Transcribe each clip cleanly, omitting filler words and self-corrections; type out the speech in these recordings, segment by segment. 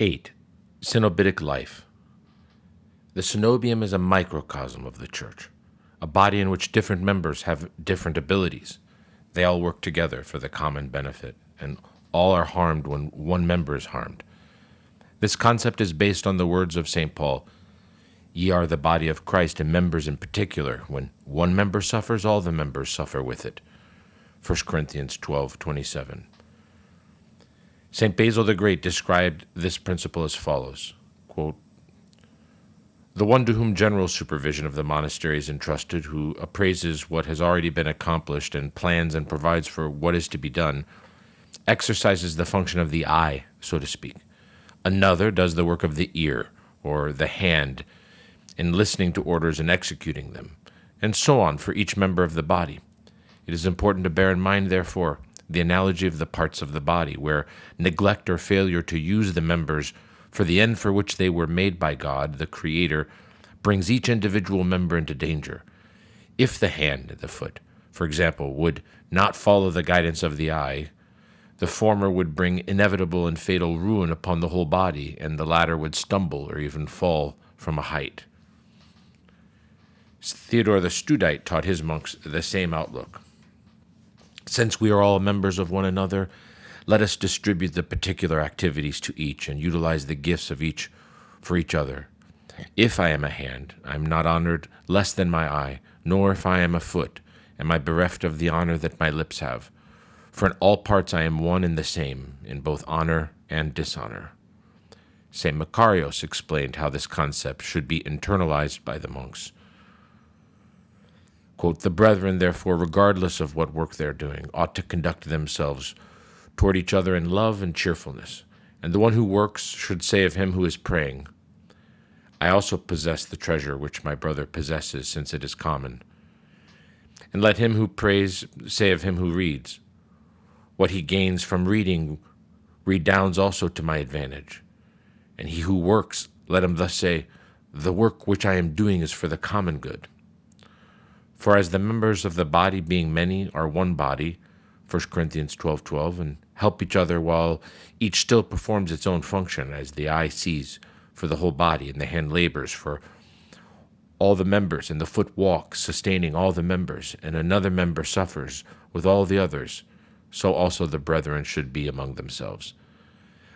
8. Cenobitic Life. The cenobium is a microcosm of the Church, a body in which different members have different abilities. They all work together for the common benefit, and all are harmed when one member is harmed. This concept is based on the words of St. Paul, "Ye are the body of Christ, and members in particular. When one member suffers, all the members suffer with it." 1 Corinthians 12:27. St. Basil the Great described this principle as follows, quote, "The one to whom general supervision of the monastery is entrusted, who appraises what has already been accomplished and plans and provides for what is to be done, exercises the function of the eye, so to speak. Another does the work of the ear, or the hand, in listening to orders and executing them, and so on for each member of the body. It is important to bear in mind, therefore, the analogy of the parts of the body, where neglect or failure to use the members for the end for which they were made by God, the Creator, brings each individual member into danger. If the hand, the foot, for example, would not follow the guidance of the eye, the former would bring inevitable and fatal ruin upon the whole body, and the latter would stumble or even fall from a height." Theodore the Studite taught his monks the same outlook. "Since we are all members of one another, let us distribute the particular activities to each and utilize the gifts of each for each other. If I am a hand, I am not honored less than my eye, nor if I am a foot, am I bereft of the honor that my lips have. For in all parts I am one and the same, in both honor and dishonor." St. Macarius explained how this concept should be internalized by the monks. Quote, "The brethren, therefore, regardless of what work they are doing, ought to conduct themselves toward each other in love and cheerfulness. And the one who works should say of him who is praying, I also possess the treasure which my brother possesses, since it is common. And let him who prays say of him who reads, what he gains from reading redounds also to my advantage. And he who works, let him thus say, the work which I am doing is for the common good. For as the members of the body, being many, are one body, 1 Corinthians 12:12, and help each other while each still performs its own function, as the eye sees for the whole body, and the hand labors for all the members, and the foot walks, sustaining all the members, and another member suffers with all the others, so also the brethren should be among themselves.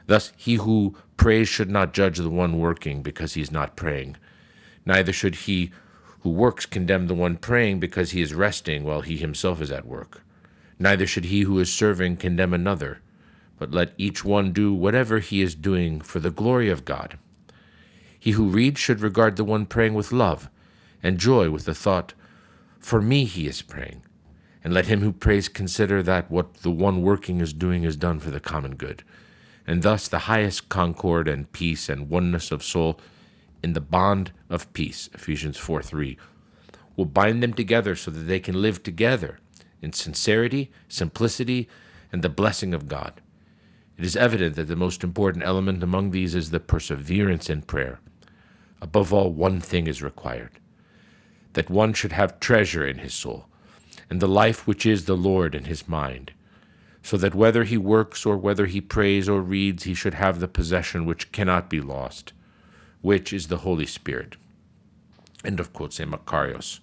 Thus he who prays should not judge the one working because he is not praying, neither should he who works condemn the one praying because he is resting while he himself is at work. Neither should he who is serving condemn another, but let each one do whatever he is doing for the glory of God. He who reads should regard the one praying with love and joy, with the thought, for me he is praying. And let him who prays consider that what the one working is doing is done for the common good. And thus the highest concord and peace and oneness of soul in the bond of peace, Ephesians 4:3, will bind them together so that they can live together in sincerity, simplicity, and the blessing of God. It is evident that the most important element among these is the perseverance in prayer. Above all, one thing is required, that one should have treasure in his soul, and the life which is the Lord in his mind, so that whether he works or whether he prays or reads, he should have the possession which cannot be lost, which is the Holy Spirit. End of quote, St. Macarius.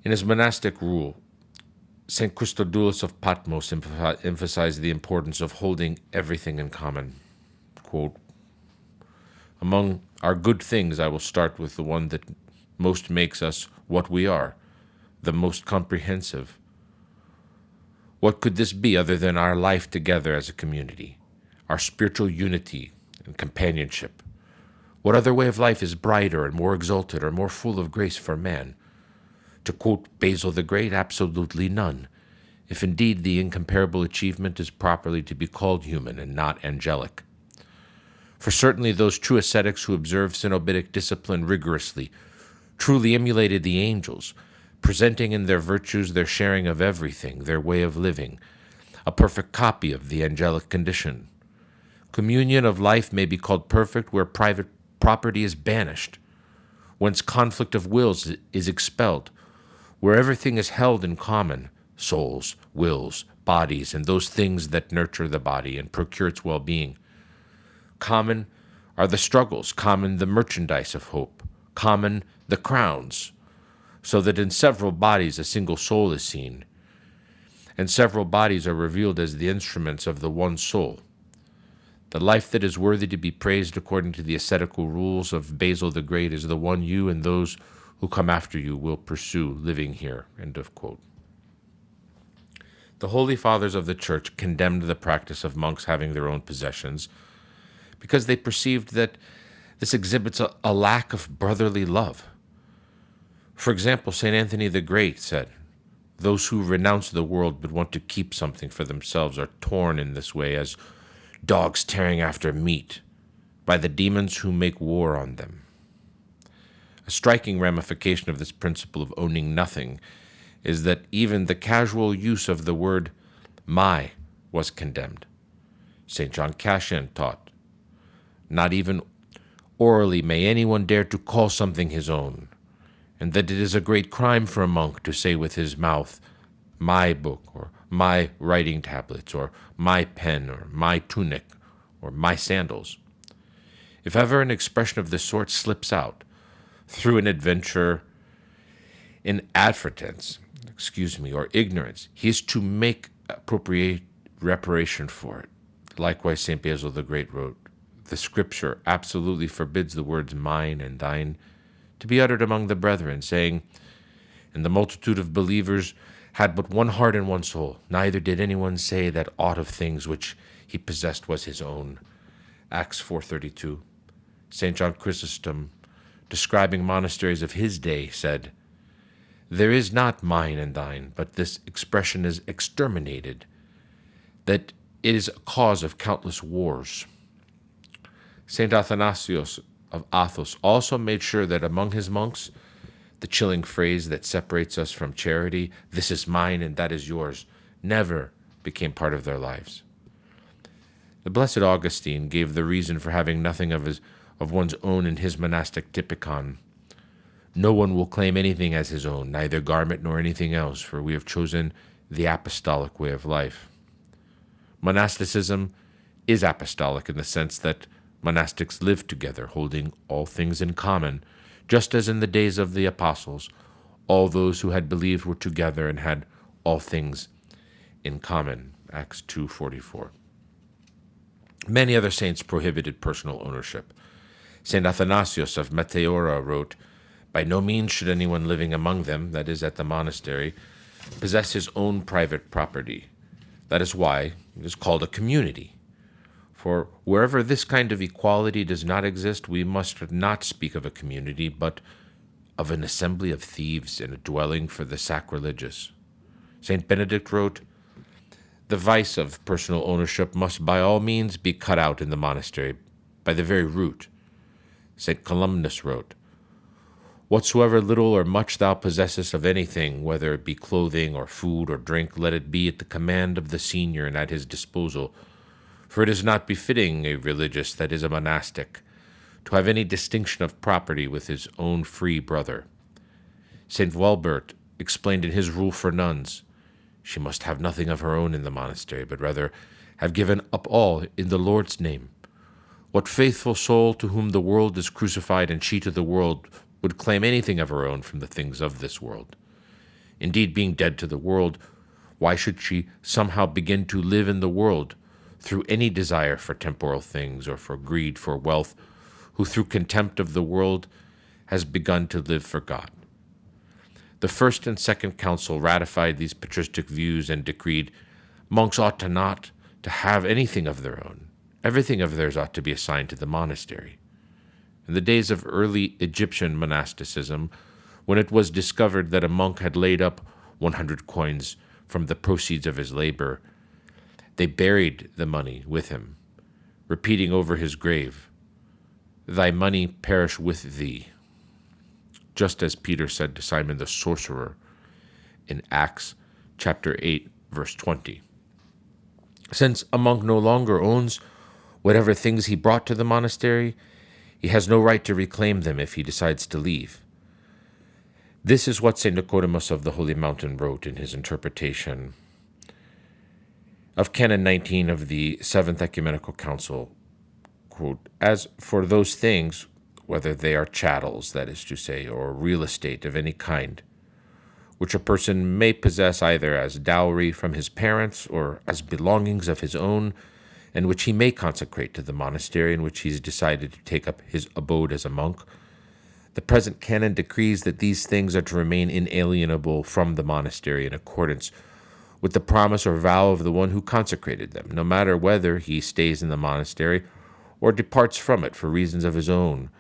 In his monastic rule, St. Christodulus of Patmos emphasized the importance of holding everything in common. Quote, "Among our good things, I will start with the one that most makes us what we are, the most comprehensive. What could this be other than our life together as a community, our spiritual unity and companionship? What other way of life is brighter and more exalted or more full of grace for man? To quote Basil the Great, absolutely none, if indeed the incomparable achievement is properly to be called human and not angelic. For certainly those true ascetics who observed Cenobitic discipline rigorously truly emulated the angels, presenting in their virtues their sharing of everything, their way of living, a perfect copy of the angelic condition. Communion of life may be called perfect where private property is banished, whence conflict of wills is expelled, where everything is held in common, souls, wills, bodies, and those things that nurture the body and procure its well-being. Common are the struggles, common the merchandise of hope, common the crowns, so that in several bodies a single soul is seen, and several bodies are revealed as the instruments of the one soul. The life that is worthy to be praised according to the ascetical rules of Basil the Great is the one you and those who come after you will pursue living here." End of quote. The Holy Fathers of the Church condemned the practice of monks having their own possessions because they perceived that this exhibits a lack of brotherly love. For example, St. Anthony the Great said, "Those who renounce the world but want to keep something for themselves are torn in this way as dogs tearing after meat by the demons who make war on them." A striking ramification of this principle of owning nothing is that even the casual use of the word "my" was condemned. St. John Cassian taught, "Not even orally may anyone dare to call something his own, and that it is a great crime for a monk to say with his mouth, 'my book,' or 'my writing tablets,' or 'my pen,' or 'my tunic,' or 'my sandals.' If ever an expression of this sort slips out, through an adventure in advertence, or ignorance, he is to make appropriate reparation for it." Likewise, St. Basil the Great wrote, "The Scripture absolutely forbids the words 'mine' and 'thine' to be uttered among the brethren, saying, 'And the multitude of believers had but one heart and one soul, neither did anyone say that aught of things which he possessed was his own.'" Acts 4:32. St. John Chrysostom, describing monasteries of his day, said, "There is not mine and thine, but this expression is exterminated, that it is a cause of countless wars." St. Athanasius of Athos also made sure that among his monks, the chilling phrase that separates us from charity, "this is mine and that is yours," never became part of their lives. The Blessed Augustine gave the reason for having nothing of one's own in his monastic Typikon. "No one will claim anything as his own, neither garment nor anything else, for we have chosen the apostolic way of life." Monasticism is apostolic in the sense that monastics live together, holding all things in common, just as in the days of the apostles, all those who had believed were together and had all things in common. Acts 2:44. Many other saints prohibited personal ownership. St. Athanasius of Meteora wrote, "By no means should anyone living among them, that is, at the monastery, possess his own private property. That is why it is called a community. For wherever this kind of equality does not exist, we must not speak of a community, but of an assembly of thieves in a dwelling for the sacrilegious." St. Benedict wrote, "The vice of personal ownership must by all means be cut out in the monastery, by the very root." St. Columnus wrote, "Whatsoever little or much thou possessest of anything, whether it be clothing or food or drink, let it be at the command of the senior and at his disposal. For it is not befitting a religious, that is a monastic, to have any distinction of property with his own free brother." St. Walbert explained in his rule for nuns, "She must have nothing of her own in the monastery, but rather have given up all in the Lord's name. What faithful soul to whom the world is crucified and she to the world would claim anything of her own from the things of this world? Indeed, being dead to the world, why should she somehow begin to live in the world through any desire for temporal things or for greed for wealth, who through contempt of the world has begun to live for God? The First and Second Council ratified these patristic views and decreed, monks ought not to have anything of their own. Everything of theirs ought to be assigned to the monastery. In the days of early Egyptian monasticism, when it was discovered that a monk had laid up 100 coins from the proceeds of his labor, they buried the money with him, repeating over his grave, "Thy money perish with thee," just as Peter said to Simon the sorcerer in Acts chapter 8, verse 20. Since a monk no longer owns whatever things he brought to the monastery, he has no right to reclaim them if he decides to leave. This is what St. Nicodemus of the Holy Mountain wrote in his interpretation of Canon 19 of the Seventh Ecumenical Council. Quote, "As for those things, whether they are chattels, that is to say, or real estate of any kind, which a person may possess either as dowry from his parents or as belongings of his own, and which he may consecrate to the monastery in which he has decided to take up his abode as a monk, the present canon decrees that these things are to remain inalienable from the monastery in accordance with the promise or vow of the one who consecrated them, no matter whether he stays in the monastery or departs from it for reasons of his own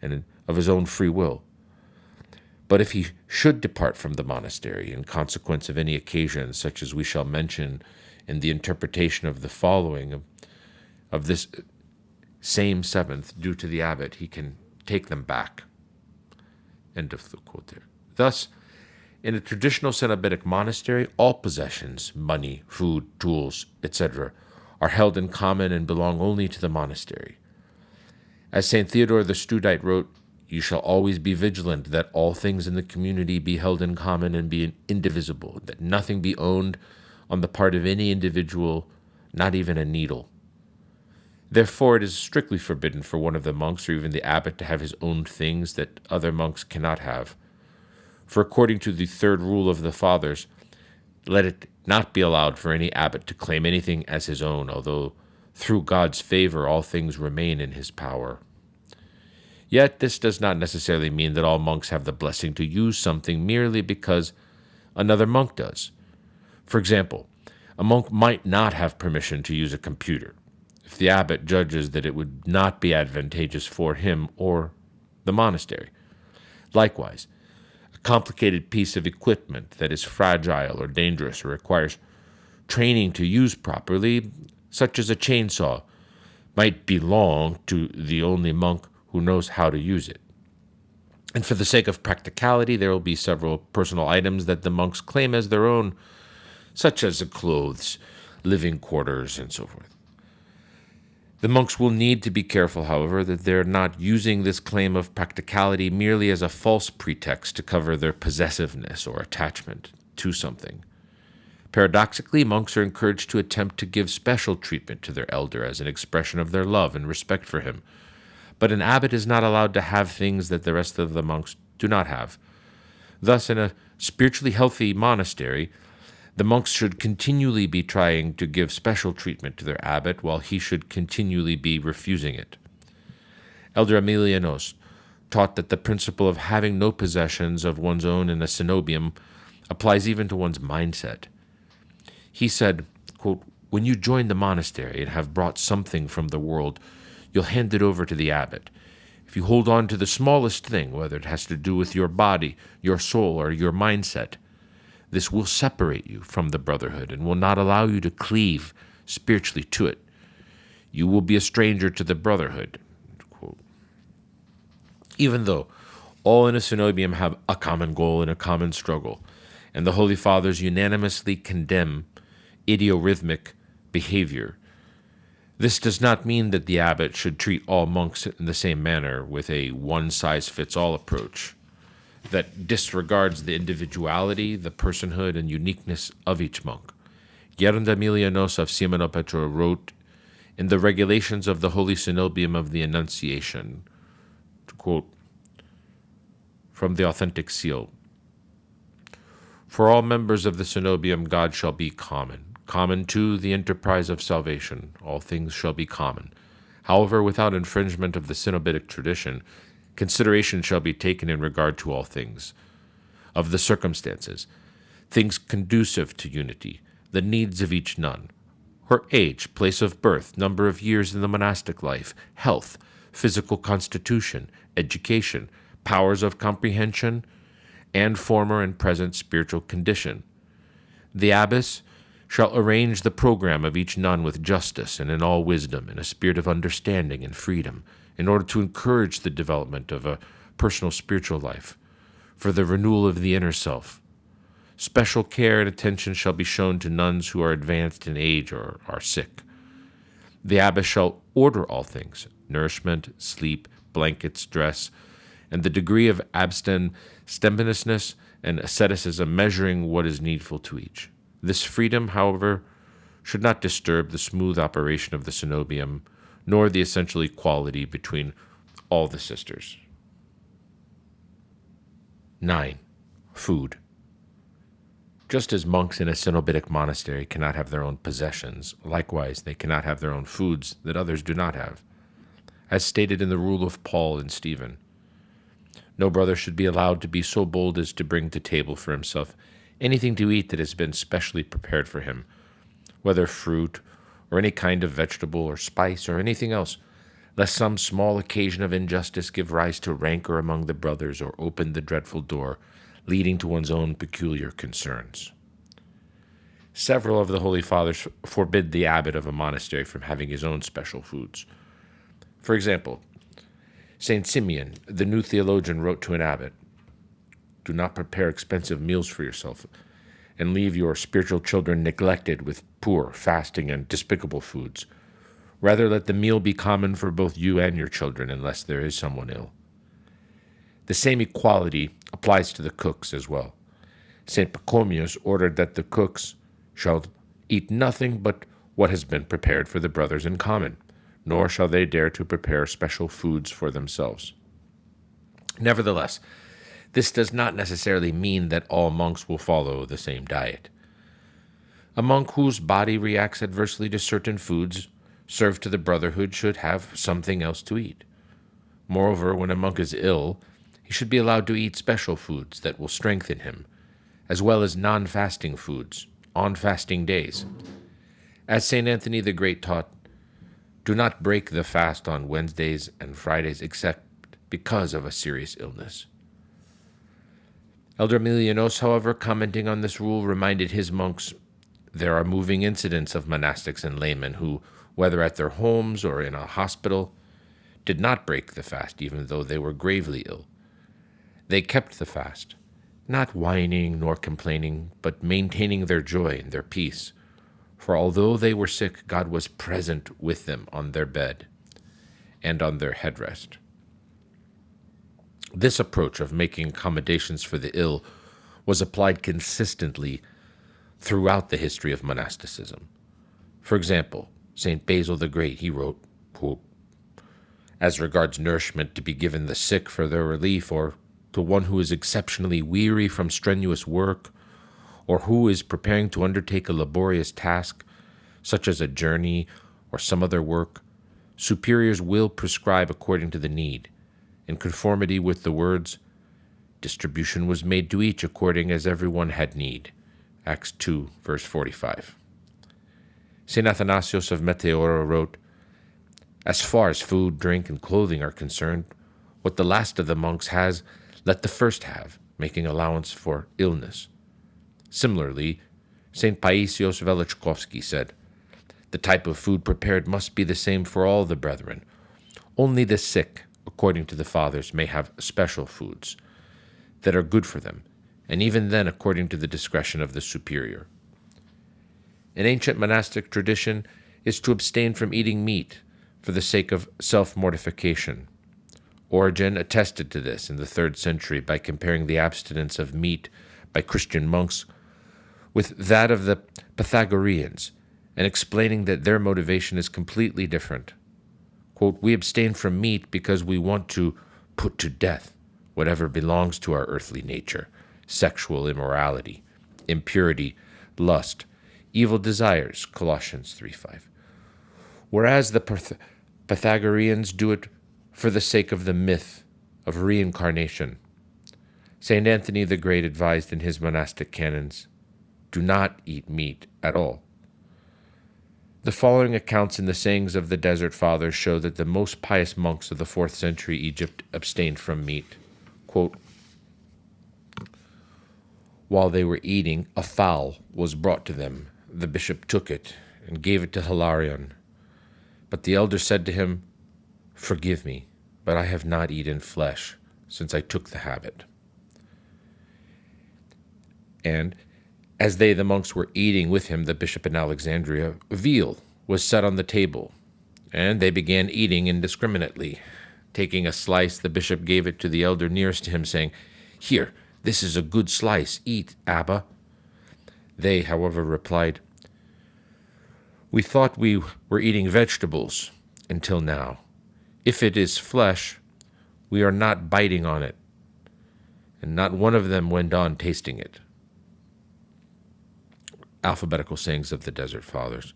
and of his own free will. But if he should depart from the monastery in consequence of any occasion, such as we shall mention in the interpretation of the following of this same seventh, due to the abbot, he can take them back." End of the quote there. Thus, in a traditional Cenobitic monastery, all possessions, money, food, tools, etc., are held in common and belong only to the monastery. As St. Theodore the Studite wrote, "You shall always be vigilant that all things in the community be held in common and be indivisible, that nothing be owned on the part of any individual, not even a needle. Therefore it is strictly forbidden for one of the monks or even the abbot to have his own things that other monks cannot have. For according to the third rule of the Fathers, let it not be allowed for any abbot to claim anything as his own, although through God's favor all things remain in his power. Yet this does not necessarily mean that all monks have the blessing to use something merely because another monk does. For example, a monk might not have permission to use a computer if the abbot judges that it would not be advantageous for him or the monastery. Likewise, a complicated piece of equipment that is fragile or dangerous or requires training to use properly, such as a chainsaw, might belong to the only monk who knows how to use it. And for the sake of practicality, there will be several personal items that the monks claim as their own, such as the clothes, living quarters, and so forth. The monks will need to be careful, however, that they're not using this claim of practicality merely as a false pretext to cover their possessiveness or attachment to something. Paradoxically, monks are encouraged to attempt to give special treatment to their elder as an expression of their love and respect for him. But an abbot is not allowed to have things that the rest of the monks do not have. Thus, in a spiritually healthy monastery, the monks should continually be trying to give special treatment to their abbot, while he should continually be refusing it. Elder Emilianos taught that the principle of having no possessions of one's own in a cenobium applies even to one's mindset. He said, quote, "When you join the monastery and have brought something from the world, you'll hand it over to the abbot. If you hold on to the smallest thing, whether it has to do with your body, your soul, or your mindset, this will separate you from the brotherhood and will not allow you to cleave spiritually to it. You will be a stranger to the brotherhood." Quote. Even though all in a cenobium have a common goal and a common struggle, and the Holy Fathers unanimously condemn idiorhythmic behavior, this does not mean that the abbot should treat all monks in the same manner with a one-size-fits-all approach that disregards the individuality, the personhood, and uniqueness of each monk. Gerund Emilianos of Simonopetra wrote in the regulations of the Holy Cenobium of the Annunciation, to quote from the authentic seal, "For all members of the Cenobium, God shall be common. Common, too, the enterprise of salvation. All things shall be common. However, without infringement of the Cenobitic tradition, consideration shall be taken in regard to all things, of the circumstances, things conducive to unity, the needs of each nun, her age, place of birth, number of years in the monastic life, health, physical constitution, education, powers of comprehension, and former and present spiritual condition. The abbess shall arrange the program of each nun with justice and in all wisdom, in a spirit of understanding and freedom, in order to encourage the development of a personal spiritual life, for the renewal of the inner self. Special care and attention shall be shown to nuns who are advanced in age or are sick. The abbess shall order all things, nourishment, sleep, blankets, dress, and the degree of abstemiousness and asceticism, measuring what is needful to each. This freedom, however, should not disturb the smooth operation of the cenobium, nor the essential equality between all the sisters." 9. Food. Just as monks in a Cenobitic monastery cannot have their own possessions, likewise they cannot have their own foods that others do not have. As stated in the rule of Paul and Stephen, no brother should be allowed to be so bold as to bring to table for himself anything to eat that has been specially prepared for him, whether fruit or any kind of vegetable or spice or anything else, lest some small occasion of injustice give rise to rancor among the brothers or open the dreadful door leading to one's own peculiar concerns. Several of the Holy Fathers forbid the abbot of a monastery from having his own special foods. For example, St. Simeon, the new theologian, wrote to an abbot, "Do not prepare expensive meals for yourself, and leave your spiritual children neglected with poor, fasting, and despicable foods. Rather let the meal be common for both you and your children, unless there is someone ill." The same equality applies to the cooks as well. St. Pachomius ordered that the cooks shall eat nothing but what has been prepared for the brothers in common, nor shall they dare to prepare special foods for themselves. Nevertheless, this does not necessarily mean that all monks will follow the same diet. A monk whose body reacts adversely to certain foods served to the brotherhood should have something else to eat. Moreover, when a monk is ill, he should be allowed to eat special foods that will strengthen him, as well as non-fasting foods on fasting days. As St. Anthony the Great taught, do not break the fast on Wednesdays and Fridays except because of a serious illness. Elder Emilianos, however, commenting on this rule, reminded his monks there are moving incidents of monastics and laymen who, whether at their homes or in a hospital, did not break the fast even though they were gravely ill. They kept the fast, not whining nor complaining, but maintaining their joy and their peace. For although they were sick, God was present with them on their bed and on their headrest. This approach of making accommodations for the ill was applied consistently throughout the history of monasticism. For example, St. Basil the Great, he wrote, quote, "As regards nourishment to be given the sick for their relief, or to one who is exceptionally weary from strenuous work, or who is preparing to undertake a laborious task, such as a journey or some other work, superiors will prescribe according to the need, in conformity with the words, 'Distribution was made to each according as everyone had need.' Acts 2, verse 45. St. Athanasius of Meteora wrote, "As far as food, drink, and clothing are concerned, what the last of the monks has, let the first have, making allowance for illness." Similarly, St. Paisios Velichkovsky said, "The type of food prepared must be the same for all the brethren. Only the sick, according to the fathers, may have special foods that are good for them, and even then according to the discretion of the superior." An ancient monastic tradition is to abstain from eating meat for the sake of self-mortification. Origen attested to this in the 3rd century by comparing the abstinence of meat by Christian monks with that of the Pythagoreans, and explaining that their motivation is completely different. Quote, we abstain from meat because we want to put to death whatever belongs to our earthly nature: sexual immorality, impurity, lust, evil desires, Colossians 3:5. Whereas the Pythagoreans do it for the sake of the myth of reincarnation. St. Anthony the Great advised in his monastic canons, do not eat meat at all. The following accounts in the sayings of the Desert Fathers show that the most pious monks of the 4th century Egypt abstained from meat. Quote, while they were eating, a fowl was brought to them. The bishop took it and gave it to Hilarion. But the elder said to him, forgive me, but I have not eaten flesh since I took the habit. And as they, the monks, were eating with him, the bishop in Alexandria, veal was set on the table, and they began eating indiscriminately. Taking a slice, the bishop gave it to the elder nearest to him, saying, here, this is a good slice. Eat, Abba. They, however, replied, we thought we were eating vegetables until now. If it is flesh, we are not biting on it. And not one of them went on tasting it. Alphabetical sayings of the Desert Fathers.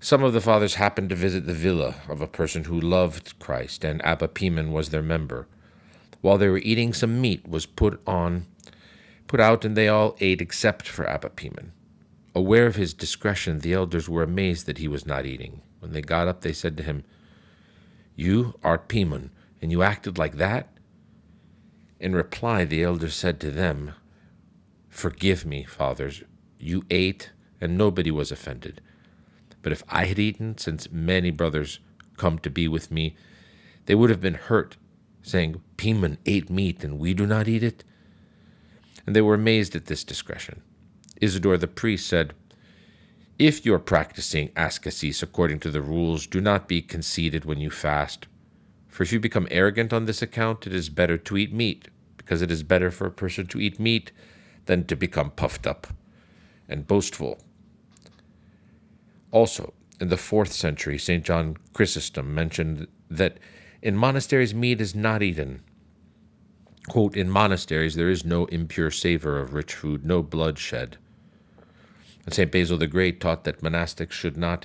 Some of the fathers happened to visit the villa of a person who loved Christ, and Abba Pimen was their member. While they were eating, some meat was put out, and they all ate except for Abba Pimen. Aware of his discretion, the elders were amazed that he was not eating. When they got up, they said to him, you art Pimen, and you acted like that? In reply, the elders said to them, forgive me, fathers. You ate, and nobody was offended. But if I had eaten, since many brothers come to be with me, they would have been hurt, saying, Pimen ate meat, and we do not eat it. And they were amazed at this discretion. Isidore the priest said, if you are practicing ascesis according to the rules, do not be conceited when you fast. For if you become arrogant on this account, it is better to eat meat, because it is better for a person to eat meat than to become puffed up and boastful. Also, in the 4th century, St. John Chrysostom mentioned that in monasteries meat is not eaten. Quote, in monasteries there is no impure savor of rich food, no blood shed. And St. Basil the Great taught that monastics should not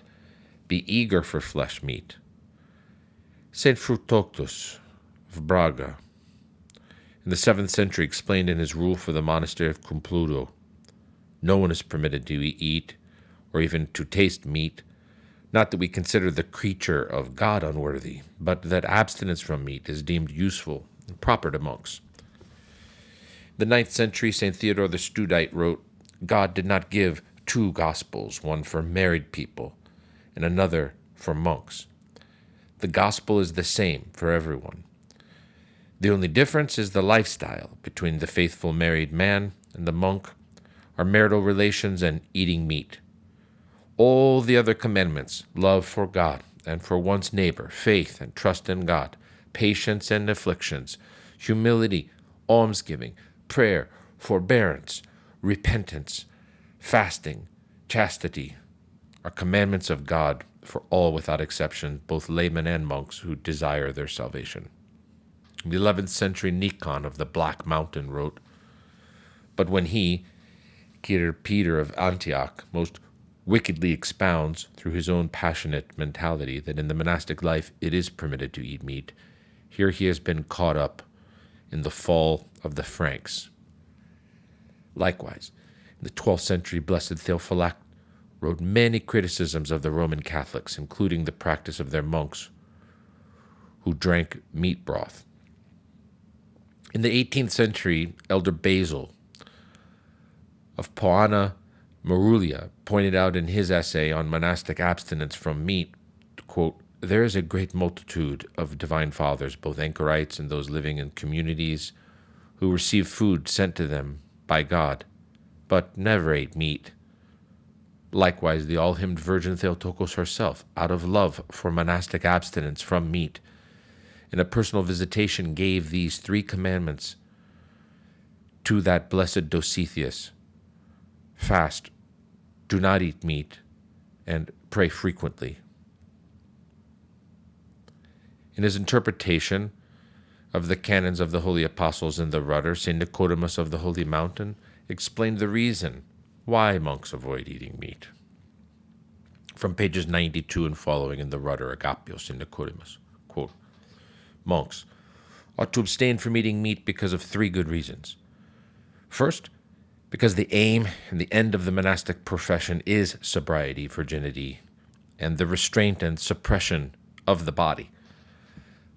be eager for flesh meat. St. Fructoctus of Braga, in the 7th century, explained in his rule for the monastery of Cumpludo, no one is permitted to eat or even to taste meat, not that we consider the creature of God unworthy, but that abstinence from meat is deemed useful and proper to monks. In the 9th century, St. Theodore the Studite wrote, God did not give two gospels, one for married people and another for monks. The gospel is the same for everyone. The only difference is the lifestyle between the faithful married man and the monk, our marital relations, and eating meat. All the other commandments, love for God and for one's neighbor, faith and trust in God, patience and afflictions, humility, almsgiving, prayer, forbearance, repentance, fasting, chastity, are commandments of God for all without exception, both laymen and monks who desire their salvation. In the 11th century, Nikon of the Black Mountain wrote, but when he, Kyr Peter of Antioch, most wickedly expounds through his own passionate mentality that in the monastic life it is permitted to eat meat, here he has been caught up in the fall of the Franks. Likewise, in the 12th century, Blessed Theophylact wrote many criticisms of the Roman Catholics, including the practice of their monks who drank meat broth. In the 18th century, Elder Basil of Poana Marulia pointed out in his essay on monastic abstinence from meat, quote, there is a great multitude of divine fathers, both anchorites and those living in communities, who receive food sent to them by God, but never ate meat. Likewise, the all-hymned Virgin Theotokos herself, out of love for monastic abstinence from meat, in a personal visitation gave these 3 commandments to that blessed Dositheus: fast, do not eat meat, and pray frequently. In his interpretation of the canons of the Holy Apostles in the Rudder, St. Nicodemus of the Holy Mountain explained the reason why monks avoid eating meat. From pages 92 and following in the Rudder, Agapios, St. Nicodemus, quote, monks ought to abstain from eating meat because of 3 good reasons. First, because the aim and the end of the monastic profession is sobriety, virginity, and the restraint and suppression of the body.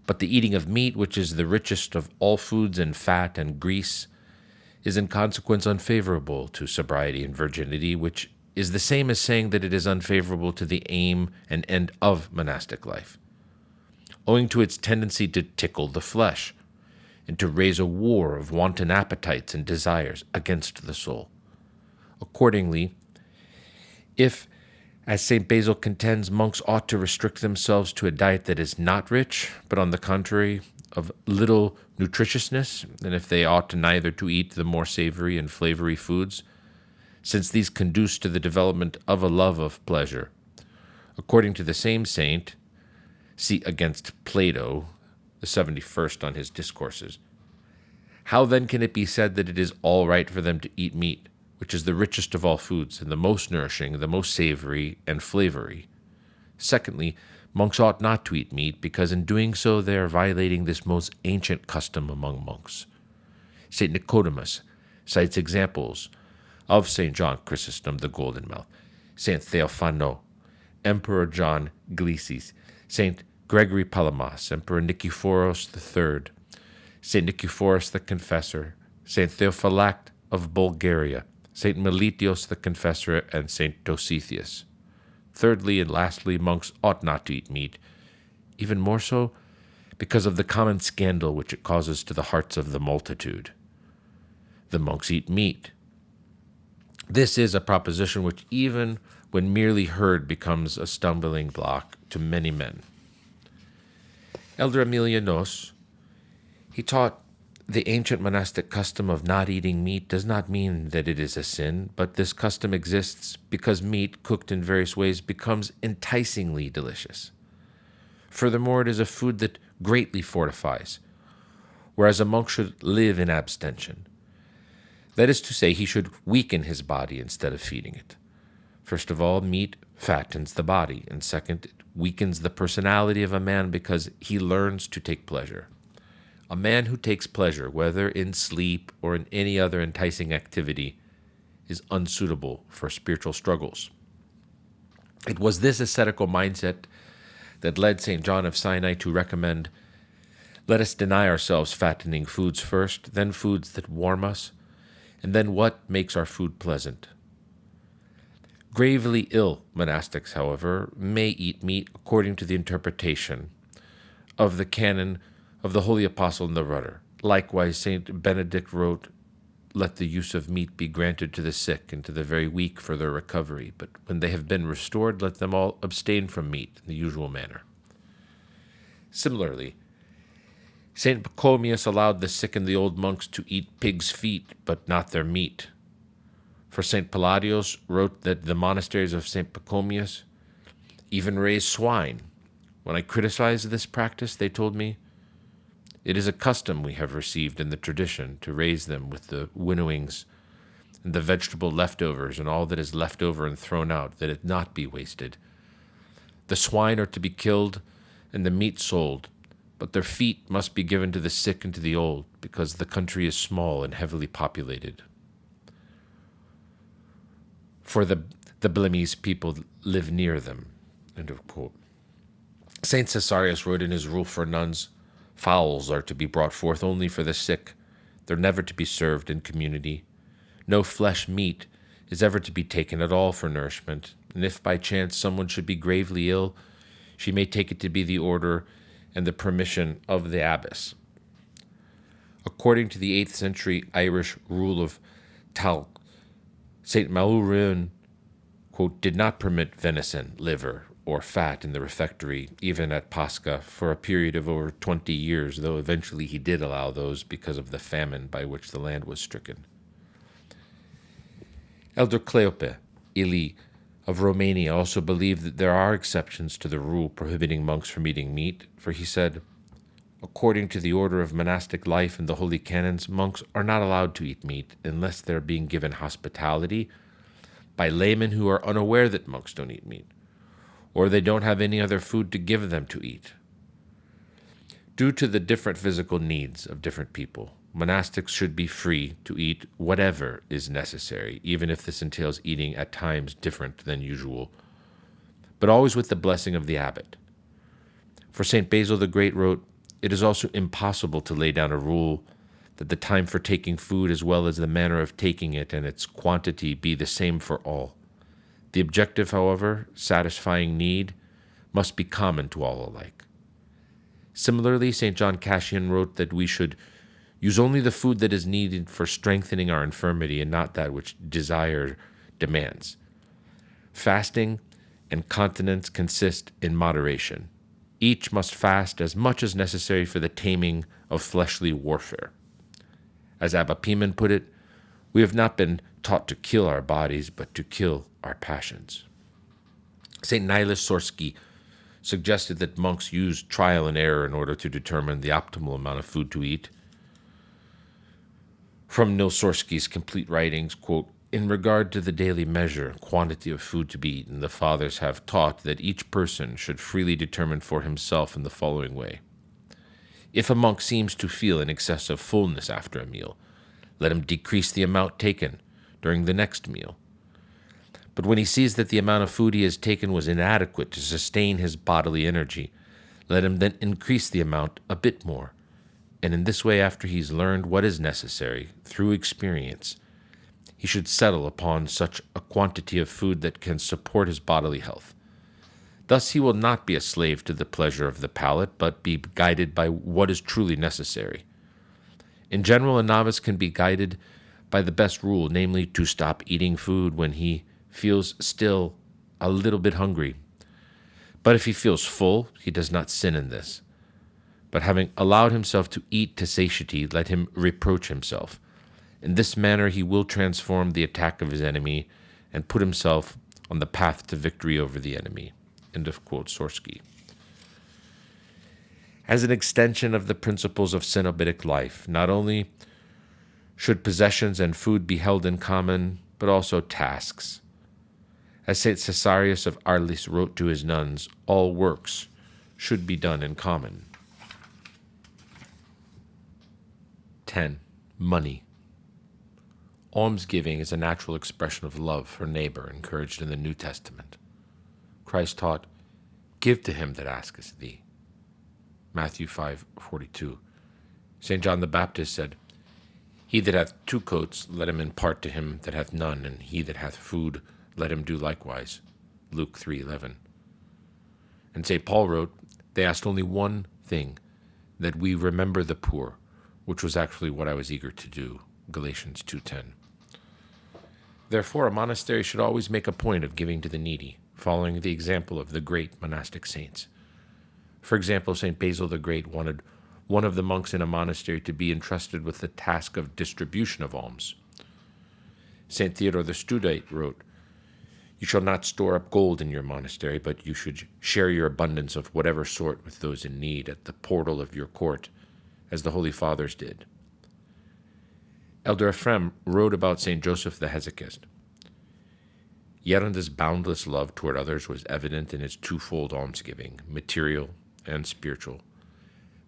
But the eating of meat, which is the richest of all foods in fat and grease, is in consequence unfavorable to sobriety and virginity, which is the same as saying that it is unfavorable to the aim and end of monastic life, owing to its tendency to tickle the flesh and to raise a war of wanton appetites and desires against the soul. Accordingly, if, as St. Basil contends, monks ought to restrict themselves to a diet that is not rich, but on the contrary, of little nutritiousness, and if they ought neither to eat the more savory and flavory foods, since these conduce to the development of a love of pleasure. According to the same saint, see against Plato, the 71st on his Discourses, how then can it be said that it is all right for them to eat meat, which is the richest of all foods, and the most nourishing, the most savory and flavory? Secondly, monks ought not to eat meat, because in doing so they are violating this most ancient custom among monks. St. Nicodemus cites examples of St. John Chrysostom the Golden Mouth, St. Theophano, Emperor John Gleeses, St. Gregory Palamas, Emperor Nikephoros III, St. Nicephorus the Confessor, St. Theophylact of Bulgaria, St. Melitios the Confessor, and St. Dositheus. Thirdly and lastly, monks ought not to eat meat, even more so because of the common scandal which it causes to the hearts of the multitude. The monks eat meat. This is a proposition which, even when merely heard, becomes a stumbling block to many men. Elder Emilianos, he taught the ancient monastic custom of not eating meat does not mean that it is a sin, but this custom exists because meat, cooked in various ways, becomes enticingly delicious. Furthermore, it is a food that greatly fortifies, whereas a monk should live in abstention. That is to say, he should weaken his body instead of feeding it. First of all, meat fattens the body, and second, it weakens the personality of a man because he learns to take pleasure. A man who takes pleasure, whether in sleep or in any other enticing activity, is unsuitable for spiritual struggles. It was this ascetical mindset that led St. John of Sinai to recommend, let us deny ourselves fattening foods first, then foods that warm us, and then what makes our food pleasant. Gravely ill monastics, however, may eat meat according to the interpretation of the canon of the Holy Apostle in the Rudder. Likewise, St. Benedict wrote, let the use of meat be granted to the sick and to the very weak for their recovery, but when they have been restored, let them all abstain from meat in the usual manner. Similarly, St. Pachomius allowed the sick and the old monks to eat pigs' feet, but not their meat. For St. Palladios wrote that the monasteries of St. Pachomius even raise swine. When I criticized this practice, they told me, it is a custom we have received in the tradition to raise them with the winnowings and the vegetable leftovers and all that is left over and thrown out, that it not be wasted. The swine are to be killed and the meat sold, but their feet must be given to the sick and to the old, because the country is small and heavily populated. For the Blemmyes people live near them. End of quote. St. Cesarius wrote in his rule for nuns, fowls are to be brought forth only for the sick. They're never to be served in community. No flesh meat is ever to be taken at all for nourishment, and if by chance someone should be gravely ill, she may take it to be the order and the permission of the abbess. According to the 8th century Irish rule of Talc, St. Maurune, quote, did not permit venison, liver, or fat in the refectory, even at Pascha, for a period of over 20 years, though eventually he did allow those because of the famine by which the land was stricken. Elder Cleope Ili of Romania also believed that there are exceptions to the rule prohibiting monks from eating meat, for he said, according to the order of monastic life and the holy canons, monks are not allowed to eat meat unless they're being given hospitality by laymen who are unaware that monks don't eat meat, or they don't have any other food to give them to eat. Due to the different physical needs of different people, monastics should be free to eat whatever is necessary, even if this entails eating at times different than usual, but always with the blessing of the abbot. For St. Basil the Great wrote, it is also impossible to lay down a rule that the time for taking food as well as the manner of taking it and its quantity be the same for all. The objective, however, satisfying need, must be common to all alike. Similarly, St. John Cassian wrote that we should use only the food that is needed for strengthening our infirmity and not that which desire demands. Fasting and continence consist in moderation. Each must fast as much as necessary for the taming of fleshly warfare. As Abba Pimen put it, we have not been taught to kill our bodies, but to kill our passions. St. Nilus Sorski suggested that monks use trial and error in order to determine the optimal amount of food to eat. From Nils Sorski's complete writings, quote, in regard to the daily measure and quantity of food to be eaten, the fathers have taught that each person should freely determine for himself in the following way. If a monk seems to feel an excess of fullness after a meal, let him decrease the amount taken during the next meal. But when he sees that the amount of food he has taken was inadequate to sustain his bodily energy, let him then increase the amount a bit more. And in this way, after he's learned what is necessary through experience, he should settle upon such a quantity of food that can support his bodily health. Thus he will not be a slave to the pleasure of the palate, but be guided by what is truly necessary. In general, a novice can be guided by the best rule, namely to stop eating food when he feels still a little bit hungry. But if he feels full, he does not sin in this. But having allowed himself to eat to satiety, let him reproach himself. In this manner he will transform the attack of his enemy and put himself on the path to victory over the enemy. End of quote, Sorski. As an extension of the principles of Cenobitic life, not only should possessions and food be held in common, but also tasks. As St. Cesarius of Arlis wrote to his nuns, all works should be done in common. 10. Money. Almsgiving is a natural expression of love for neighbor encouraged in the New Testament. Christ taught, give to him that asketh thee. Matthew 5:42. St. John the Baptist said, he that hath 2 coats, let him impart to him that hath none, and he that hath food, let him do likewise. Luke 3:11. And St. Paul wrote, they asked only one thing, that we remember the poor, which was actually what I was eager to do. Galatians 2:10. Therefore, a monastery should always make a point of giving to the needy, following the example of the great monastic saints. For example, St. Basil the Great wanted one of the monks in a monastery to be entrusted with the task of distribution of alms. St. Theodore the Studite wrote, you shall not store up gold in your monastery, but you should share your abundance of whatever sort with those in need at the portal of your court, as the Holy Fathers did. Elder Ephraim wrote about St. Joseph the Hesychist. Yeranda's boundless love toward others was evident in his twofold almsgiving, material and spiritual.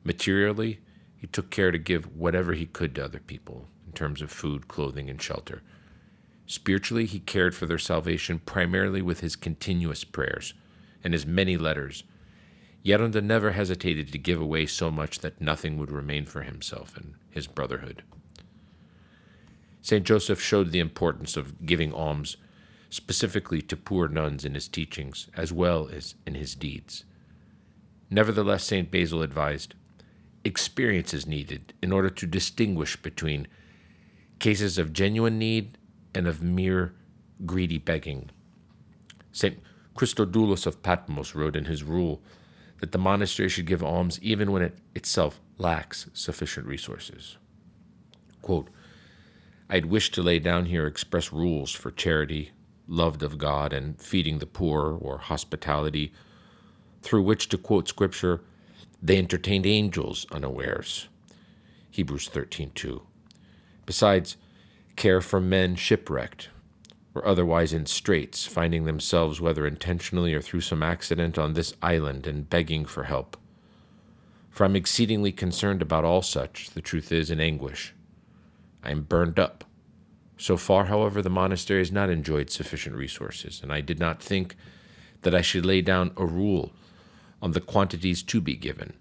Materially, he took care to give whatever he could to other people, in terms of food, clothing, and shelter. Spiritually, he cared for their salvation primarily with his continuous prayers and his many letters. Yeranda never hesitated to give away so much that nothing would remain for himself and his brotherhood. St. Joseph showed the importance of giving alms specifically to poor nuns in his teachings as well as in his deeds. Nevertheless, St. Basil advised, experience is needed in order to distinguish between cases of genuine need and of mere greedy begging. St. Christodoulos of Patmos wrote in his rule that the monastery should give alms even when it itself lacks sufficient resources. Quote, I'd wish to lay down here express rules for charity, loved of God, and feeding the poor, or hospitality, through which, to quote Scripture, they entertained angels unawares. Hebrews 13:2. Besides, care for men shipwrecked, or otherwise in straits, finding themselves, whether intentionally or through some accident, on this island and begging for help. For I am exceedingly concerned about all such, the truth is, in anguish. I am burned up. So far, however, the monastery has not enjoyed sufficient resources, and I did not think that I should lay down a rule on the quantities to be given.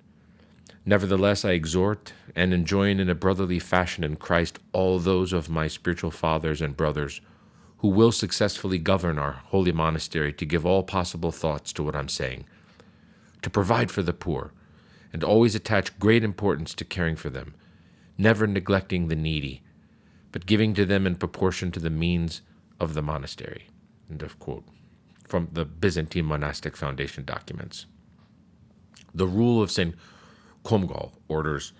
Nevertheless, I exhort and enjoin in a brotherly fashion in Christ all those of my spiritual fathers and brothers who will successfully govern our holy monastery to give all possible thoughts to what I'm saying, to provide for the poor, and always attach great importance to caring for them, never neglecting the needy, but giving to them in proportion to the means of the monastery. End of quote. From the Byzantine Monastic Foundation documents. The rule of St. Comgall orders,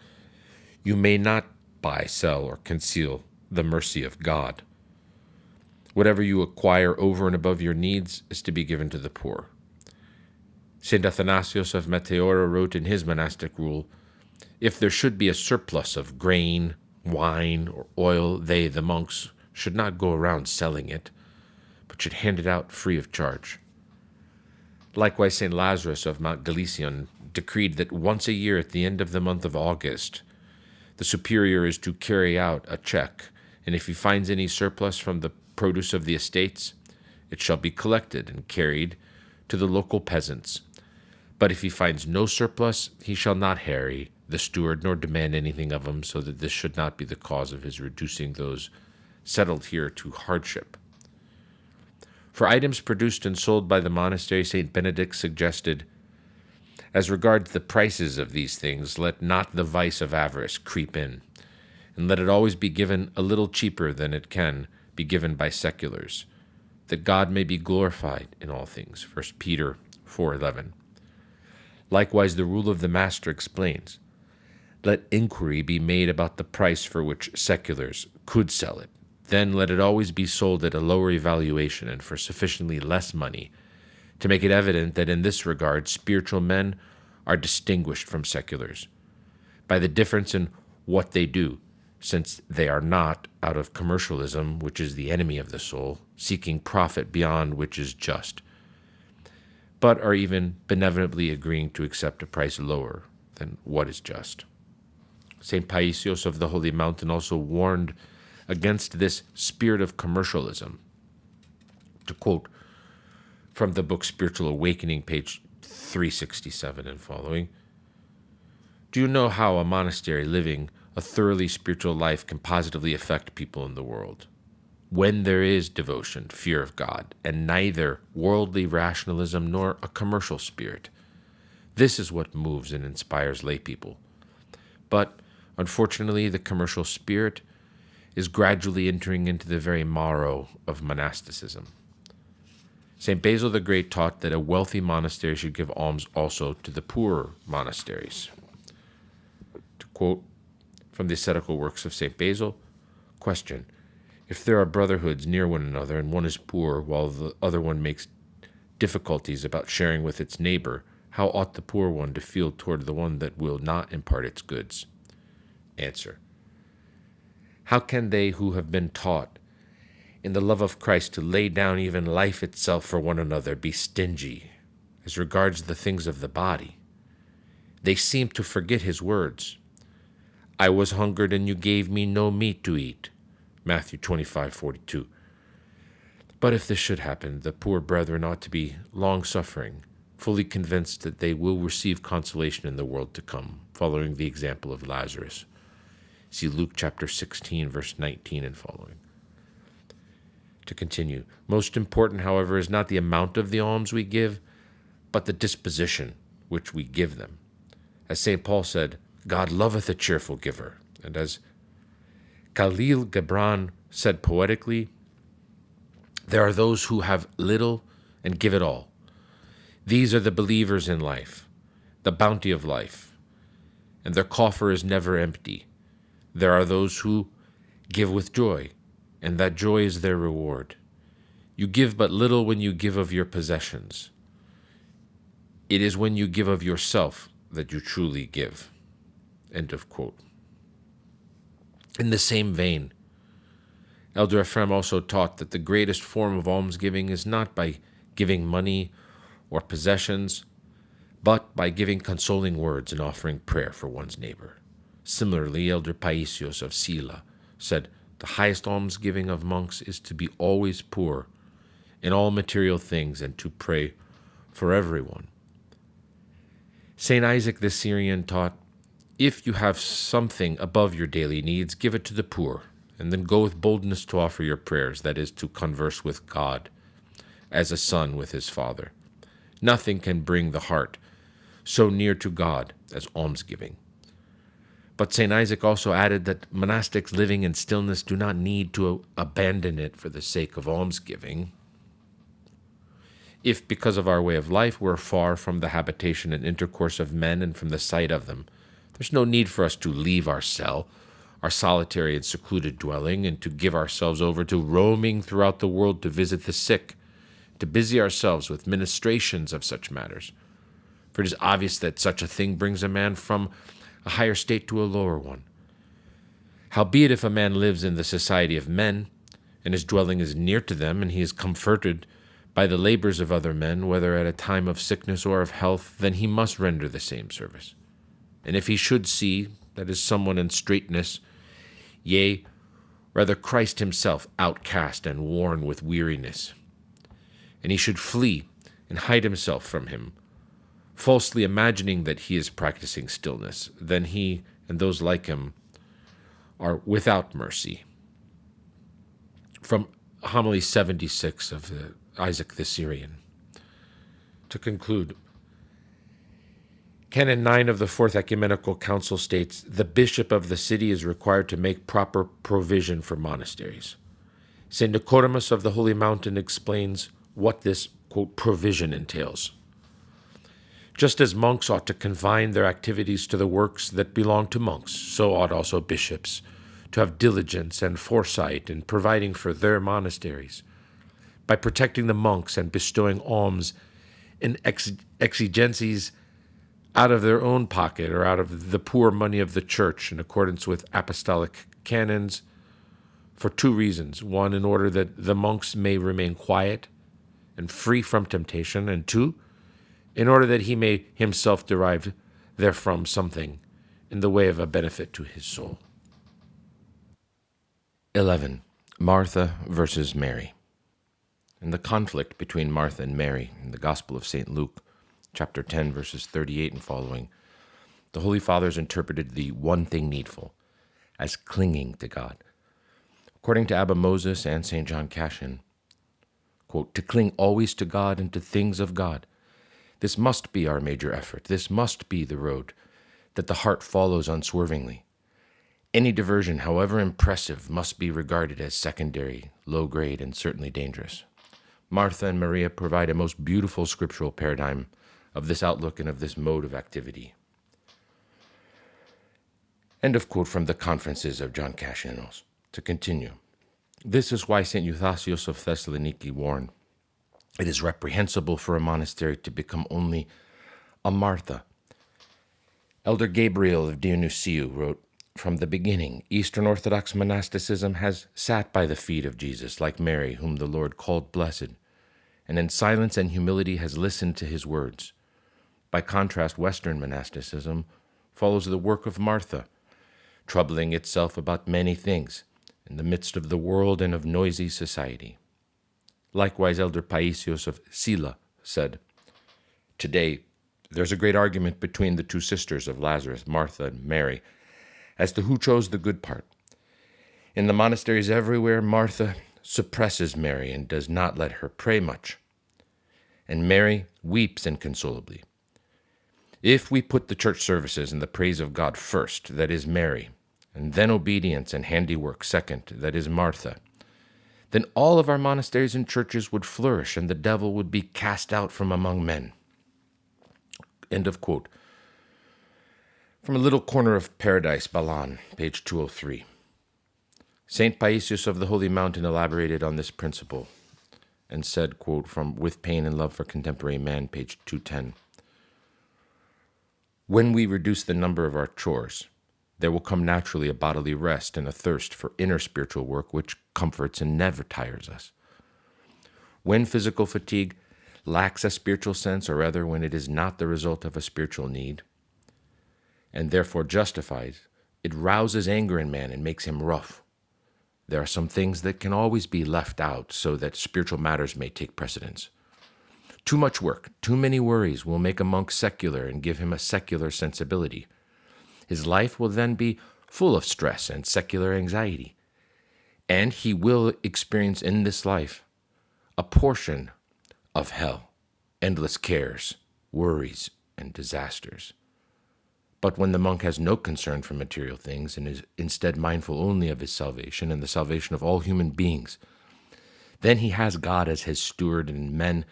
"You may not buy, sell, or conceal the mercy of God. Whatever you acquire over and above your needs is to be given to the poor." St. Athanasius of Meteora wrote in his monastic rule, "If there should be a surplus of grain, wine, or oil, they, the monks, should not go around selling it, but should hand it out free of charge." Likewise, St. Lazarus of Mount Galician decreed that once a year at the end of the month of August, the superior is to carry out a check, and if he finds any surplus from the produce of the estates, it shall be collected and carried to the local peasants. But if he finds no surplus, he shall not harry the steward nor demand anything of him, so that this should not be the cause of his reducing those settled here to hardship. For items produced and sold by the monastery, St. Benedict suggested, "As regards the prices of these things, let not the vice of avarice creep in, and let it always be given a little cheaper than it can be given by seculars, that God may be glorified in all things." 1 Peter 4:11. Likewise, the rule of the Master explains, "Let inquiry be made about the price for which seculars could sell it. Then let it always be sold at a lower evaluation and for sufficiently less money, to make it evident that in this regard spiritual men are distinguished from seculars, by the difference in what they do, since they are not, out of commercialism, which is the enemy of the soul, seeking profit beyond which is just, but are even benevolently agreeing to accept a price lower than what is just." St. Paisios of the Holy Mountain also warned against this spirit of commercialism. To quote from the book Spiritual Awakening, page 367 and following, "Do you know how a monastery living a thoroughly spiritual life can positively affect people in the world? When there is devotion, fear of God, and neither worldly rationalism nor a commercial spirit. This is what moves and inspires lay people. But, unfortunately, the commercial spirit is gradually entering into the very marrow of monasticism." St. Basil the Great taught that a wealthy monastery should give alms also to the poorer monasteries. To quote from the ascetical works of St. Basil, question, "If there are brotherhoods near one another and one is poor while the other one makes difficulties about sharing with its neighbor, how ought the poor one to feel toward the one that will not impart its goods?" Answer, how can they who have been taught in the love of Christ to lay down even life itself for one another be stingy as regards the things of the body? They seem to forget his words. "I was hungered and you gave me no meat to eat." Matthew 25:42. But if this should happen, the poor brethren ought to be long-suffering, fully convinced that they will receive consolation in the world to come, following the example of Lazarus. See Luke chapter 16, verse 19 and following. To continue, most important, however, is not the amount of the alms we give, but the disposition which we give them. As St. Paul said, "God loveth a cheerful giver." And as Khalil Gibran said poetically, "There are those who have little and give it all. These are the believers in life, the bounty of life, and their coffer is never empty. There are those who give with joy, and that joy is their reward. You give but little when you give of your possessions. It is when you give of yourself that you truly give." End of quote. In the same vein, Elder Ephraim also taught that the greatest form of almsgiving is not by giving money or possessions, but by giving consoling words and offering prayer for one's neighbor. Similarly, Elder Paisios of Sila said, "The highest almsgiving of monks is to be always poor in all material things and to pray for everyone." St. Isaac the Syrian taught, "If you have something above your daily needs, give it to the poor, and then go with boldness to offer your prayers, that is, to converse with God, as a son with his father. Nothing can bring the heart so near to God as almsgiving." But St. Isaac also added that monastics living in stillness do not need to abandon it for the sake of almsgiving. If, because of our way of life, we're far from the habitation and intercourse of men and from the sight of them, there's no need for us to leave our cell, our solitary and secluded dwelling, and to give ourselves over to roaming throughout the world to visit the sick, to busy ourselves with ministrations of such matters. For it is obvious that such a thing brings a man from a higher state to a lower one. Howbeit, if a man lives in the society of men, and his dwelling is near to them, and he is comforted by the labors of other men, whether at a time of sickness or of health, then he must render the same service. And if he should see, that is, someone in straitness, yea, rather Christ himself outcast and worn with weariness, and he should flee and hide himself from him, falsely imagining that he is practicing stillness, then he and those like him are without mercy. From homily 76 of Isaac the Syrian. To conclude, Canon 9 of the Fourth Ecumenical Council states, "The bishop of the city is required to make proper provision for monasteries." St. Nicodemus of the Holy Mountain explains what this, quote, provision entails. Just as monks ought to confine their activities to the works that belong to monks, so ought also bishops to have diligence and foresight in providing for their monasteries, by protecting the monks and bestowing alms in exigencies out of their own pocket or out of the poor money of the church in accordance with apostolic canons, for two reasons. One, in order that the monks may remain quiet and free from temptation, and two, in order that he may himself derive therefrom something in the way of a benefit to his soul. 11. Martha versus Mary. In the conflict between Martha and Mary in the Gospel of St. Luke, chapter 10, verses 38 and following, the Holy Fathers interpreted the one thing needful as clinging to God. According to Abba Moses and St. John Cassian, quote, "To cling always to God and to things of God. This must be our major effort. This must be the road that the heart follows unswervingly. Any diversion, however impressive, must be regarded as secondary, low grade, and certainly dangerous." Martha and Maria provide a most beautiful scriptural paradigm of this outlook and of this mode of activity. End of quote from the Conferences of John Cassian. To continue, this is why St. Eustathius of Thessaloniki warned, "It is reprehensible for a monastery to become only a Martha." Elder Gabriel of Dionysiou wrote, "From the beginning, Eastern Orthodox monasticism has sat by the feet of Jesus, like Mary, whom the Lord called blessed, and in silence and humility has listened to his words. By contrast, Western monasticism follows the work of Martha, troubling itself about many things in the midst of the world and of noisy society." Likewise, Elder Paisios of Sila said, "Today, there's a great argument between the two sisters of Lazarus, Martha and Mary, as to who chose the good part. In the monasteries everywhere, Martha suppresses Mary and does not let her pray much, and Mary weeps inconsolably. If we put the church services and the praise of God first, that is Mary, and then obedience and handiwork second, that is Martha, then all of our monasteries and churches would flourish and the devil would be cast out from among men." End of quote. From a little corner of paradise, Balan, page 203. St. Paisius of the Holy Mountain elaborated on this principle and said, quote, from With Pain and Love for Contemporary Man, page 210, "When we reduce the number of our chores, there will come naturally a bodily rest and a thirst for inner spiritual work which comforts and never tires us. When physical fatigue lacks a spiritual sense, or rather when it is not the result of a spiritual need, and therefore justifies, it rouses anger in man and makes him rough. There are some things that can always be left out so that spiritual matters may take precedence. Too much work, too many worries will make a monk secular and give him a secular sensibility. His life will then be full of stress and secular anxiety, and he will experience in this life a portion of hell, endless cares, worries, and disasters. But when the monk has no concern for material things and is instead mindful only of his salvation and the salvation of all human beings, then he has God as his steward and men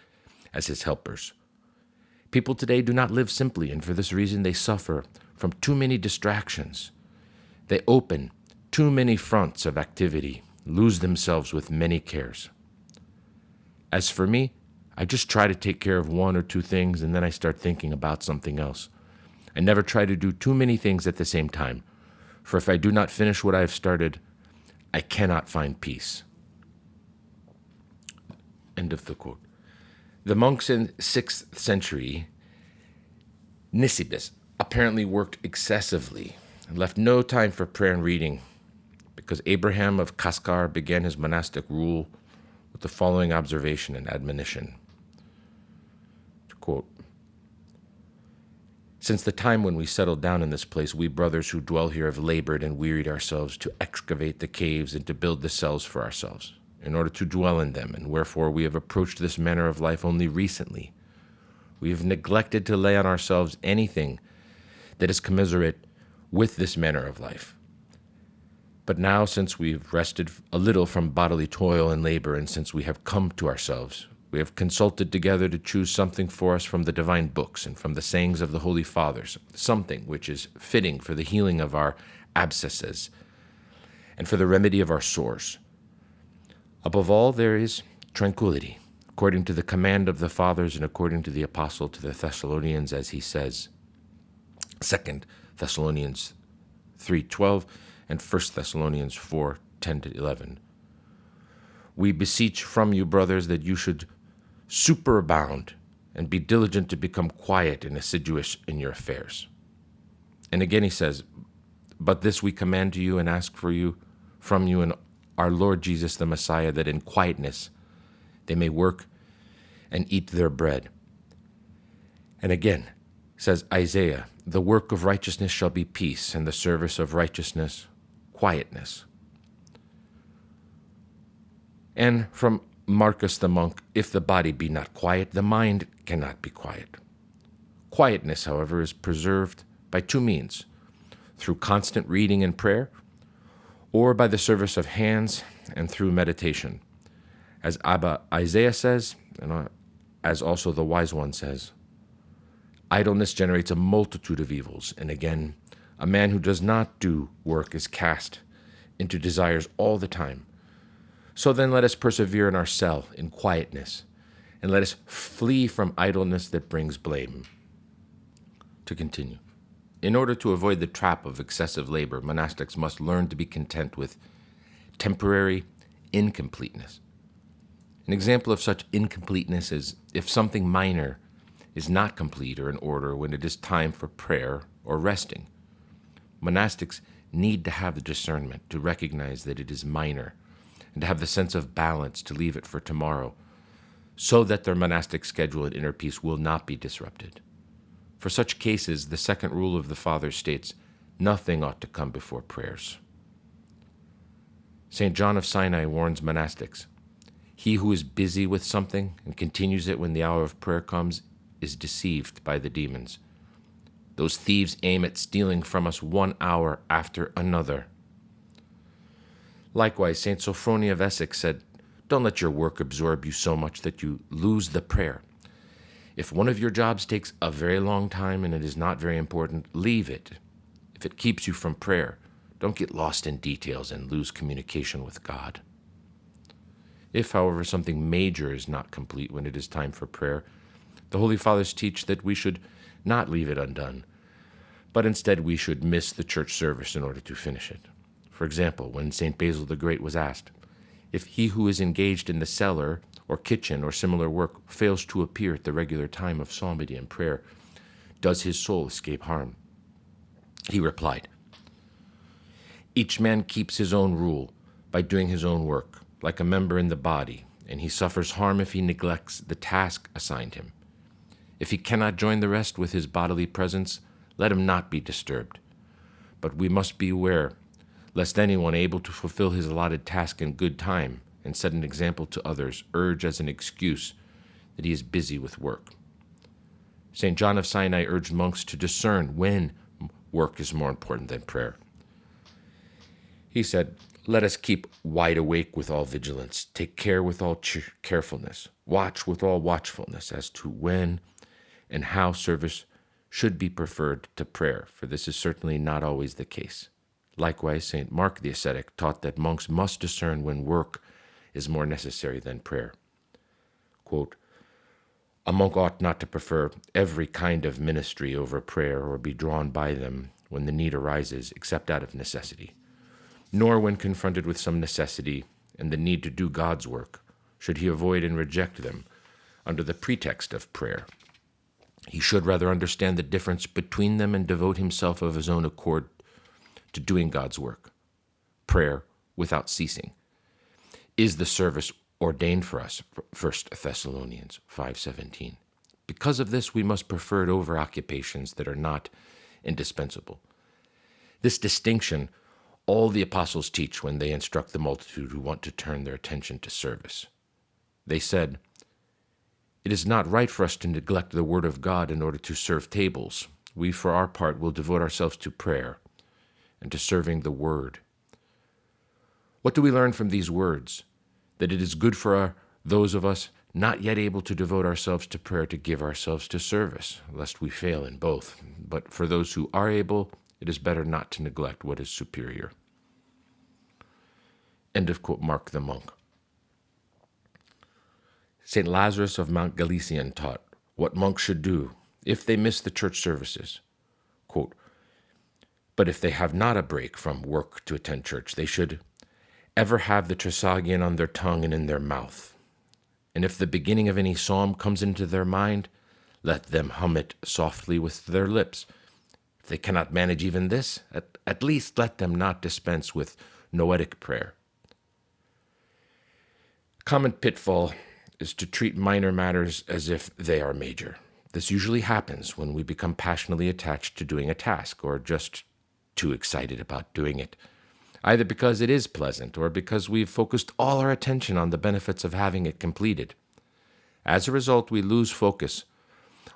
as his helpers. People today do not live simply, and for this reason they suffer from too many distractions. They open too many fronts of activity, lose themselves with many cares. As for me, I just try to take care of one or two things, and then I start thinking about something else. I never try to do too many things at the same time, for if I do not finish what I have started, I cannot find peace." End of the quote. The monks in 6th century, Nisibis, apparently worked excessively and left no time for prayer and reading, because Abraham of Kaskar began his monastic rule with the following observation and admonition. To quote, "Since the time when we settled down in this place, we brothers who dwell here have labored and wearied ourselves to excavate the caves and to build the cells for ourselves, in order to dwell in them, and wherefore we have approached this manner of life only recently. We have neglected to lay on ourselves anything that is commensurate with this manner of life. But now, since we've rested a little from bodily toil and labor, and since we have come to ourselves, we have consulted together to choose something for us from the divine books and from the sayings of the Holy Fathers, something which is fitting for the healing of our abscesses and for the remedy of our sores. Above all, there is tranquility, according to the command of the Fathers and according to the Apostle to the Thessalonians, as he says, 2 Thessalonians 3:12 and 1 Thessalonians 4:10-11. We beseech from you, brothers, that you should superabound and be diligent to become quiet and assiduous in your affairs." And again he says, "But this we command to you and ask for you, from you and our Lord Jesus the Messiah, that in quietness they may work and eat their bread." And again says Isaiah, "The work of righteousness shall be peace, and the service of righteousness quietness." And from Marcus the monk, "If the body be not quiet, the mind cannot be quiet." Quietness, however, is preserved by two means: through constant reading and prayer, or by the service of hands and through meditation. As Abba Isaiah says, and as also the wise one says, "Idleness generates a multitude of evils," and again, "A man who does not do work is cast into desires all the time. So then let us persevere in our cell in quietness, and let us flee from idleness that brings blame." To continue. In order to avoid the trap of excessive labor, monastics must learn to be content with temporary incompleteness. An example of such incompleteness is if something minor is not complete or in order when it is time for prayer or resting. Monastics need to have the discernment to recognize that it is minor, and to have the sense of balance to leave it for tomorrow, so that their monastic schedule and inner peace will not be disrupted. For such cases, the second rule of the Fathers states, nothing ought to come before prayers. St. John of Sinai warns monastics, "He who is busy with something and continues it when the hour of prayer comes is deceived by the demons. Those thieves aim at stealing from us 1 hour after another." Likewise, St. Sophronia of Essex said, "Don't let your work absorb you so much that you lose the prayer. If one of your jobs takes a very long time and it is not very important, leave it. If it keeps you from prayer, don't get lost in details and lose communication with God." If, however, something major is not complete when it is time for prayer, the Holy Fathers teach that we should not leave it undone, but instead we should miss the church service in order to finish it. For example, when St. Basil the Great was asked, if he who is engaged in the cellar or kitchen or similar work fails to appear at the regular time of psalmody and prayer, does his soul escape harm? He replied, each man keeps his own rule by doing his own work, like a member in the body, and he suffers harm if he neglects the task assigned him. If he cannot join the rest with his bodily presence, let him not be disturbed. But we must beware lest anyone able to fulfill his allotted task in good time and set an example to others urge as an excuse that he is busy with work. St. John of Sinai urged monks to discern when work is more important than prayer. He said, let us keep wide awake with all vigilance, take care with all carefulness, watch with all watchfulness as to when and how service should be preferred to prayer, for this is certainly not always the case. Likewise, St. Mark the ascetic taught that monks must discern when work is more necessary than prayer. Quote, a monk ought not to prefer every kind of ministry over prayer or be drawn by them when the need arises, except out of necessity. Nor when confronted with some necessity and the need to do God's work, should he avoid and reject them under the pretext of prayer. He should rather understand the difference between them and devote himself of his own accord to doing God's work. Prayer without ceasing is the service ordained for us, 1 Thessalonians 5:17. Because of this, we must prefer it over occupations that are not indispensable. This distinction all the apostles teach when they instruct the multitude who want to turn their attention to service. They said, it is not right for us to neglect the word of God in order to serve tables. We, for our part, will devote ourselves to prayer and to serving the word. What do we learn from these words? That it is good for those of us not yet able to devote ourselves to prayer to give ourselves to service, lest we fail in both. But for those who are able, it is better not to neglect what is superior. End of quote, Mark the monk. St. Lazarus of Mount Galician taught what monks should do if they miss the church services. Quote, but if they have not a break from work to attend church, they should ever have the Trisagion on their tongue and in their mouth. And if the beginning of any psalm comes into their mind, let them hum it softly with their lips. If they cannot manage even this, at least let them not dispense with noetic prayer. A common pitfall is to treat minor matters as if they are major. This usually happens when we become passionately attached to doing a task or just too excited about doing it, either because it is pleasant or because we've focused all our attention on the benefits of having it completed. As a result, we lose focus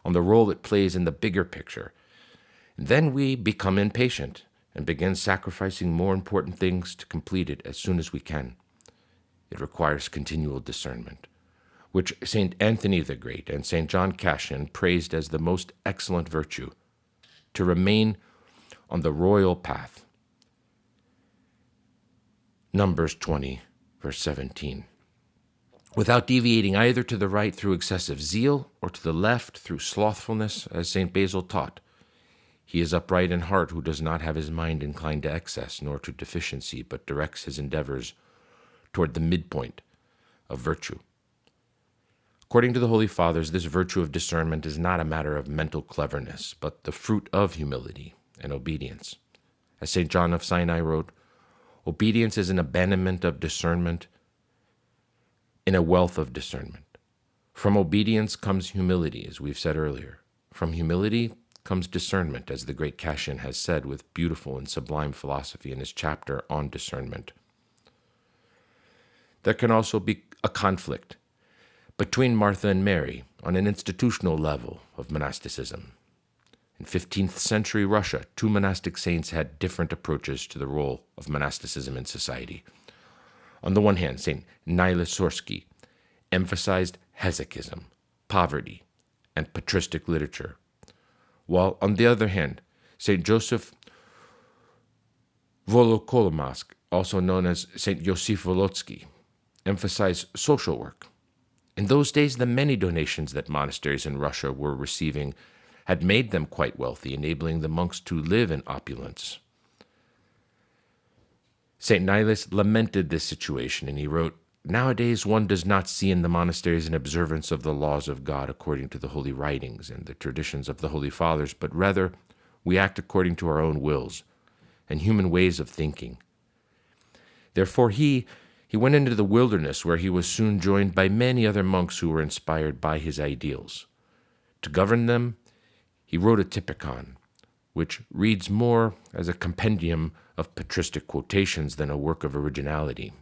on the role it plays in the bigger picture. Then we become impatient and begin sacrificing more important things to complete it as soon as we can. It requires continual discernment, which St. Anthony the Great and St. John Cassian praised as the most excellent virtue, to remain on the royal path. Numbers 20, verse 17. Without deviating either to the right through excessive zeal or to the left through slothfulness, as St. Basil taught. He is upright in heart who does not have his mind inclined to excess nor to deficiency, but directs his endeavors toward the midpoint of virtue. According to the Holy Fathers, this virtue of discernment is not a matter of mental cleverness, but the fruit of humility and obedience. As St. John of Sinai wrote, obedience is an abandonment of discernment in a wealth of discernment. From obedience comes humility, as we've said earlier. From humility comes discernment, as the great Cassian has said with beautiful and sublime philosophy in his chapter on discernment. There can also be a conflict between Martha and Mary on an institutional level of monasticism. In 15th century Russia, two monastic saints had different approaches to the role of monasticism in society. On the one hand, St. Nylisorsky emphasized hesychism, poverty, and patristic literature, while on the other hand, St. Joseph Volokolomask, also known as St. Yosif Volotsky, emphasize social work. In those days, the many donations that monasteries in Russia were receiving had made them quite wealthy, enabling the monks to live in opulence. St. Nilus lamented this situation, and he wrote, "Nowadays one does not see in the monasteries an observance of the laws of God according to the holy writings and the traditions of the Holy Fathers, but rather we act according to our own wills and human ways of thinking. Therefore he went into the wilderness, where he was soon joined by many other monks who were inspired by his ideals. To govern them, he wrote a Typikon, which reads more as a compendium of patristic quotations than a work of originality,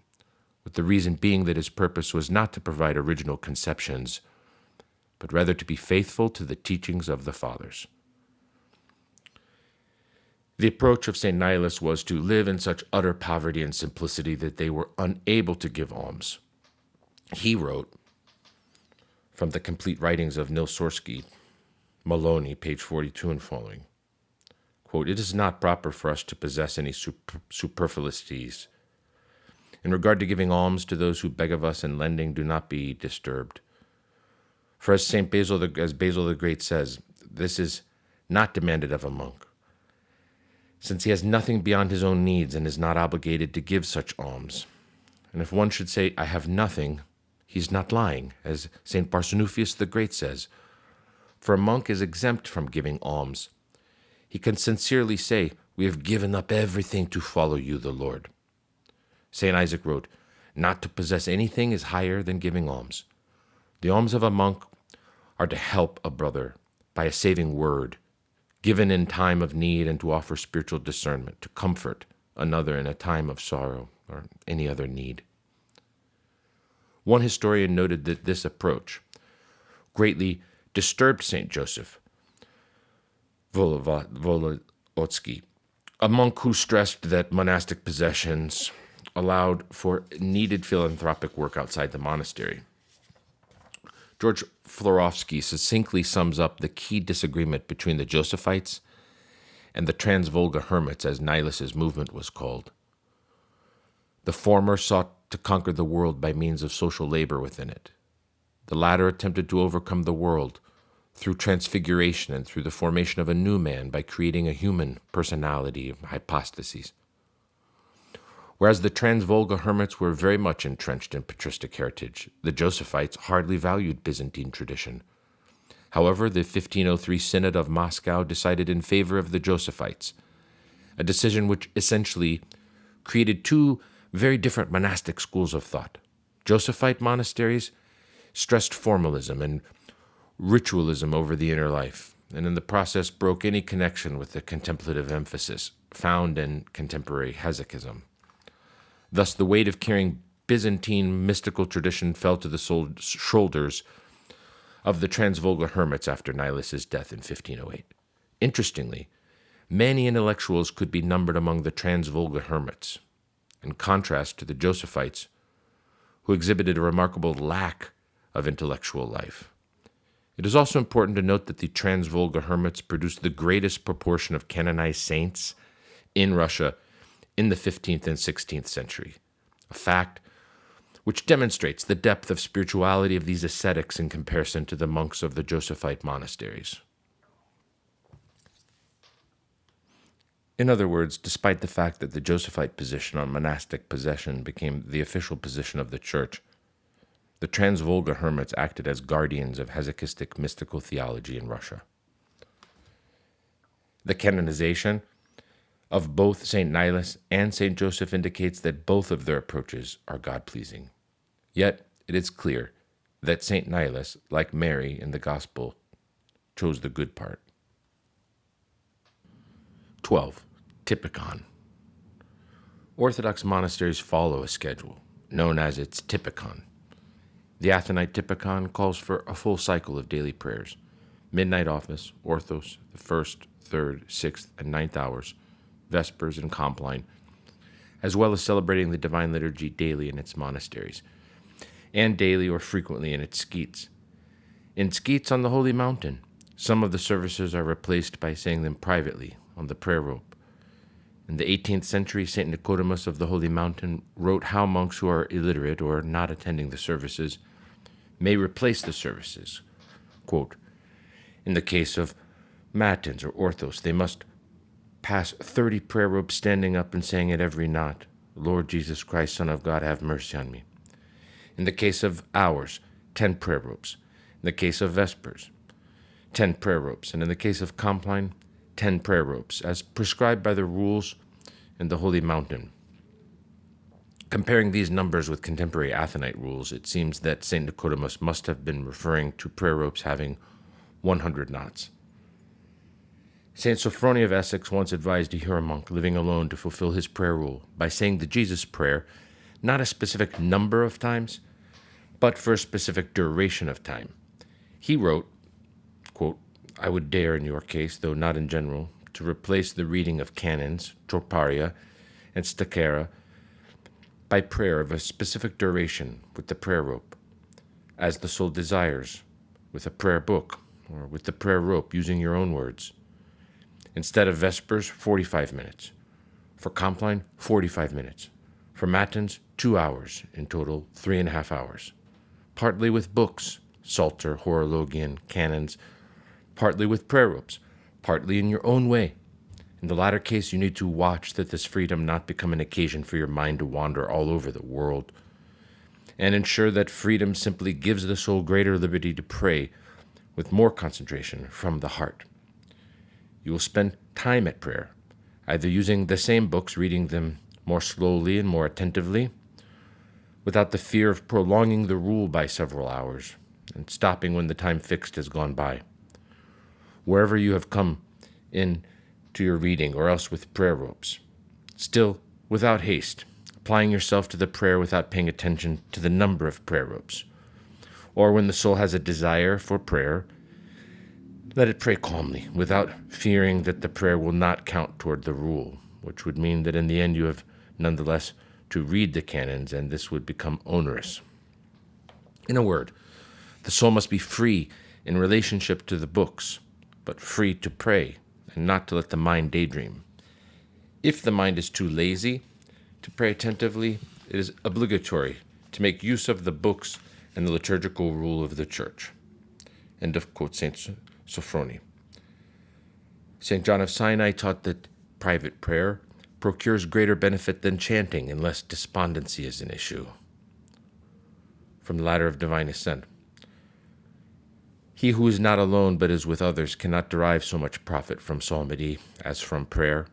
with the reason being that his purpose was not to provide original conceptions, but rather to be faithful to the teachings of the Fathers." The approach of St. Nilus was to live in such utter poverty and simplicity that they were unable to give alms. He wrote, from the complete writings of Nilsorsky, Maloney, page 42 and following, quote, "It is not proper for us to possess any superfluities. In regard to giving alms to those who beg of us and lending, do not be disturbed. For as Basil the Great says, this is not demanded of a monk, since he has nothing beyond his own needs and is not obligated to give such alms. And if one should say, 'I have nothing,' he is not lying, as St. Barsanuphius the Great says, for a monk is exempt from giving alms. He can sincerely say, 'We have given up everything to follow you, the Lord.' St. Isaac wrote, 'Not to possess anything is higher than giving alms. The alms of a monk are to help a brother by a saving word, given in time of need, and to offer spiritual discernment, to comfort another in a time of sorrow or any other need." One historian noted that this approach greatly disturbed St. Joseph Volovodsky, a monk who stressed that monastic possessions allowed for needed philanthropic work outside the monastery. George Florovsky succinctly sums up the key disagreement between the Josephites and the Transvolga hermits, as Nilus's movement was called. The former sought to conquer the world by means of social labor within it. The latter attempted to overcome the world through transfiguration and through the formation of a new man by creating a human personality of hypostases. Whereas the Transvolga hermits were very much entrenched in patristic heritage, the Josephites hardly valued Byzantine tradition. However, the 1503 Synod of Moscow decided in favor of the Josephites, a decision which essentially created two very different monastic schools of thought. Josephite monasteries stressed formalism and ritualism over the inner life, and in the process broke any connection with the contemplative emphasis found in contemporary Hesychism. Thus, the weight of carrying Byzantine mystical tradition fell to the shoulders of the Transvolga hermits after Nilus's death in 1508. Interestingly, many intellectuals could be numbered among the Transvolga hermits, in contrast to the Josephites, who exhibited a remarkable lack of intellectual life. It is also important to note that the Transvolga hermits produced the greatest proportion of canonized saints in Russia in the 15th and 16th century, a fact which demonstrates the depth of spirituality of these ascetics in comparison to the monks of the Josephite monasteries. In other words, despite the fact that the Josephite position on monastic possession became the official position of the Church, the Transvolga hermits acted as guardians of hesychistic mystical theology in Russia. The canonization of both St. Nilus and St. Joseph indicates that both of their approaches are God-pleasing. Yet it is clear that St. Nilus, like Mary in the Gospel, chose the good part. 12. Typikon. Orthodox monasteries follow a schedule, known as its Typikon. The Athonite Typikon calls for a full cycle of daily prayers, midnight office, orthos, the 1st, 3rd, 6th, and 9th hours, Vespers and Compline, as well as celebrating the Divine Liturgy daily in its monasteries, and daily or frequently in its skeets. In skeets on the Holy Mountain, some of the services are replaced by saying them privately on the prayer rope. In the 18th century, St. Nicodemus of the Holy Mountain wrote how monks who are illiterate or not attending the services may replace the services. Quote, in the case of matins or orthos, they must pass 30 prayer ropes standing up and saying at every knot, Lord Jesus Christ, Son of God, have mercy on me. In the case of hours, 10 prayer ropes. In the case of vespers, 10 prayer ropes. And in the case of compline, 10 prayer ropes, as prescribed by the rules in the Holy Mountain. Comparing these numbers with contemporary Athonite rules, it seems that St. Nicodemus must have been referring to prayer ropes having 100 knots. St. Sophronia of Essex once advised a Huron monk living alone to fulfill his prayer rule by saying the Jesus prayer not a specific number of times, but for a specific duration of time. He wrote, quote, I would dare in your case, though not in general, to replace the reading of canons, troparia, and stacara by prayer of a specific duration with the prayer rope, as the soul desires, with a prayer book, or with the prayer rope, using your own words. Instead of vespers, 45 minutes. For compline, 45 minutes. For matins, 2 hours, in total 3.5 hours. Partly with books, Psalter, Horologion, canons, partly with prayer ropes, partly in your own way. In the latter case, you need to watch that this freedom not become an occasion for your mind to wander all over the world, and ensure that freedom simply gives the soul greater liberty to pray with more concentration from the heart. You will spend time at prayer, either using the same books, reading them more slowly and more attentively, without the fear of prolonging the rule by several hours, and stopping when the time fixed has gone by. Wherever you have come in to your reading, or else with prayer ropes. Still, without haste, applying yourself to the prayer without paying attention to the number of prayer ropes. Or when the soul has a desire for prayer, let it pray calmly, without fearing that the prayer will not count toward the rule, which would mean that in the end you have nonetheless to read the canons, and this would become onerous. In a word, the soul must be free in relationship to the books, but free to pray, and not to let the mind daydream. If the mind is too lazy to pray attentively, it is obligatory to make use of the books and the liturgical rule of the Church. End of quote, St. Sophronia. St. John of Sinai taught that private prayer procures greater benefit than chanting unless despondency is an issue. From the Ladder of Divine Ascent. He who is not alone but is with others cannot derive so much profit from psalmody as from prayer,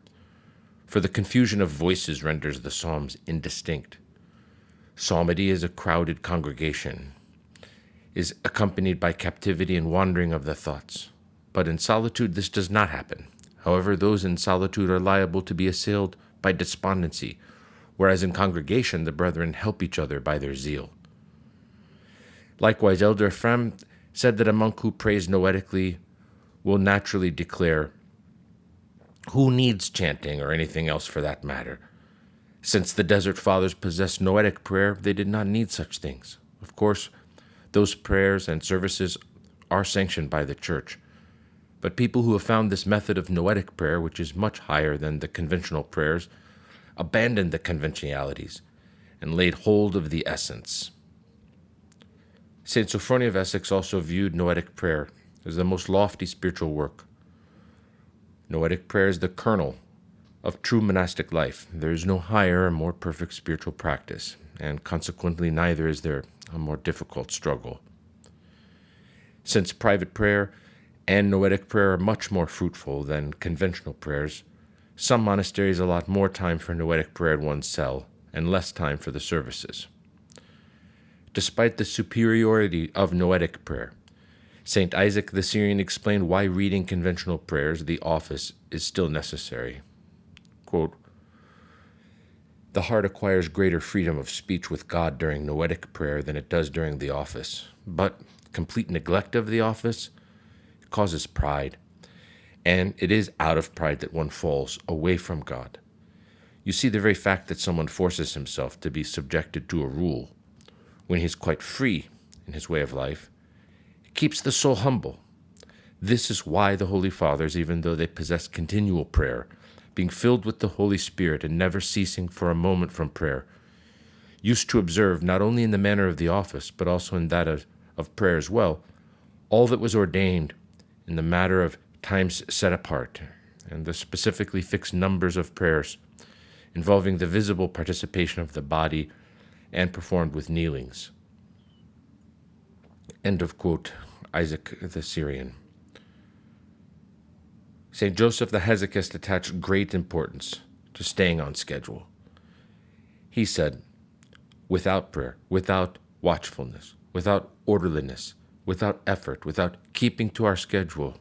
for the confusion of voices renders the psalms indistinct. Psalmody is a crowded congregation, is accompanied by captivity and wandering of the thoughts. But in solitude this does not happen. However, those in solitude are liable to be assailed by despondency, whereas in congregation the brethren help each other by their zeal. Likewise, Elder Ephraim said that a monk who prays noetically will naturally declare, who needs chanting or anything else for that matter? Since the Desert Fathers possessed noetic prayer, they did not need such things. Of course, those prayers and services are sanctioned by the Church, but people who have found this method of noetic prayer, which is much higher than the conventional prayers, abandoned the conventionalities and laid hold of the essence. St. Sophronia of Essex also viewed noetic prayer as the most lofty spiritual work. Noetic prayer is the kernel of true monastic life. There is no higher or more perfect spiritual practice, and consequently neither is there a more difficult struggle. Since private prayer and noetic prayer are much more fruitful than conventional prayers, some monasteries allot more time for noetic prayer in one's cell and less time for the services. Despite the superiority of noetic prayer, St. Isaac the Syrian explained why reading conventional prayers, the office, is still necessary. Quote, the heart acquires greater freedom of speech with God during noetic prayer than it does during the office, but complete neglect of the office causes pride, and it is out of pride that one falls away from God. You see, the very fact that someone forces himself to be subjected to a rule when he is quite free in his way of life, keeps the soul humble. This is why the Holy Fathers, even though they possess continual prayer, being filled with the Holy Spirit and never ceasing for a moment from prayer, used to observe, not only in the manner of the office, but also in that of prayer as well, all that was ordained in the matter of times set apart, and the specifically fixed numbers of prayers involving the visible participation of the body and performed with kneelings. End of quote, Isaac the Syrian. St. Joseph the Hesychist attached great importance to staying on schedule. He said, without prayer, without watchfulness, without orderliness, without effort, without keeping to our schedule,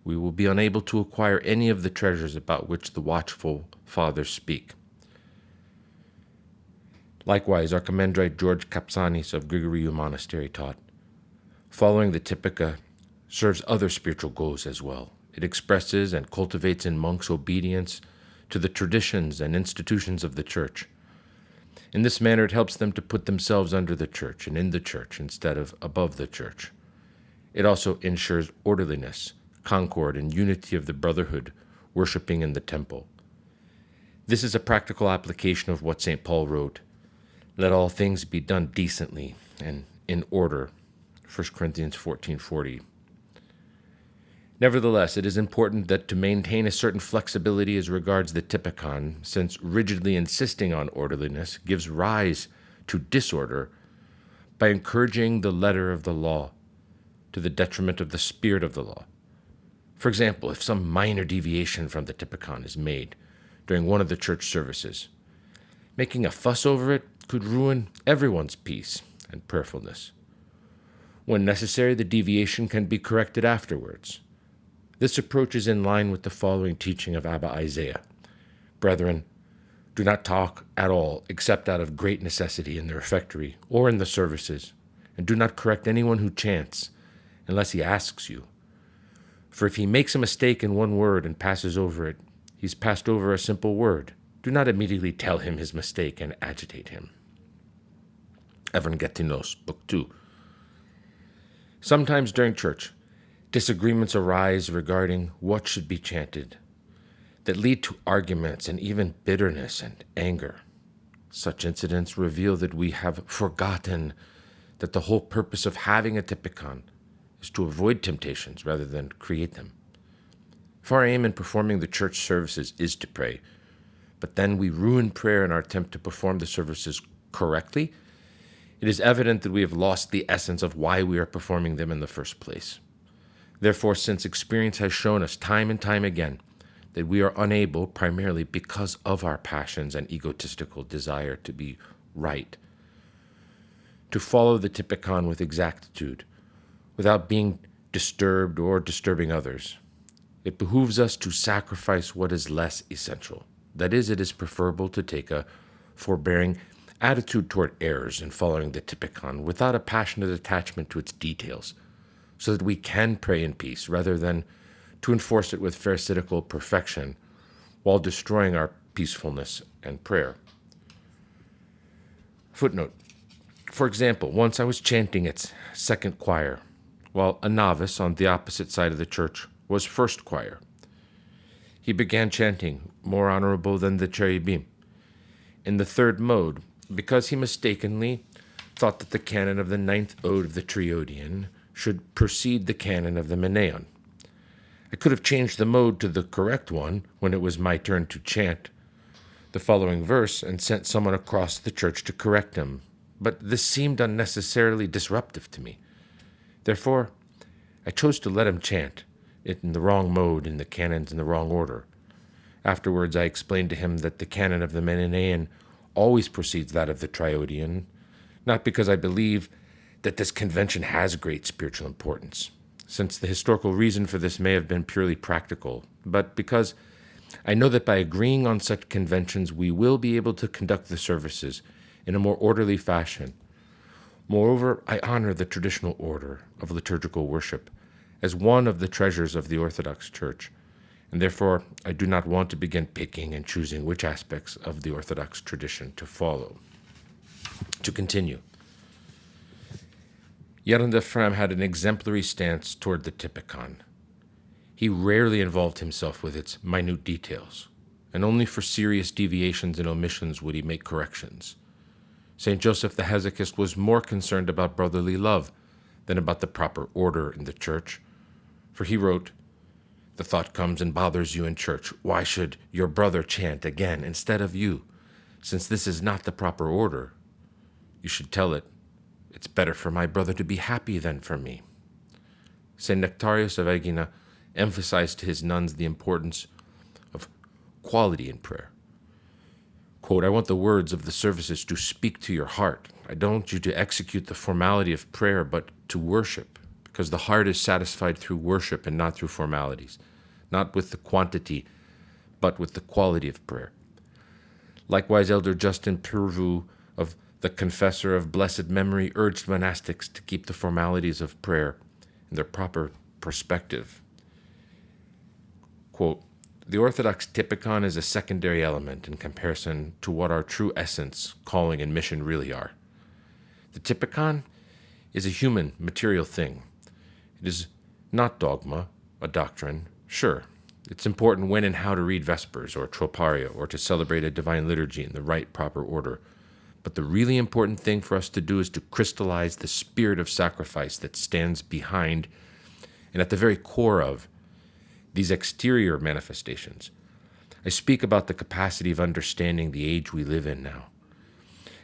we will be unable to acquire any of the treasures about which the watchful fathers speak. Likewise, Archimandrite George Kapsanis of Grigoriou Monastery taught, following the Typika serves other spiritual goals as well. It expresses and cultivates in monks obedience to the traditions and institutions of the Church. In this manner, it helps them to put themselves under the Church and in the Church instead of above the Church. It also ensures orderliness, concord, and unity of the brotherhood worshiping in the temple. This is a practical application of what St. Paul wrote, "Let all things be done decently and in order," 1 Corinthians 14:40. Nevertheless, it is important that to maintain a certain flexibility as regards the Typikon, since rigidly insisting on orderliness gives rise to disorder by encouraging the letter of the law to the detriment of the spirit of the law. For example, if some minor deviation from the Typikon is made during one of the church services, making a fuss over it could ruin everyone's peace and prayerfulness. When necessary, the deviation can be corrected afterwards. This approach is in line with the following teaching of Abba Isaiah. Brethren, do not talk at all except out of great necessity in the refectory or in the services, and do not correct anyone who chants, unless he asks you. For if he makes a mistake in one word and passes over it, he's passed over a simple word. Do not immediately tell him his mistake and agitate him. Evangelinos, Book 2. Sometimes during church, disagreements arise regarding what should be chanted that lead to arguments and even bitterness and anger. Such incidents reveal that we have forgotten that the whole purpose of having a Typikon is to avoid temptations rather than create them. If our aim in performing the church services is to pray, but then we ruin prayer in our attempt to perform the services correctly, it is evident that we have lost the essence of why we are performing them in the first place. Therefore, since experience has shown us time and time again that we are unable, primarily because of our passions and egotistical desire to be right, to follow the Typikon with exactitude, without being disturbed or disturbing others, it behooves us to sacrifice what is less essential. That is, it is preferable to take a forbearing attitude toward errors in following the Typikon without a passionate attachment to its details, so that we can pray in peace rather than to enforce it with pharisaical perfection while destroying our peacefulness and prayer. Footnote. For example, once I was chanting its second choir, while a novice on the opposite side of the church was first choir. He began chanting, "More honorable than the cherubim," in the third mode, because he mistakenly thought that the canon of the ninth ode of the Triodion should precede the canon of the Meneon. I could have changed the mode to the correct one when it was my turn to chant the following verse and sent someone across the church to correct him, but this seemed unnecessarily disruptive to me. Therefore, I chose to let him chant it in the wrong mode and the canons in the wrong order. Afterwards, I explained to him that the canon of the Menenian always precedes that of the Triodion, not because I believe that this convention has great spiritual importance, since the historical reason for this may have been purely practical, but because I know that by agreeing on such conventions, we will be able to conduct the services in a more orderly fashion. Moreover, I honor the traditional order of liturgical worship as one of the treasures of the Orthodox Church, and therefore I do not want to begin picking and choosing which aspects of the Orthodox tradition to follow. To continue, Yaron Ephraim had an exemplary stance toward the Typikon. He rarely involved himself with its minute details, and only for serious deviations and omissions would he make corrections. St. Joseph the Hesychist was more concerned about brotherly love than about the proper order in the church, for he wrote, "The thought comes and bothers you in church. Why should your brother chant again instead of you? Since this is not the proper order, you should tell it, it's better for my brother to be happy than for me." St. Nectarius of Egina emphasized to his nuns the importance of quality in prayer. Quote, "I want the words of the services to speak to your heart. I don't want you to execute the formality of prayer, but to worship, because the heart is satisfied through worship and not through formalities, not with the quantity, but with the quality of prayer." Likewise, Elder Justin Purvu of the Confessor of Blessed Memory urged monastics to keep the formalities of prayer in their proper perspective. Quote, "The Orthodox Typikon is a secondary element in comparison to what our true essence, calling, and mission really are. The Typikon is a human, material thing. It is not dogma, a doctrine. Sure, it's important when and how to read Vespers or Troparia or to celebrate a divine liturgy in the right, proper order. But the really important thing for us to do is to crystallize the spirit of sacrifice that stands behind and at the very core of these exterior manifestations. I speak about the capacity of understanding the age we live in now,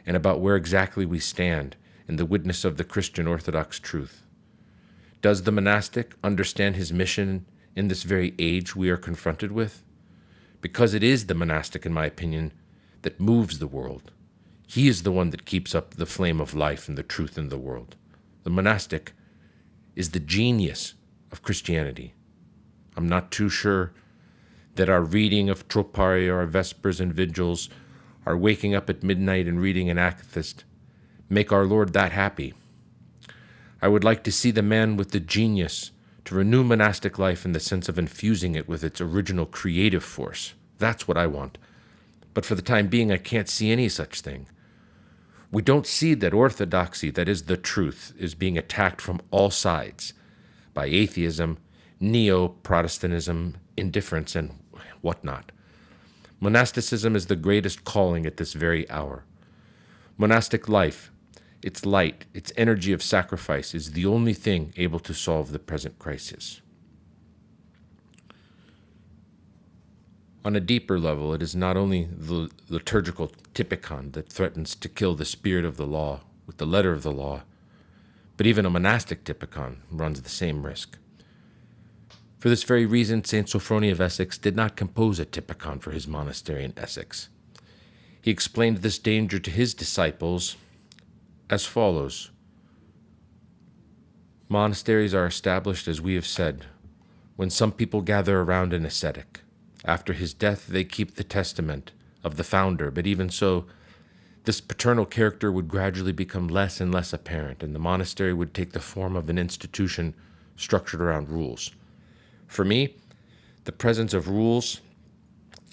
and about where exactly we stand in the witness of the Christian Orthodox truth. Does the monastic understand his mission in this very age we are confronted with? Because it is the monastic, in my opinion, that moves the world. He is the one that keeps up the flame of life and the truth in the world. The monastic is the genius of Christianity. I'm not too sure that our reading of Troparia, our Vespers and Vigils, our waking up at midnight and reading an Akathist make our Lord that happy. I would like to see the man with the genius to renew monastic life in the sense of infusing it with its original creative force. That's what I want. But for the time being, I can't see any such thing. We don't see that orthodoxy, that is the truth, is being attacked from all sides by atheism, neo-Protestantism, indifference, and whatnot. Monasticism is the greatest calling at this very hour. Monastic life, its light, its energy of sacrifice, is the only thing able to solve the present crisis. On a deeper level, it is not only the liturgical Typikon that threatens to kill the spirit of the law with the letter of the law, but even a monastic Typikon runs the same risk. For this very reason, St. Sophrony of Essex did not compose a Typikon for his monastery in Essex. He explained this danger to his disciples as follows. Monasteries are established, as we have said, when some people gather around an ascetic. After his death, they keep the testament of the founder, but even so, this paternal character would gradually become less and less apparent, and the monastery would take the form of an institution structured around rules. For me, the presence of rules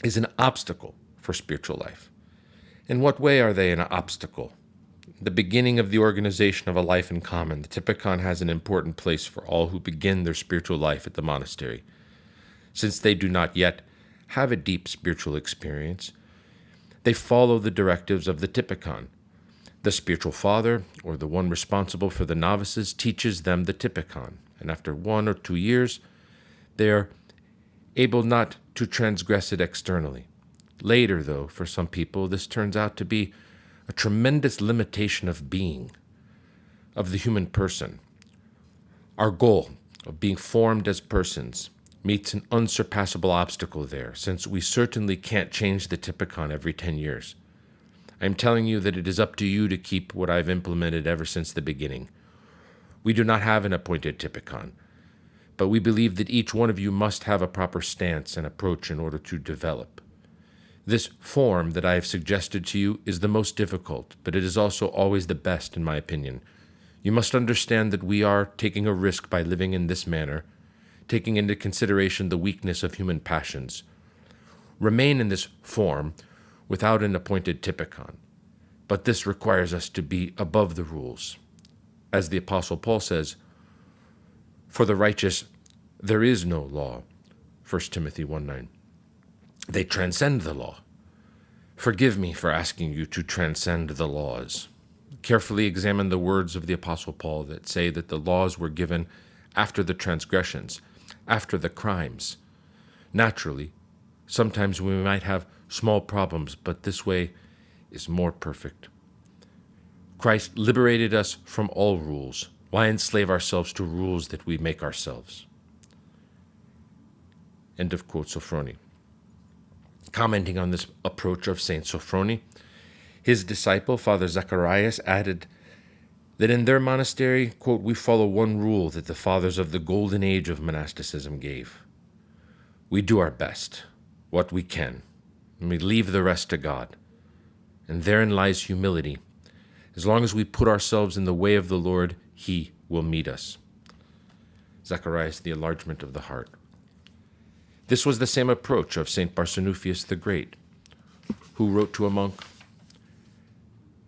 is an obstacle for spiritual life. In what way are they an obstacle? The beginning of the organization of a life in common, the Typikon has an important place for all who begin their spiritual life at the monastery. Since they do not yet have a deep spiritual experience, they follow the directives of the Typikon. The spiritual father, or the one responsible for the novices, teaches them the Typikon, and after 1 or 2 years, they are able not to transgress it externally. Later, though, for some people, this turns out to be a tremendous limitation of being, of the human person. Our goal of being formed as persons meets an unsurpassable obstacle there, since we certainly can't change the Typikon every 10 years. I'm telling you that it is up to you to keep what I've implemented ever since the beginning. We do not have an appointed Typikon, but we believe that each one of you must have a proper stance and approach in order to develop. This form that I have suggested to you is the most difficult, but it is also always the best, in my opinion. You must understand that we are taking a risk by living in this manner, taking into consideration the weakness of human passions. Remain in this form without an appointed Typikon, but this requires us to be above the rules. As the Apostle Paul says, "For the righteous there is no law," 1 Timothy 1:9. They transcend the law. Forgive me for asking you to transcend the laws. Carefully examine the words of the Apostle Paul that say that the laws were given after the transgressions, after the crimes. Naturally, sometimes we might have small problems, but this way is more perfect. Christ liberated us from all rules. Why enslave ourselves to rules that we make ourselves? End of quote, Sophrony. Commenting on this approach of Saint Sophrony, his disciple, Father Zacharias, added that in their monastery, quote, we follow one rule that the fathers of the golden age of monasticism gave. We do our best, what we can, and we leave the rest to God. And therein lies humility. As long as we put ourselves in the way of the Lord, He will meet us. Zacharias, the enlargement of the heart. This was the same approach of St. Barsanuphius the Great, who wrote to a monk,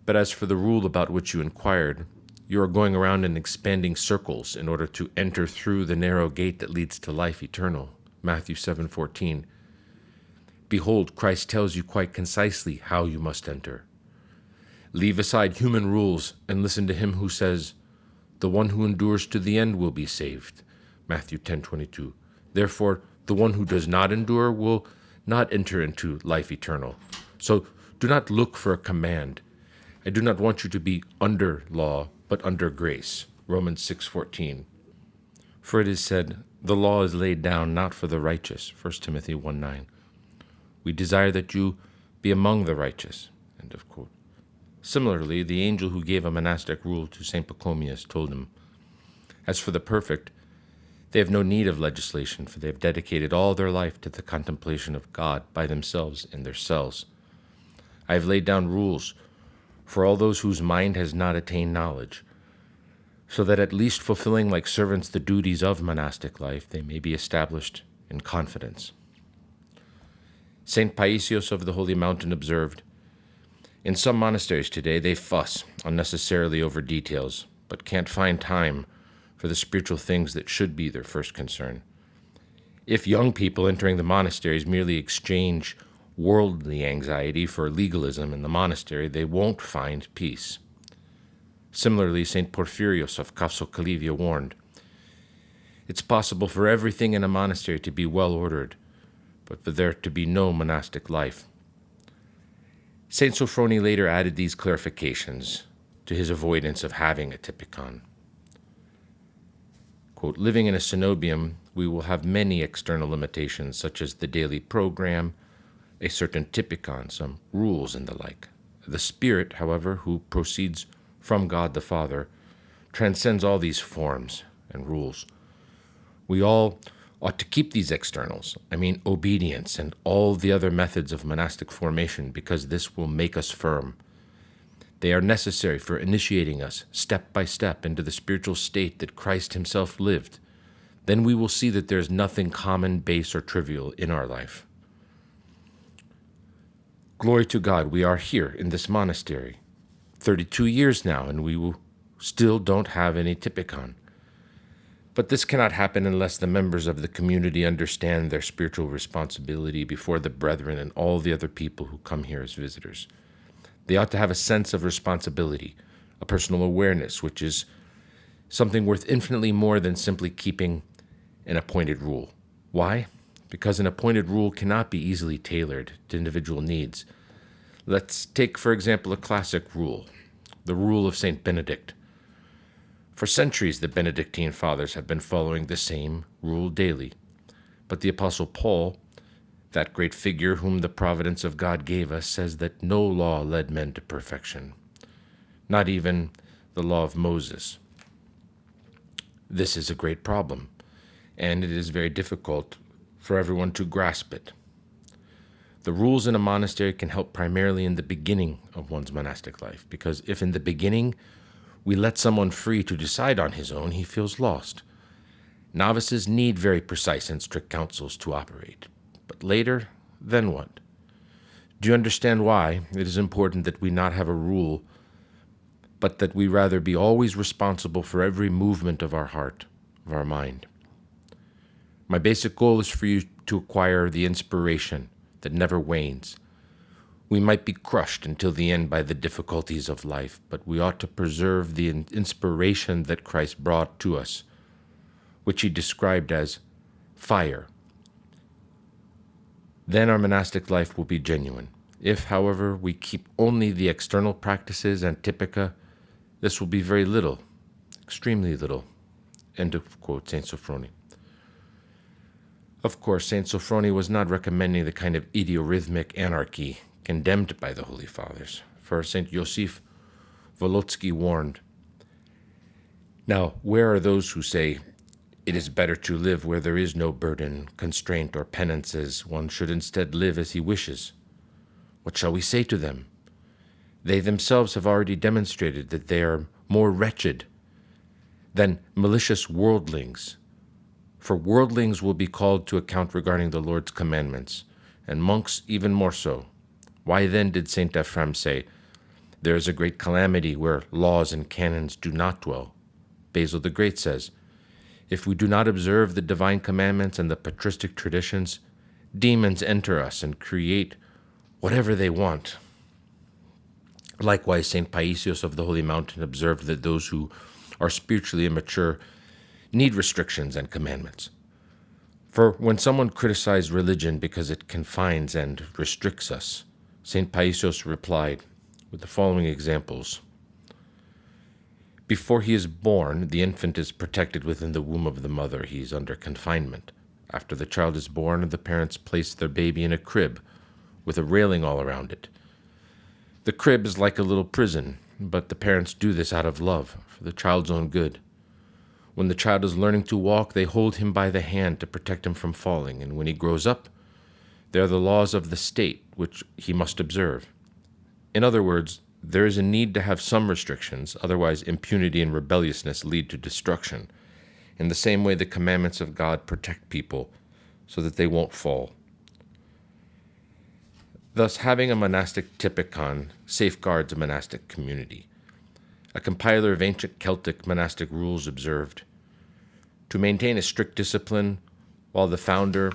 "But as for the rule about which you inquired, you are going around in expanding circles in order to enter through the narrow gate that leads to life eternal." Matthew 7:14. Behold, Christ tells you quite concisely how you must enter. Leave aside human rules and listen to him who says, "The one who endures to the end will be saved." Matthew 10:22. Therefore, the one who does not endure will not enter into life eternal. So do not look for a command. I do not want you to be under law, but under grace. Romans 6:14. For it is said, the law is laid down not for the righteous. 1 Timothy 1:9. We desire that you be among the righteous. End of quote. Similarly, the angel who gave a monastic rule to St. Pachomius told him, "As for the perfect, they have no need of legislation, for they have dedicated all their life to the contemplation of God by themselves in their cells. I have laid down rules for all those whose mind has not attained knowledge, so that at least fulfilling like servants the duties of monastic life, they may be established in confidence." St. Paisios of the Holy Mountain observed, "In some monasteries today they fuss unnecessarily over details, but can't find time for the spiritual things that should be their first concern. If young people entering the monasteries merely exchange worldly anxiety for legalism in the monastery, they won't find peace." Similarly, St. Porphyrios of Capso warned, "It's possible for everything in a monastery to be well ordered, but for there to be no monastic life." St. Sophrony later added these clarifications to his avoidance of having a Typikon. Quote, "Living in a cenobium, we will have many external limitations, such as the daily program, a certain Typikon, some rules, and the like. The Spirit, however, who proceeds from God the Father, transcends all these forms and rules. We all ought to keep these externals, obedience and all the other methods of monastic formation, because this will make us firm. They are necessary for initiating us step by step into the spiritual state that Christ himself lived. Then we will see that there is nothing common, base, or trivial in our life. Glory to God, we are here in this monastery, 32 years now, and we still don't have any Typikon. But this cannot happen unless the members of the community understand their spiritual responsibility before the brethren and all the other people who come here as visitors. They ought to have a sense of responsibility, a personal awareness, which is something worth infinitely more than simply keeping an appointed rule. Why? Because an appointed rule cannot be easily tailored to individual needs. Let's take, for example, a classic rule, the rule of St. Benedict. For centuries, the Benedictine fathers have been following the same rule daily. But the Apostle Paul, that great figure whom the providence of God gave us, says that no law led men to perfection, not even the law of Moses. This is a great problem, and it is very difficult for everyone to grasp it. The rules in a monastery can help primarily in the beginning of one's monastic life, because if in the beginning we let someone free to decide on his own, he feels lost. Novices need very precise and strict counsels to operate. But later, then what? Do you understand why it is important that we not have a rule, but that we rather be always responsible for every movement of our heart, of our mind? My basic goal is for you to acquire the inspiration, that never wanes. We might be crushed until the end by the difficulties of life, but we ought to preserve the inspiration that Christ brought to us, which he described as fire. Then our monastic life will be genuine. If, however, we keep only the external practices and typica, this will be very little, extremely little. End of quote, St. Sophrony. Of course, St. Sophrony was not recommending the kind of idiorhythmic anarchy condemned by the Holy Fathers, for St. Joseph Wolodzki warned, "Now, where are those who say, it is better to live where there is no burden, constraint, or penances? One should instead live as he wishes. What shall we say to them? They themselves have already demonstrated that they are more wretched than malicious worldlings. For worldlings will be called to account regarding the Lord's commandments, and monks even more so. Why then did St. Ephrem say, there is a great calamity where laws and canons do not dwell? Basil the Great says, if we do not observe the divine commandments and the patristic traditions, demons enter us and create whatever they want. Likewise, St. Paisios of the Holy Mountain observed that those who are spiritually immature need restrictions and commandments. For when someone criticized religion because it confines and restricts us, St. Paisios replied with the following examples. Before he is born, the infant is protected within the womb of the mother. He is under confinement. After the child is born, the parents place their baby in a crib with a railing all around it. The crib is like a little prison, but the parents do this out of love, for the child's own good. When the child is learning to walk, they hold him by the hand to protect him from falling, and when he grows up, there are the laws of the state which he must observe. In other words, there is a need to have some restrictions, otherwise impunity and rebelliousness lead to destruction. In the same way, the commandments of God protect people so that they won't fall. Thus, having a monastic Typikon safeguards a monastic community. A compiler of ancient Celtic monastic rules observed, to maintain a strict discipline while the founder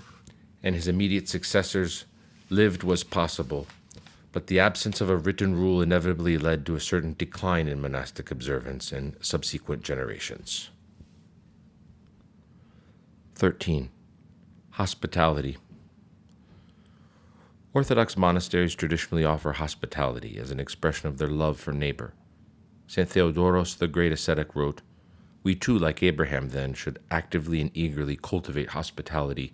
and his immediate successors lived was possible, but the absence of a written rule inevitably led to a certain decline in monastic observance in subsequent generations. 13. Hospitality. Orthodox monasteries traditionally offer hospitality as an expression of their love for neighbor. St. Theodoros the great ascetic wrote, we too, like Abraham then, should actively and eagerly cultivate hospitality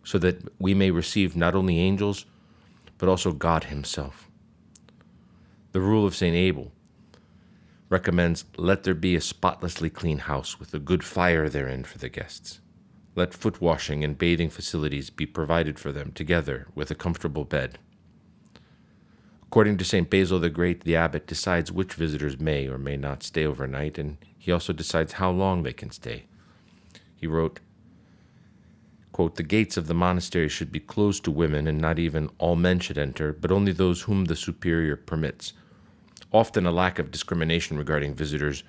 so that we may receive not only angels, but also God himself. The rule of St. Abel recommends, let there be a spotlessly clean house with a good fire therein for the guests. Let foot washing and bathing facilities be provided for them together with a comfortable bed. According to St. Basil the Great, the abbot decides which visitors may or may not stay overnight, and he also decides how long they can stay. He wrote, quote, the gates of the monastery should be closed to women, and not even all men should enter, but only those whom the superior permits. Often a lack of discrimination regarding visitors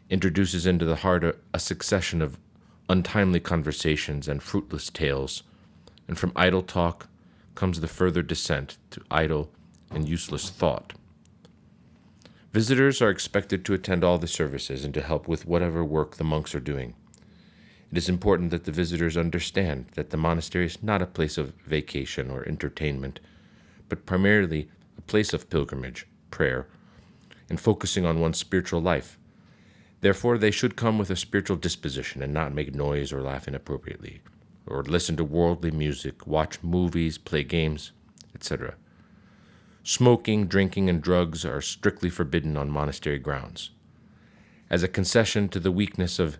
introduces into the heart a succession of untimely conversations and fruitless tales, and from idle talk comes the further descent to idle and useless thought. Visitors are expected to attend all the services and to help with whatever work the monks are doing. It is important that the visitors understand that the monastery is not a place of vacation or entertainment, but primarily a place of pilgrimage, prayer, and focusing on one's spiritual life. Therefore, they should come with a spiritual disposition and not make noise or laugh inappropriately, or listen to worldly music, watch movies, play games, etc. Smoking, drinking, and drugs are strictly forbidden on monastery grounds. As a concession to the weakness of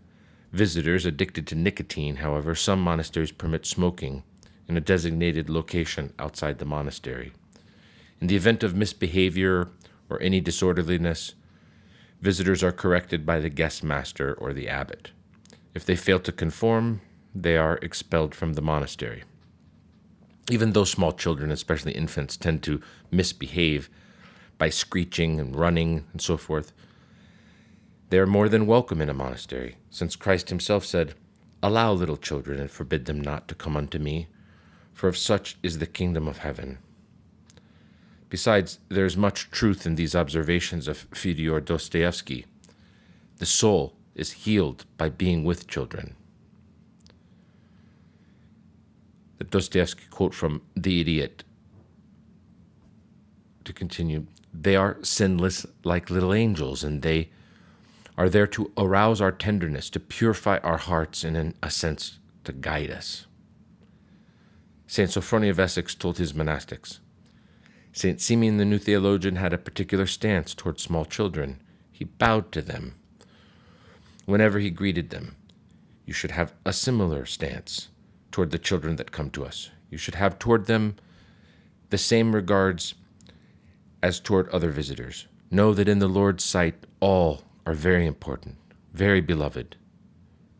visitors addicted to nicotine, however, some monasteries permit smoking in a designated location outside the monastery. In the event of misbehavior or any disorderliness, visitors are corrected by the guest master or the abbot. If they fail to conform, they are expelled from the monastery. Even though small children, especially infants, tend to misbehave by screeching and running and so forth, they are more than welcome in a monastery, since Christ himself said, allow little children and forbid them not to come unto me, for of such is the kingdom of heaven. Besides, there is much truth in these observations of Fyodor Dostoevsky. The soul is healed by being with children. The Dostoevsky quote from The Idiot, to continue, they are sinless like little angels, and they are there to arouse our tenderness, to purify our hearts, and in a sense, to guide us. Saint Sophronia of Essex told his monastics, Saint Simeon the new theologian had a particular stance toward small children. He bowed to them whenever he greeted them. You should have a similar stance toward the children that come to us. You should have toward them the same regards as toward other visitors. Know that in the Lord's sight all are very important, very beloved.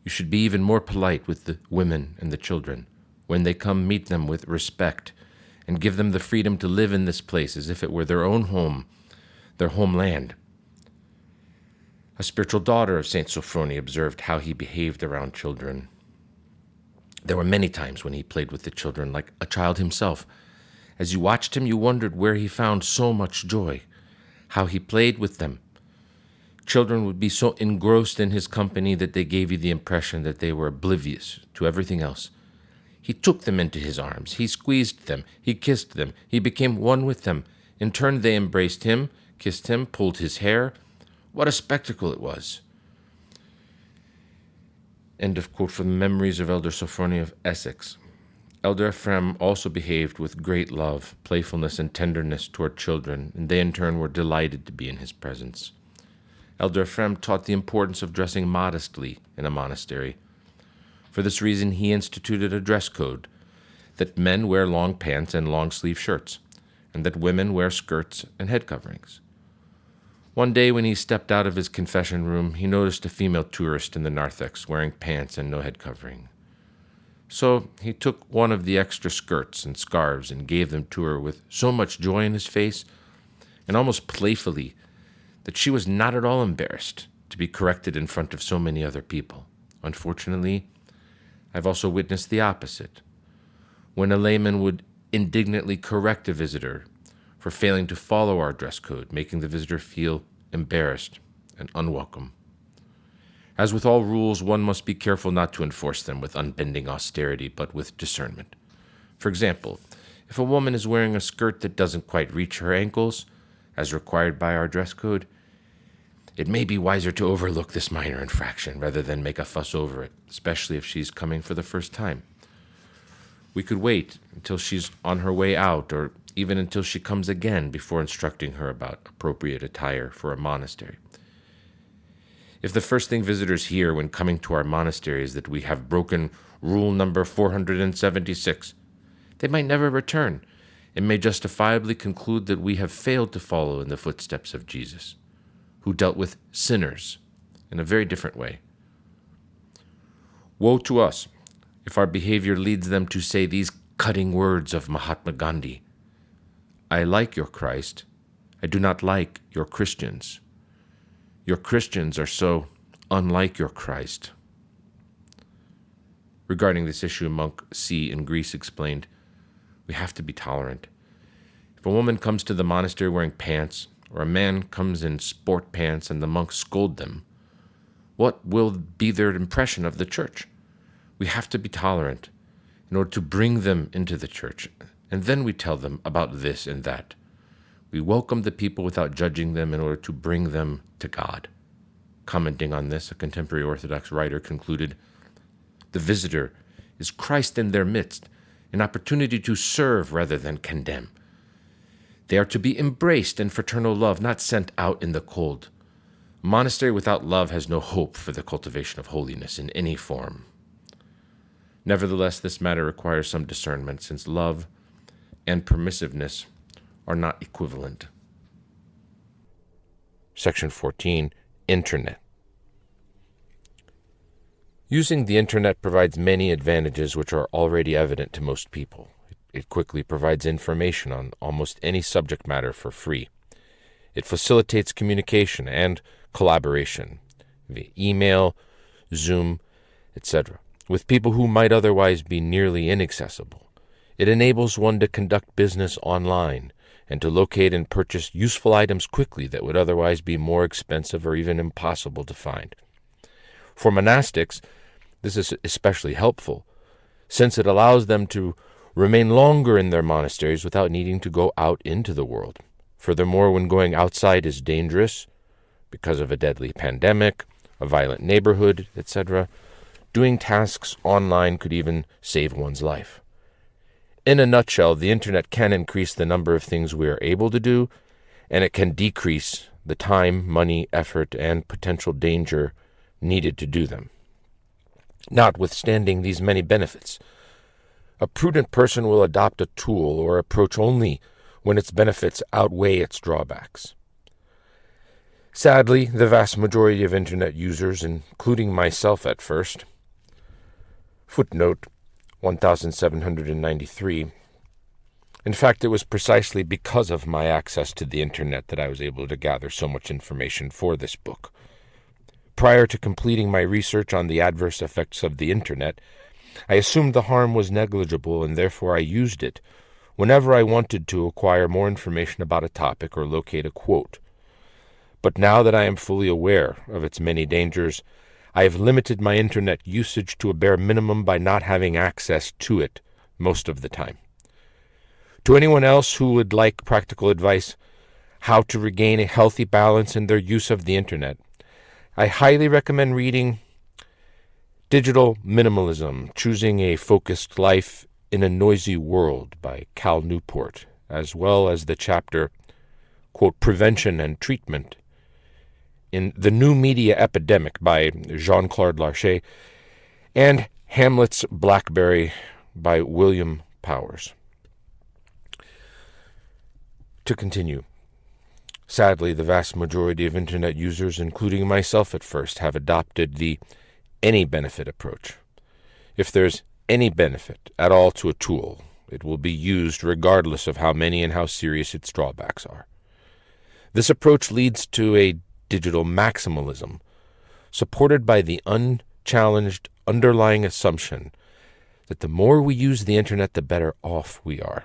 You should be even more polite with the women and the children. When they come, meet them with respect and give them the freedom to live in this place as if it were their own home, their homeland. A spiritual daughter of Saint Sophronia observed how he behaved around children. There were many times when he played with the children like a child himself. As you watched him, you wondered where he found so much joy, how he played with them. Children would be so engrossed in his company that they gave you the impression that they were oblivious to everything else. He took them into his arms. He squeezed them. He kissed them. He became one with them. In turn, they embraced him, kissed him, pulled his hair. What a spectacle it was. End of quote from the Memories of Elder Sophronia of Essex. Elder Ephraim also behaved with great love, playfulness, and tenderness toward children, and they in turn were delighted to be in his presence. Elder Ephraim taught the importance of dressing modestly in a monastery. For this reason, he instituted a dress code, that men wear long pants and long-sleeve shirts, and that women wear skirts and head coverings. One day when he stepped out of his confession room, he noticed a female tourist in the narthex wearing pants and no head covering. So he took one of the extra skirts and scarves and gave them to her with so much joy in his face, and almost playfully, that she was not at all embarrassed to be corrected in front of so many other people. Unfortunately, I've also witnessed the opposite, when a layman would indignantly correct a visitor for failing to follow our dress code, making the visitor feel embarrassed and unwelcome. As with all rules, one must be careful not to enforce them with unbending austerity, but with discernment. For example, if a woman is wearing a skirt that doesn't quite reach her ankles, as required by our dress code, it may be wiser to overlook this minor infraction rather than make a fuss over it, especially if she's coming for the first time. We could wait until she's on her way out, or even until she comes again before instructing her about appropriate attire for a monastery. If the first thing visitors hear when coming to our monastery is that we have broken rule number 476, they might never return and may justifiably conclude that we have failed to follow in the footsteps of Jesus, who dealt with sinners in a very different way. Woe to us if our behavior leads them to say these cutting words of Mahatma Gandhi: I like your Christ, I do not like your Christians. Your Christians are so unlike your Christ. Regarding this issue, Monk C. in Greece explained, we have to be tolerant. If a woman comes to the monastery wearing pants, or a man comes in sport pants and the monks scold them, what will be their impression of the church? We have to be tolerant in order to bring them into the church, and then we tell them about this and that. We welcome the people without judging them in order to bring them to God. Commenting on this, a contemporary Orthodox writer concluded, the visitor is Christ in their midst, an opportunity to serve rather than condemn. They are to be embraced in fraternal love, not sent out in the cold. A monastery without love has no hope for the cultivation of holiness in any form. Nevertheless, this matter requires some discernment, since love and permissiveness are not equivalent. Section 14, Internet. Using the Internet provides many advantages which are already evident to most people. It quickly provides information on almost any subject matter for free. It facilitates communication and collaboration via email, Zoom, etc., with people who might otherwise be nearly inaccessible. It enables one to conduct business online and to locate and purchase useful items quickly that would otherwise be more expensive or even impossible to find. For monastics, this is especially helpful, since it allows them to remain longer in their monasteries without needing to go out into the world. Furthermore, when going outside is dangerous, because of a deadly pandemic, a violent neighborhood, etc., doing tasks online could even save one's life. In a nutshell, the internet can increase the number of things we are able to do, and it can decrease the time, money, effort, and potential danger needed to do them. Notwithstanding these many benefits, a prudent person will adopt a tool or approach only when its benefits outweigh its drawbacks. Sadly, the vast majority of internet users, including myself at first, footnote 1793, in fact, it was precisely because of my access to the internet that I was able to gather so much information for this book. Prior to completing my research on the adverse effects of the internet, I assumed the harm was negligible, and therefore I used it whenever I wanted to acquire more information about a topic or locate a quote. But now that I am fully aware of its many dangers, I have limited my internet usage to a bare minimum by not having access to it most of the time. To anyone else who would like practical advice how to regain a healthy balance in their use of the internet, I highly recommend reading Digital Minimalism, Choosing a Focused Life in a Noisy World by Cal Newport, as well as the chapter, quote, Prevention and Treatment in The New Media Epidemic by Jean-Claude Larcher, and Hamlet's Blackberry by William Powers. To continue, sadly, the vast majority of internet users, including myself at first, have adopted the any benefit approach. If there's any benefit at all to a tool, it will be used regardless of how many and how serious its drawbacks are. This approach leads to a digital maximalism, supported by the unchallenged underlying assumption that the more we use the internet, the better off we are.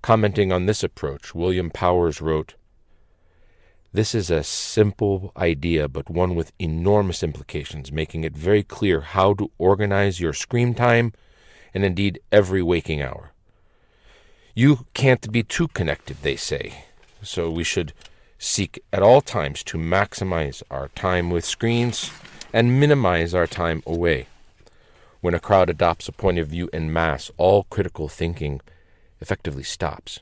Commenting on this approach, William Powers wrote, "This is a simple idea, but one with enormous implications, making it very clear how to organize your screen time and indeed every waking hour. You can't be too connected, they say, so we should seek at all times to maximize our time with screens and minimize our time away. When a crowd adopts a point of view en masse, all critical thinking effectively stops.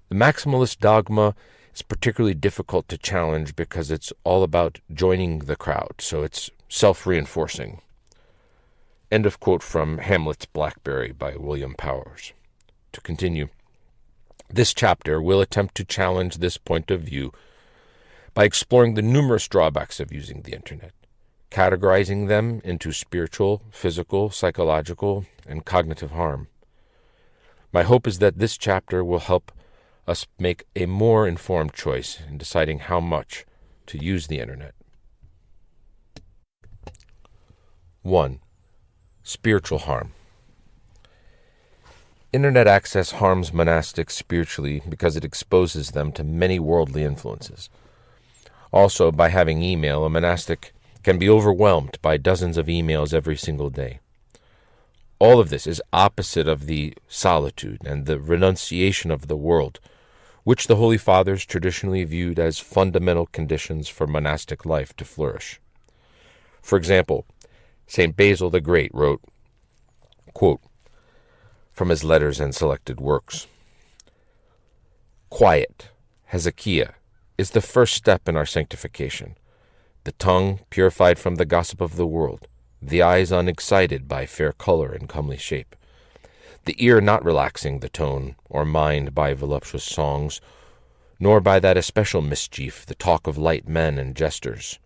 The maximalist dogma is particularly difficult to challenge because it's all about joining the crowd, so it's self-reinforcing." End of quote from Hamlet's Blackberry by William Powers. To continue, this chapter will attempt to challenge this point of view by exploring the numerous drawbacks of using the internet, categorizing them into spiritual, physical, psychological, and cognitive harm. My hope is that this chapter will help us make a more informed choice in deciding how much to use the internet. 1. Spiritual harm. Internet access harms monastics spiritually because it exposes them to many worldly influences. Also, by having email, a monastic can be overwhelmed by dozens of emails every single day. All of this is opposite of the solitude and the renunciation of the world, which the Holy Fathers traditionally viewed as fundamental conditions for monastic life to flourish. For example, St. Basil the Great wrote, quote, from his letters and selected works, "Quiet, Hezekiah, is the first step in our sanctification. The tongue purified from the gossip of the world, the eyes unexcited by fair color and comely shape, the ear not relaxing the tone or mind by voluptuous songs, nor by that especial mischief, the talk of light men and jesters.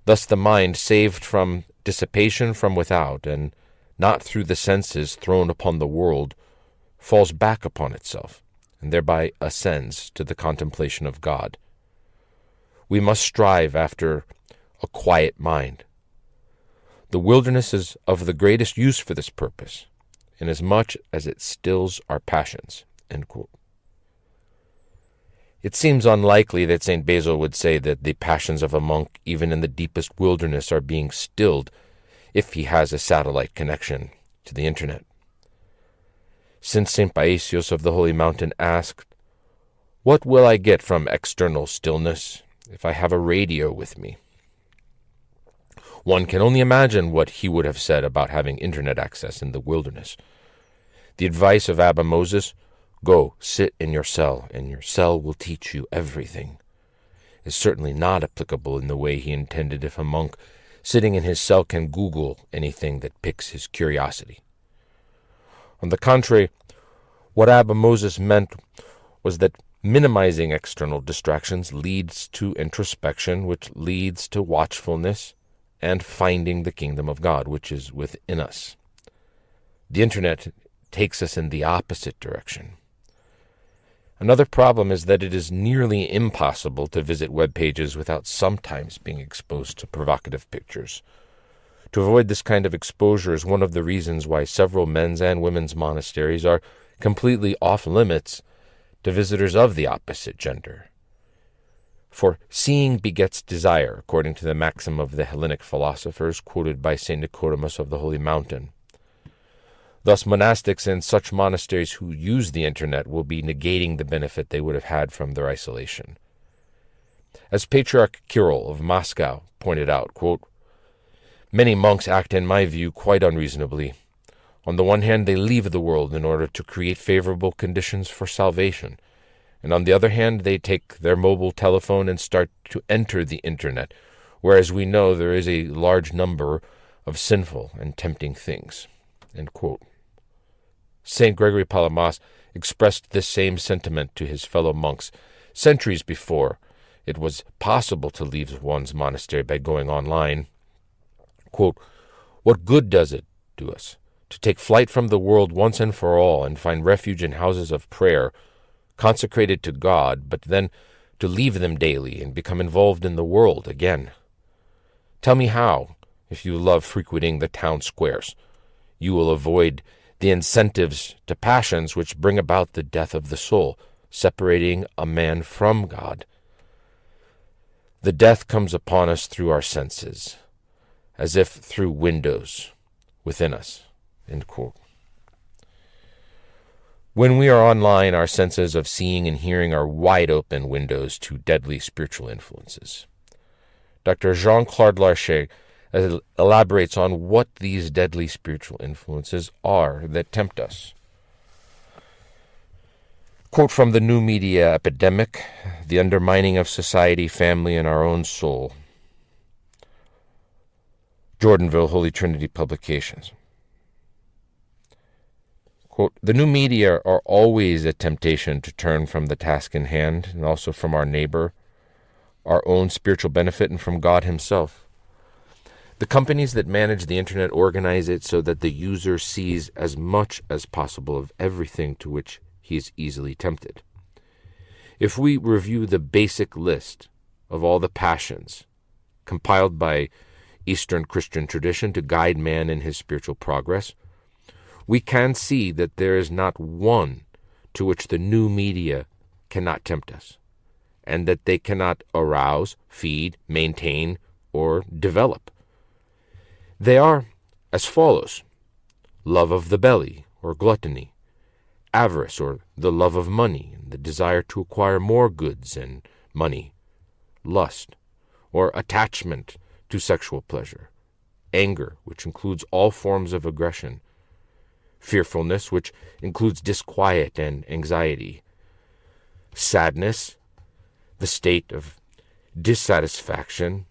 Thus the mind, saved from dissipation from without, and not through the senses thrown upon the world, falls back upon itself, and thereby ascends to the contemplation of God. We must strive after a quiet mind. The wilderness is of the greatest use for this purpose. inasmuch as it stills our passions." End quote. It seems unlikely that St. Basil would say that the passions of a monk, even in the deepest wilderness, are being stilled if he has a satellite connection to the internet. Since St. Paisios of the Holy Mountain asked, "What will I get from external stillness if I have a radio with me?" One can only imagine what he would have said about having internet access in the wilderness. The advice of Abba Moses, "Go, sit in your cell, and your cell will teach you everything," is certainly not applicable in the way he intended if a monk sitting in his cell can Google anything that piques his curiosity. On the contrary, what Abba Moses meant was that minimizing external distractions leads to introspection, which leads to watchfulness, and finding the kingdom of God, which is within us. The internet takes us in the opposite direction. Another problem is that it is nearly impossible to visit web pages without sometimes being exposed to provocative pictures. To avoid this kind of exposure is one of the reasons why several men's and women's monasteries are completely off-limits to visitors of the opposite gender. For seeing begets desire, according to the maxim of the Hellenic philosophers quoted by St. Nicodemus of the Holy Mountain. Thus, monastics in such monasteries who use the internet will be negating the benefit they would have had from their isolation. As Patriarch Kirill of Moscow pointed out, quote, "Many monks act, in my view, quite unreasonably. On the one hand, they leave the world in order to create favorable conditions for salvation, and on the other hand, they take their mobile telephone and start to enter the internet, whereas we know there is a large number of sinful and tempting things." End quote. St. Gregory Palamas expressed this same sentiment to his fellow monks centuries before it was possible to leave one's monastery by going online. Quote, "What good does it do us to take flight from the world once and for all and find refuge in houses of prayer consecrated to God, but then to leave them daily and become involved in the world again? Tell me how, if you love frequenting the town squares, you will avoid the incentives to passions which bring about the death of the soul, separating a man from God. The death comes upon us through our senses, as if through windows within us." End quote. When we are online, our senses of seeing and hearing are wide open windows to deadly spiritual influences. Dr. Jean-Claude Larcher elaborates on what these deadly spiritual influences are that tempt us. Quote from the New Media Epidemic, the undermining of society, family, and our own soul. Jordanville Holy Trinity Publications. Quote, "The new media are always a temptation to turn from the task in hand, and also from our neighbor, our own spiritual benefit, and from God himself. The companies that manage the internet organize it so that the user sees as much as possible of everything to which he is easily tempted. If we review the basic list of all the passions compiled by Eastern Christian tradition to guide man in his spiritual progress, we can see that there is not one to which the new media cannot tempt us, and that they cannot arouse, feed, maintain, or develop. They are as follows: love of the belly, or gluttony; avarice, or the love of money, and the desire to acquire more goods and money; lust, or attachment to sexual pleasure; anger, which includes all forms of aggression; fearfulness, which includes disquiet and anxiety; sadness, the state of dissatisfaction;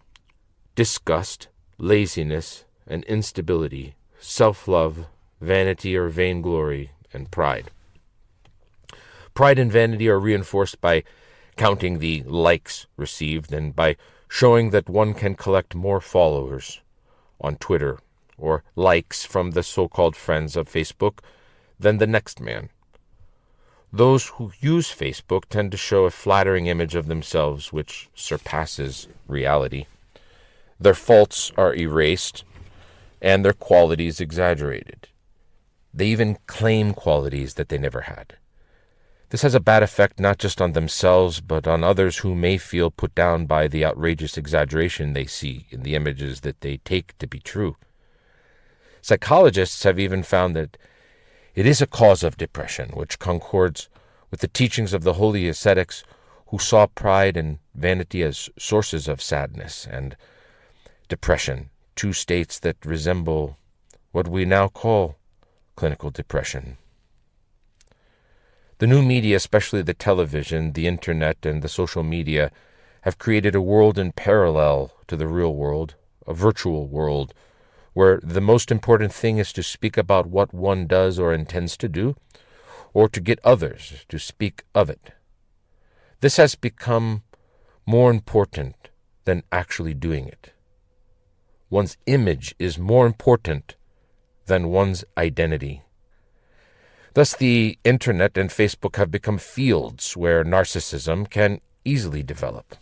disgust, laziness, and instability; self-love, vanity or vainglory, and pride. Pride and vanity are reinforced by counting the likes received and by showing that one can collect more followers on Twitter or likes from the so-called friends of Facebook than the next man. Those who use Facebook tend to show a flattering image of themselves which surpasses reality. Their faults are erased and their qualities exaggerated. They even claim qualities that they never had. This has a bad effect not just on themselves, but on others who may feel put down by the outrageous exaggeration they see in the images that they take to be true. Psychologists have even found that it is a cause of depression, which concords with the teachings of the holy ascetics who saw pride and vanity as sources of sadness and depression, two states that resemble what we now call clinical depression. The new media, especially the television, the internet, and the social media, have created a world in parallel to the real world, a virtual world, where the most important thing is to speak about what one does or intends to do, or to get others to speak of it. This has become more important than actually doing it. One's image is more important than one's identity. Thus, the internet and Facebook have become fields where narcissism can easily develop.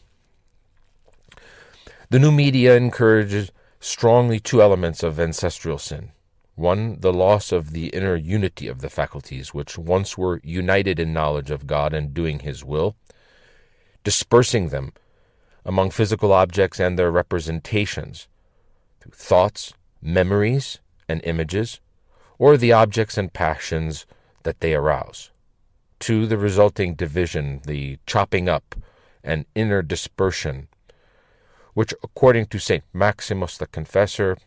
The new media encourages strongly two elements of ancestral sin. One, the loss of the inner unity of the faculties, which once were united in knowledge of God and doing His will, dispersing them among physical objects and their representations, through thoughts, memories, and images, or the objects and passions that they arouse. Two, the resulting division, the chopping up and inner dispersion, which, according to St. Maximus the Confessor,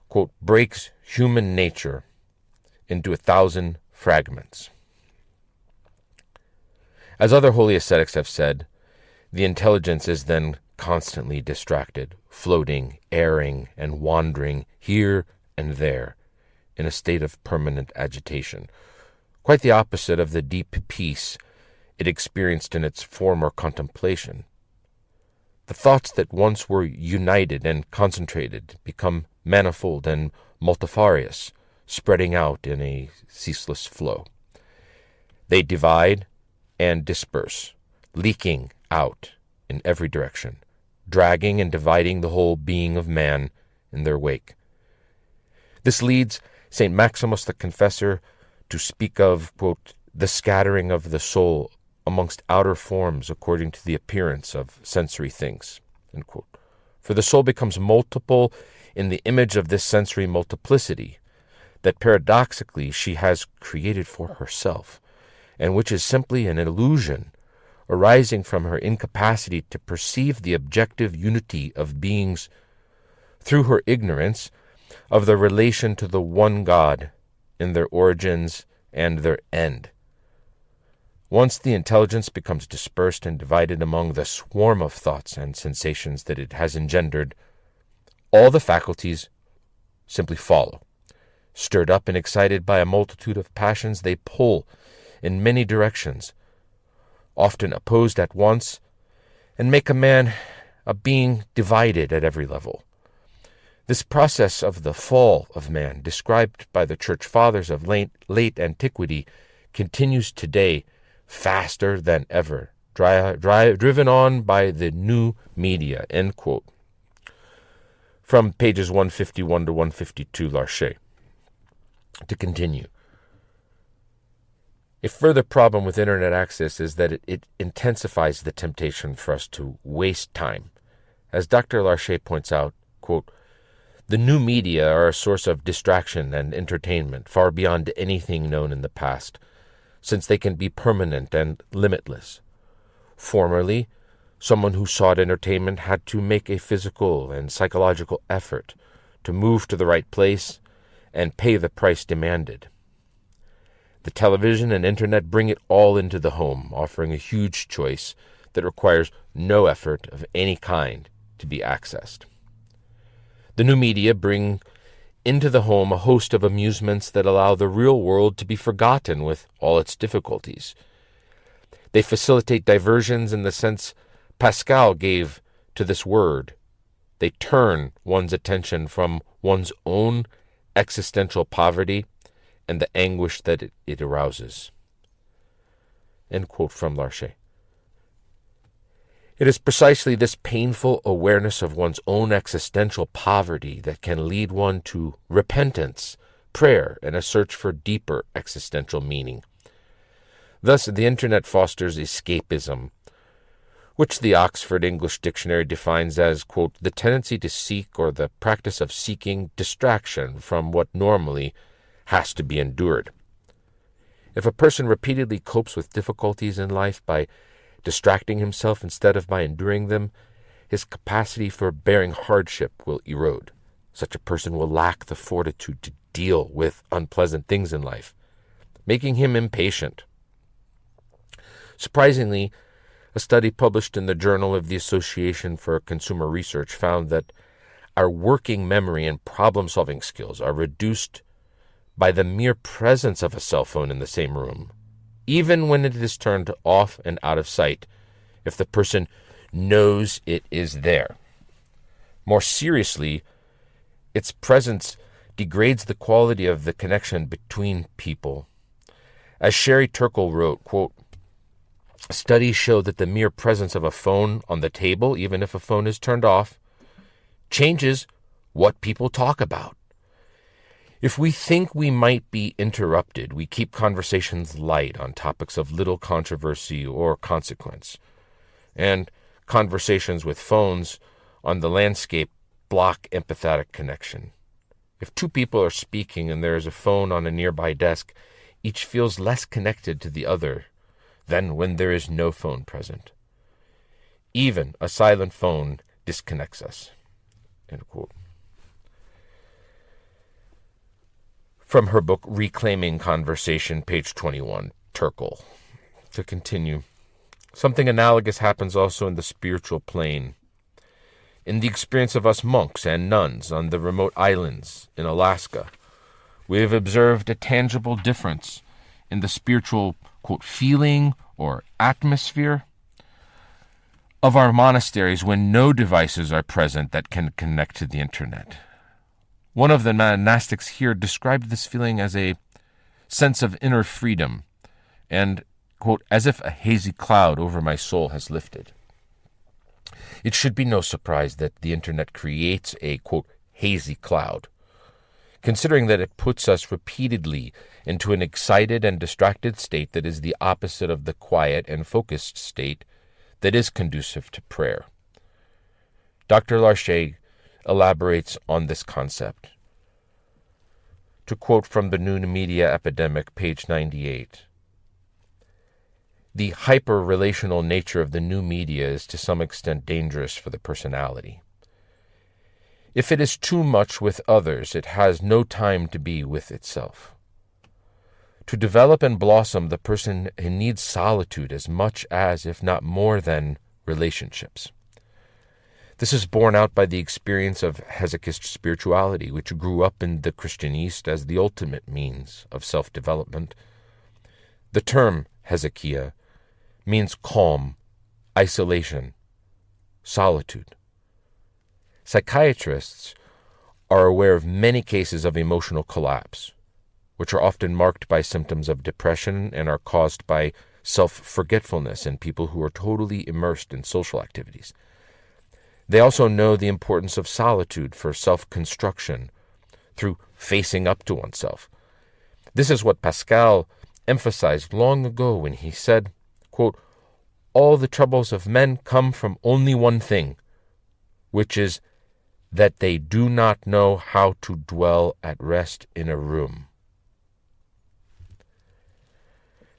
quote, breaks human nature into 1,000 fragments. As other holy ascetics have said, the intelligence is then constantly distracted, floating, erring, and wandering here and there in a state of permanent agitation, quite the opposite of the deep peace it experienced in its former contemplation. The thoughts that once were united and concentrated become manifold and multifarious, spreading out in a ceaseless flow. They divide and disperse, leaking out in every direction, dragging and dividing the whole being of man in their wake. This leads St. Maximus the Confessor to speak of, quote, the scattering of the soul amongst outer forms according to the appearance of sensory things, end quote. For the soul becomes multiple in the image of this sensory multiplicity that paradoxically she has created for herself, and which is simply an illusion arising from her incapacity to perceive the objective unity of beings through her ignorance of the relation to the one God in their origins and their end. Once the intelligence becomes dispersed and divided among the swarm of thoughts and sensations that it has engendered, all the faculties simply follow. Stirred up and excited by a multitude of passions, they pull in many directions, often opposed at once, and make a man a being divided at every level. This process of the fall of man, described by the Church Fathers of late antiquity, continues today faster than ever, driven on by the new media, end quote. From pages 151 to 152, Larcher. To continue. A further problem with internet access is that it intensifies the temptation for us to waste time. As Dr. Larcher points out, quote, the new media are a source of distraction and entertainment far beyond anything known in the past, since they can be permanent and limitless. Formerly, someone who sought entertainment had to make a physical and psychological effort to move to the right place and pay the price demanded. The television and internet bring it all into the home, offering a huge choice that requires no effort of any kind to be accessed. The new media bring into the home a host of amusements that allow the real world to be forgotten with all its difficulties. They facilitate diversions in the sense Pascal gave to this word. They turn one's attention from one's own existential poverty and the anguish that it arouses. End quote from Larcher. It is precisely this painful awareness of one's own existential poverty that can lead one to repentance prayer and a search for deeper existential meaning. Thus, the internet fosters escapism, which the Oxford English Dictionary defines as, quote, the tendency to seek or the practice of seeking distraction from what normally has to be endured. If a person repeatedly copes with difficulties in life by distracting himself instead of by enduring them, his capacity for bearing hardship will erode. Such a person will lack the fortitude to deal with unpleasant things in life, making him impatient. Surprisingly, a study published in the Journal of the Association for Consumer Research found that our working memory and problem-solving skills are reduced by the mere presence of a cell phone in the same room, even when it is turned off and out of sight, if the person knows it is there. More seriously, its presence degrades the quality of the connection between people. As Sherry Turkle wrote, quote, studies show that the mere presence of a phone on the table, even if a phone is turned off, changes what people talk about. If we think we might be interrupted, we keep conversations light on topics of little controversy or consequence. And conversations with phones on the landscape block empathetic connection. If two people are speaking and there is a phone on a nearby desk, each feels less connected to the other than when there is no phone present. Even a silent phone disconnects us. End quote. From her book, Reclaiming Conversation, page 21, Turkle. To continue, something analogous happens also in the spiritual plane. In the experience of us monks and nuns on the remote islands in Alaska, we have observed a tangible difference in the spiritual, quote, feeling or atmosphere of our monasteries when no devices are present that can connect to the internet. One of the monastics here described this feeling as a sense of inner freedom and, quote, as if a hazy cloud over my soul has lifted. It should be no surprise that the internet creates a, quote, hazy cloud, considering that it puts us repeatedly into an excited and distracted state that is the opposite of the quiet and focused state that is conducive to prayer. Dr. Larche elaborates on this concept. To quote from the New Media Epidemic, page 98, the hyper-relational nature of the new media is to some extent dangerous for the personality. If it is too much with others, it has no time to be with itself. To develop and blossom, the person needs solitude as much as, if not more than, relationships. This is borne out by the experience of Hesychist spirituality, which grew up in the Christian East as the ultimate means of self-development. The term Hesychia means calm, isolation, solitude. Psychiatrists are aware of many cases of emotional collapse, which are often marked by symptoms of depression and are caused by self-forgetfulness in people who are totally immersed in social activities. They also know the importance of solitude for self-construction through facing up to oneself. This is what Pascal emphasized long ago when he said, quote, all the troubles of men come from only one thing, which is that they do not know how to dwell at rest in a room.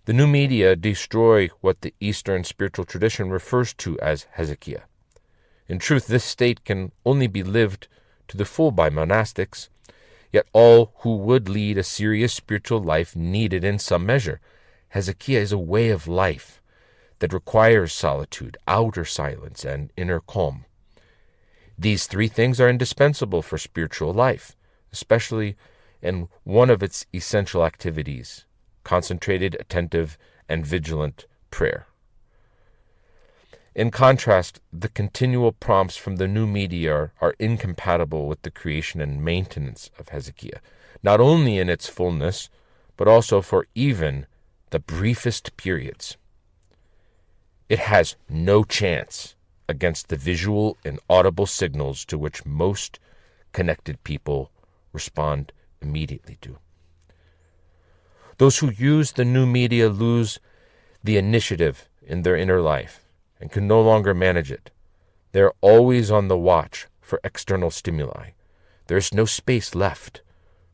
The new media destroy what the Eastern spiritual tradition refers to as Hesychia. In truth, this state can only be lived to the full by monastics, yet all who would lead a serious spiritual life need it in some measure. Hesychia is a way of life that requires solitude, outer silence, and inner calm. These three things are indispensable for spiritual life, especially in one of its essential activities, concentrated, attentive, and vigilant prayer. In contrast, the continual prompts from the new media are incompatible with the creation and maintenance of Hesychia, not only in its fullness, but also for even the briefest periods. It has no chance against the visual and audible signals to which most connected people respond immediately to. Those who use the new media lose the initiative in their inner life and can no longer manage it. They're always on the watch for external stimuli. There's no space left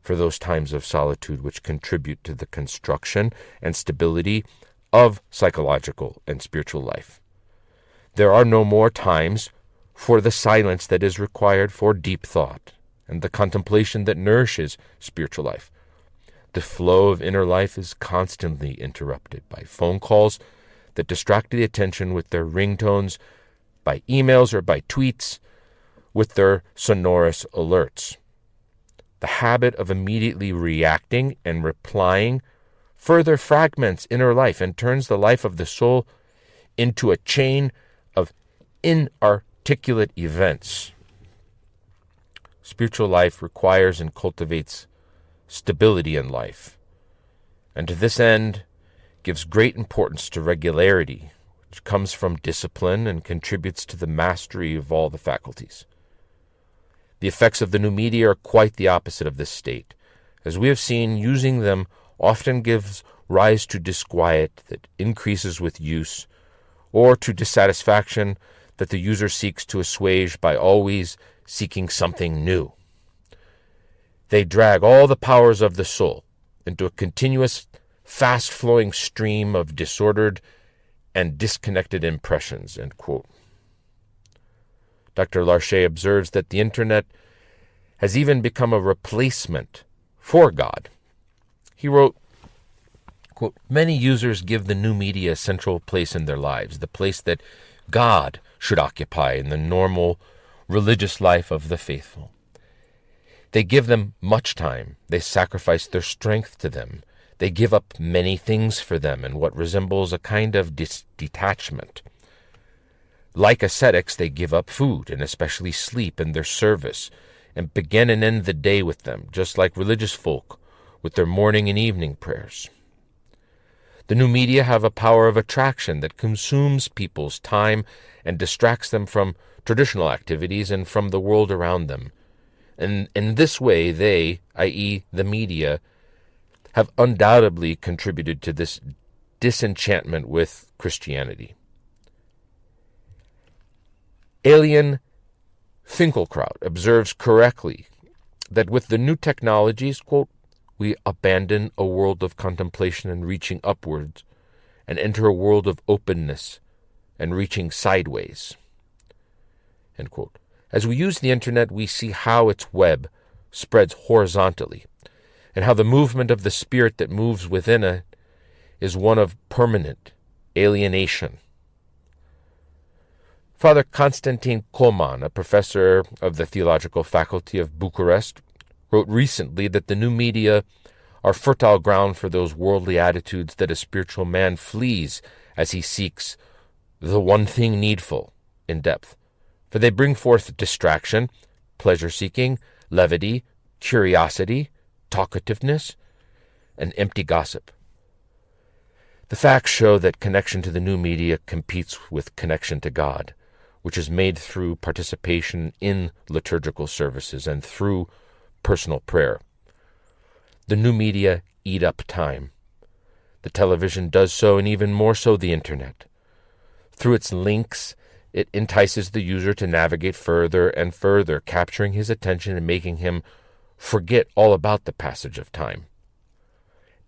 for those times of solitude which contribute to the construction and stability of psychological and spiritual life. There are no more times for the silence that is required for deep thought and the contemplation that nourishes spiritual life. The flow of inner life is constantly interrupted by phone calls that distract the attention with their ringtones, by emails or by tweets with their sonorous alerts. The habit of immediately reacting and replying further fragments inner life and turns the life of the soul into a chain of inarticulate events. Spiritual life requires and cultivates stability in life, and to this end gives great importance to regularity, which comes from discipline and contributes to the mastery of all the faculties. The effects of the new media are quite the opposite of this state. As we have seen, using them often gives rise to disquiet that increases with use, or to dissatisfaction that the user seeks to assuage by always seeking something new. They drag all the powers of the soul into a continuous, fast-flowing stream of disordered and disconnected impressions. End quote. Dr. Larcher observes that the Internet has even become a replacement for God. He wrote, quote, "Many users give the new media a central place in their lives, the place that God should occupy in the normal religious life of the faithful. They give them much time. They sacrifice their strength to them. They give up many things for them in what resembles a kind of detachment. Like ascetics, they give up food, and especially sleep, in their service, and begin and end the day with them, just like religious folk with their morning and evening prayers. The new media have a power of attraction that consumes people's time and distracts them from traditional activities and from the world around them. And in this way, they, i.e. the media, have undoubtedly contributed to this disenchantment with Christianity." Alien Finkelkraut observes correctly that with the new technologies, quote, "we abandon a world of contemplation and reaching upwards and enter a world of openness and reaching sideways." End quote. As we use the Internet, we see how its web spreads horizontally and how the movement of the spirit that moves within it is one of permanent alienation. Father Constantin Coman, a professor of the theological faculty of Bucharest, wrote recently that the new media are fertile ground for those worldly attitudes that a spiritual man flees as he seeks the one thing needful in depth. For they bring forth distraction, pleasure-seeking, levity, curiosity, talkativeness, and empty gossip. The facts show that connection to the new media competes with connection to God, which is made through participation in liturgical services and through personal prayer. The new media eat up time. The television does so, and even more so the Internet. Through its links, it entices the user to navigate further and further, capturing his attention and making him forget all about the passage of time.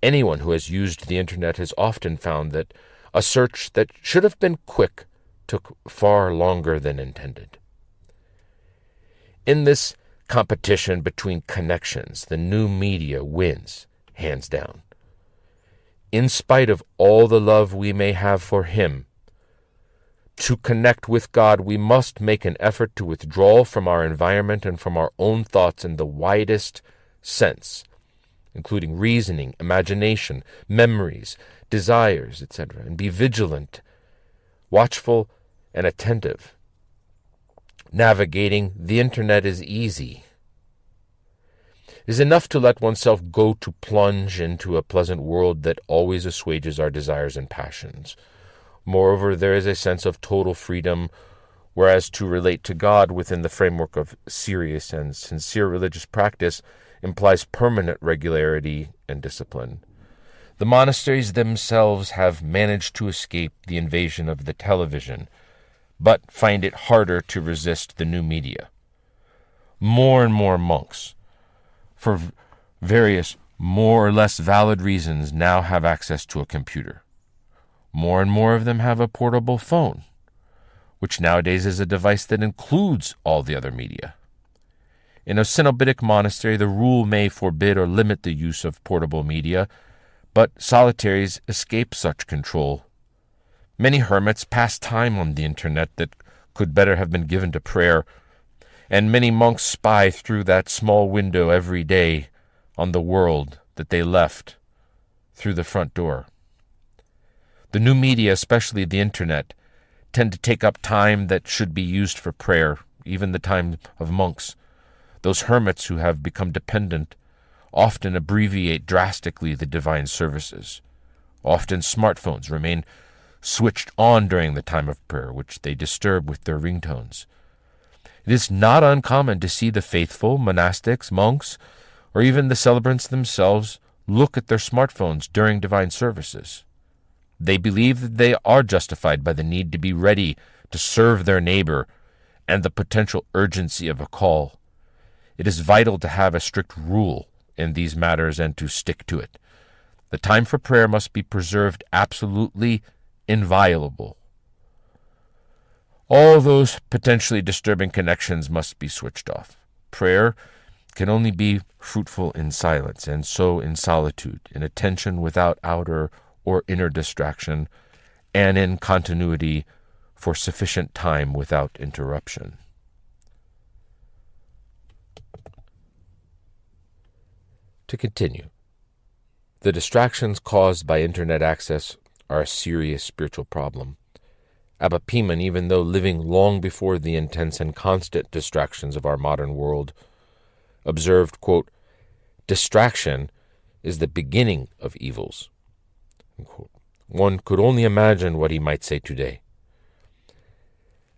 Anyone who has used the Internet has often found that a search that should have been quick took far longer than intended. In this competition between connections, the new media wins, hands down. In spite of all the love we may have for Him, to connect with God, we must make an effort to withdraw from our environment and from our own thoughts in the widest sense, including reasoning, imagination, memories, desires, etc., and be vigilant, watchful, and attentive. Navigating the Internet is easy. It is enough to let oneself go to plunge into a pleasant world that always assuages our desires and passions. Moreover, there is a sense of total freedom, whereas to relate to God within the framework of serious and sincere religious practice implies permanent regularity and discipline. The monasteries themselves have managed to escape the invasion of the television, but find it harder to resist the new media. More and more monks, for various more or less valid reasons, now have access to a computer. More and more of them have a portable phone, which nowadays is a device that includes all the other media. In a Cenobitic monastery, the rule may forbid or limit the use of portable media, but solitaries escape such control. Many hermits pass time on the internet that could better have been given to prayer, and many monks spy through that small window every day on the world that they left through the front door. The new media, especially the internet, tend to take up time that should be used for prayer, even the time of monks. Those hermits who have become dependent often abbreviate drastically the divine services. Often smartphones remain switched on during the time of prayer, which they disturb with their ringtones. It is not uncommon to see the faithful, monastics, monks, or even the celebrants themselves look at their smartphones during divine services. They believe that they are justified by the need to be ready to serve their neighbor and the potential urgency of a call. It is vital to have a strict rule in these matters and to stick to it. The time for prayer must be preserved absolutely inviolable. All those potentially disturbing connections must be switched off. Prayer can only be fruitful in silence, and so in solitude, in attention without outer or inner distraction, and in continuity for sufficient time without interruption. To continue, the distractions caused by internet access are a serious spiritual problem. Abba Piman, even though living long before the intense and constant distractions of our modern world, observed, quote, "Distraction is the beginning of evils." Unquote. One could only imagine what he might say today.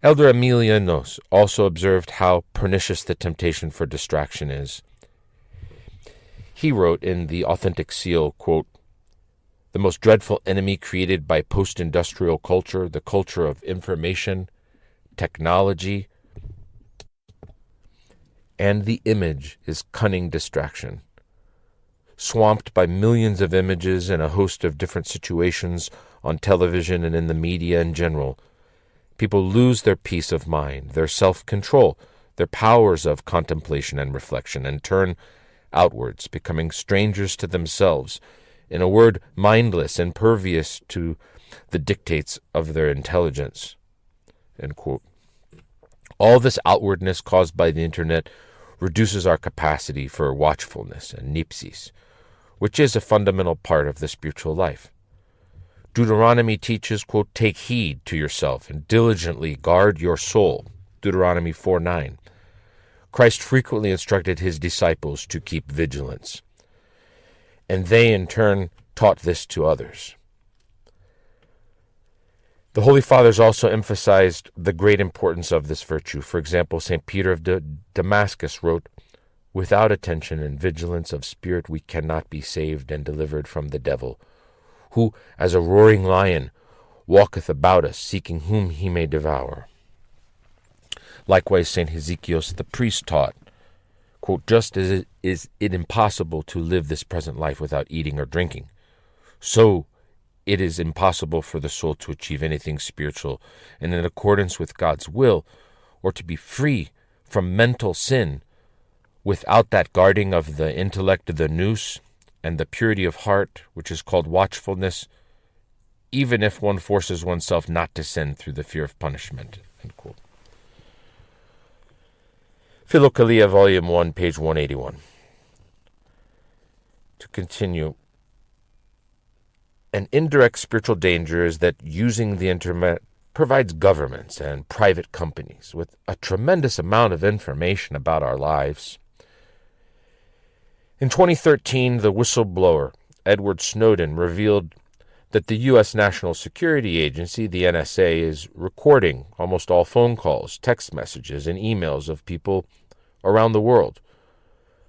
Elder Emilianos also observed how pernicious the temptation for distraction is. He wrote in The Authentic Seal, quote, "The most dreadful enemy created by post-industrial culture, the culture of information, technology, and the image is cunning distraction. Swamped by millions of images and a host of different situations on television and in the media in general, people lose their peace of mind, their self-control, their powers of contemplation and reflection, and turn outwards, becoming strangers to themselves, in a word, mindless, impervious to the dictates of their intelligence." End quote. All this outwardness caused by the internet reduces our capacity for watchfulness and nipsis, which is a fundamental part of the spiritual life. Deuteronomy teaches, quote, "Take heed to yourself and diligently guard your soul." Deuteronomy 4:9. Christ frequently instructed his disciples to keep vigilance, and they in turn taught this to others. The Holy Fathers also emphasized the great importance of this virtue. For example, St. Peter of Damascus wrote, "Without attention and vigilance of spirit we cannot be saved and delivered from the devil, who, as a roaring lion, walketh about us, seeking whom he may devour." Likewise, St. Hezekios the priest taught, quote, "Just as it is impossible to live this present life without eating or drinking, so it is impossible for the soul to achieve anything spiritual and in accordance with God's will, or to be free from mental sin without that guarding of the intellect, the nous, and the purity of heart, which is called watchfulness, even if one forces oneself not to sin through the fear of punishment." End quote. Philokalia, Volume 1, page 181. To continue, an indirect spiritual danger is that using the internet provides governments and private companies with a tremendous amount of information about our lives. In 2013, the whistleblower Edward Snowden revealed that the U.S. National Security Agency, the NSA, is recording almost all phone calls, text messages, and emails of people around the world.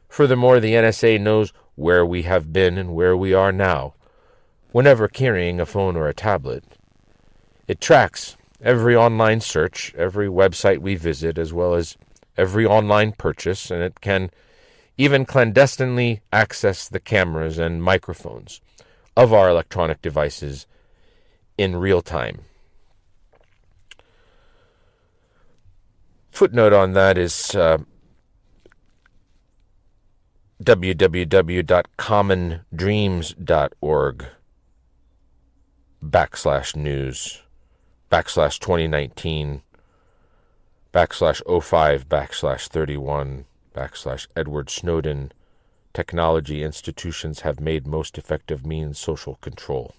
Furthermore, the NSA knows where we have been and where we are now, whenever carrying a phone or a tablet. It tracks every online search, every website we visit, as well as every online purchase, and it can even clandestinely access the cameras and microphones of our electronic devices in real time. Footnote on that is www.commondreams.org/news/05/31/Edward Snowden. Technology institutions have made most effective means social control.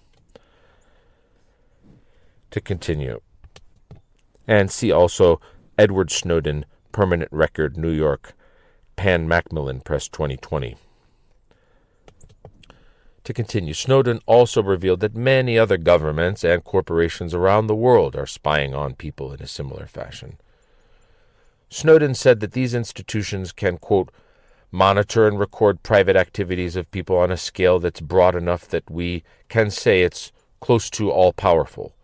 To continue. And see also Edward Snowden, Permanent Record, New York, Pan Macmillan Press 2020. To continue, Snowden also revealed that many other governments and corporations around the world are spying on people in a similar fashion. Snowden said that these institutions can, quote, monitor and record private activities of people on a scale that's broad enough that we can say it's close to all-powerful.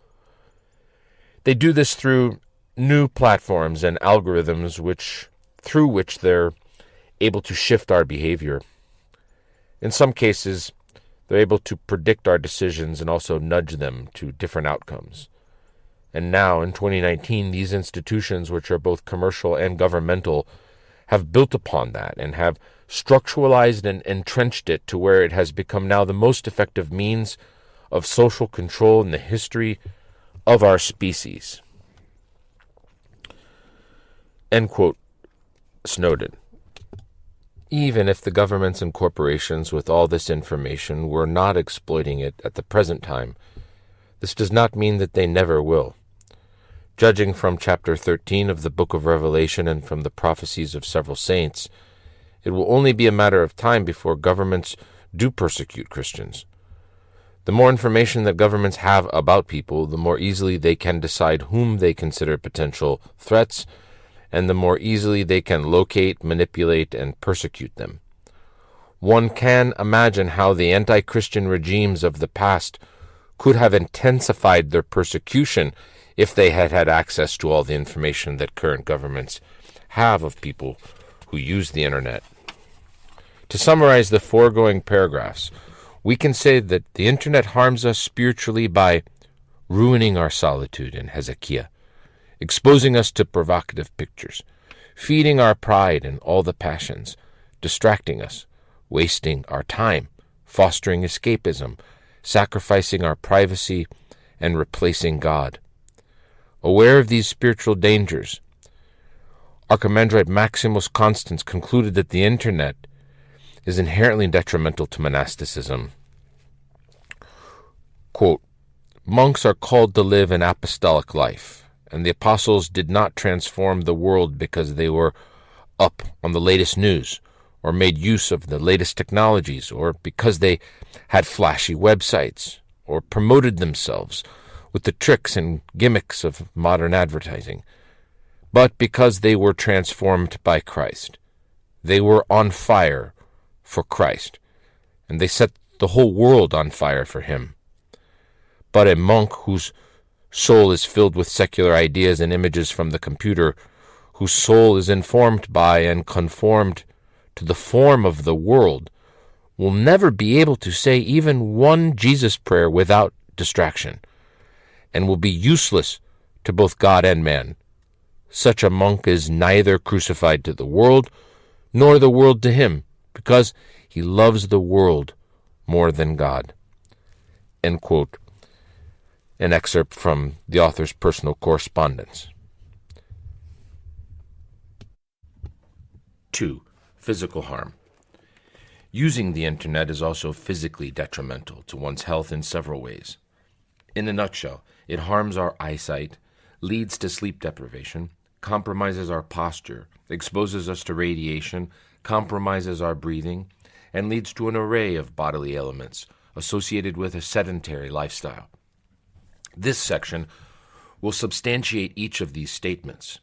They do this through new platforms and algorithms through which they're able to shift our behavior. In some cases, they're able to predict our decisions and also nudge them to different outcomes. And now, in 2019, these institutions, which are both commercial and governmental, have built upon that and have structuralized and entrenched it to where it has become now the most effective means of social control in the history of our species. End quote. Snowden. Even if the governments and corporations with all this information were not exploiting it at the present time, this does not mean that they never will. Judging from chapter 13 of the book of Revelation and from the prophecies of several saints, it will only be a matter of time before governments do persecute Christians. The more information that governments have about people, the more easily they can decide whom they consider potential threats, and the more easily they can locate, manipulate, and persecute them. One can imagine how the anti-Christian regimes of the past could have intensified their persecution if they had had access to all the information that current governments have of people who use the internet. To summarize the foregoing paragraphs, we can say that the internet harms us spiritually by ruining our solitude in Hezekiah, exposing us to provocative pictures, feeding our pride and all the passions, distracting us, wasting our time, fostering escapism, sacrificing our privacy, and replacing God. Aware of these spiritual dangers, Archimandrite Maximus Constans concluded that the internet is inherently detrimental to monasticism. Quote, monks are called to live an apostolic life, and the apostles did not transform the world because they were up on the latest news or made use of the latest technologies or because they had flashy websites or promoted themselves with the tricks and gimmicks of modern advertising, but because they were transformed by Christ. They were on fire for Christ, and they set the whole world on fire for him. But a monk whose soul is filled with secular ideas and images from the computer, whose soul is informed by and conformed to the form of the world, will never be able to say even one Jesus prayer without distraction, and will be useless to both God and man. Such a monk is neither crucified to the world, nor the world to him, because he loves the world more than God. End quote. An excerpt from the author's personal correspondence. 2. Physical harm. Using the internet is also physically detrimental to one's health in several ways. In a nutshell, it harms our eyesight, leads to sleep deprivation, compromises our posture, exposes us to radiation, compromises our breathing, and leads to an array of bodily ailments associated with a sedentary lifestyle. This section will substantiate each of these statements.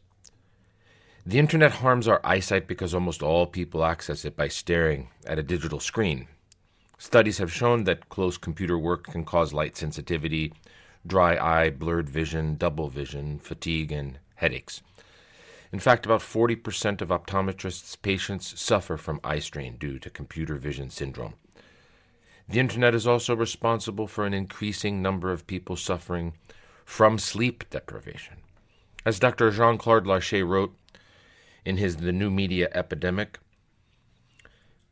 The internet harms our eyesight because almost all people access it by staring at a digital screen. Studies have shown that close computer work can cause light sensitivity, dry eye, blurred vision, double vision, fatigue, and headaches. In fact, about 40% of optometrists' patients suffer from eye strain due to computer vision syndrome. The internet is also responsible for an increasing number of people suffering from sleep deprivation. As Dr. Jean-Claude Larcher wrote in his The New Media Epidemic,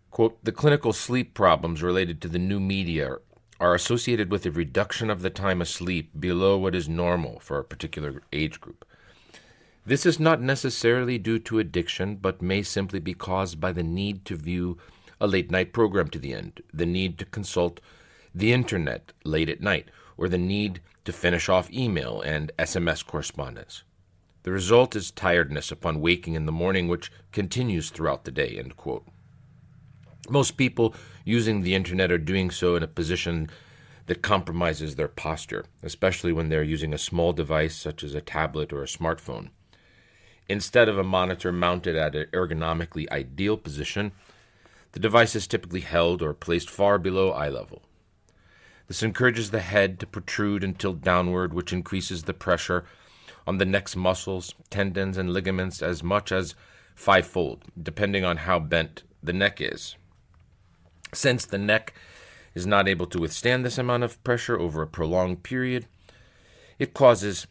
quote, "The clinical sleep problems related to the new media are associated with a reduction of the time asleep below what is normal for a particular age group. This is not necessarily due to addiction, but may simply be caused by the need to view a late-night program to the end, the need to consult the internet late at night, or the need to finish off email and SMS correspondence. The result is tiredness upon waking in the morning, which continues throughout the day," end quote. Most people using the internet are doing so in a position that compromises their posture, especially when they're using a small device such as a tablet or a smartphone. Instead of a monitor mounted at an ergonomically ideal position, the device is typically held or placed far below eye level. This encourages the head to protrude and tilt downward, which increases the pressure on the neck's muscles, tendons, and ligaments as much as fivefold, depending on how bent the neck is. Since the neck is not able to withstand this amount of pressure over a prolonged period, it causes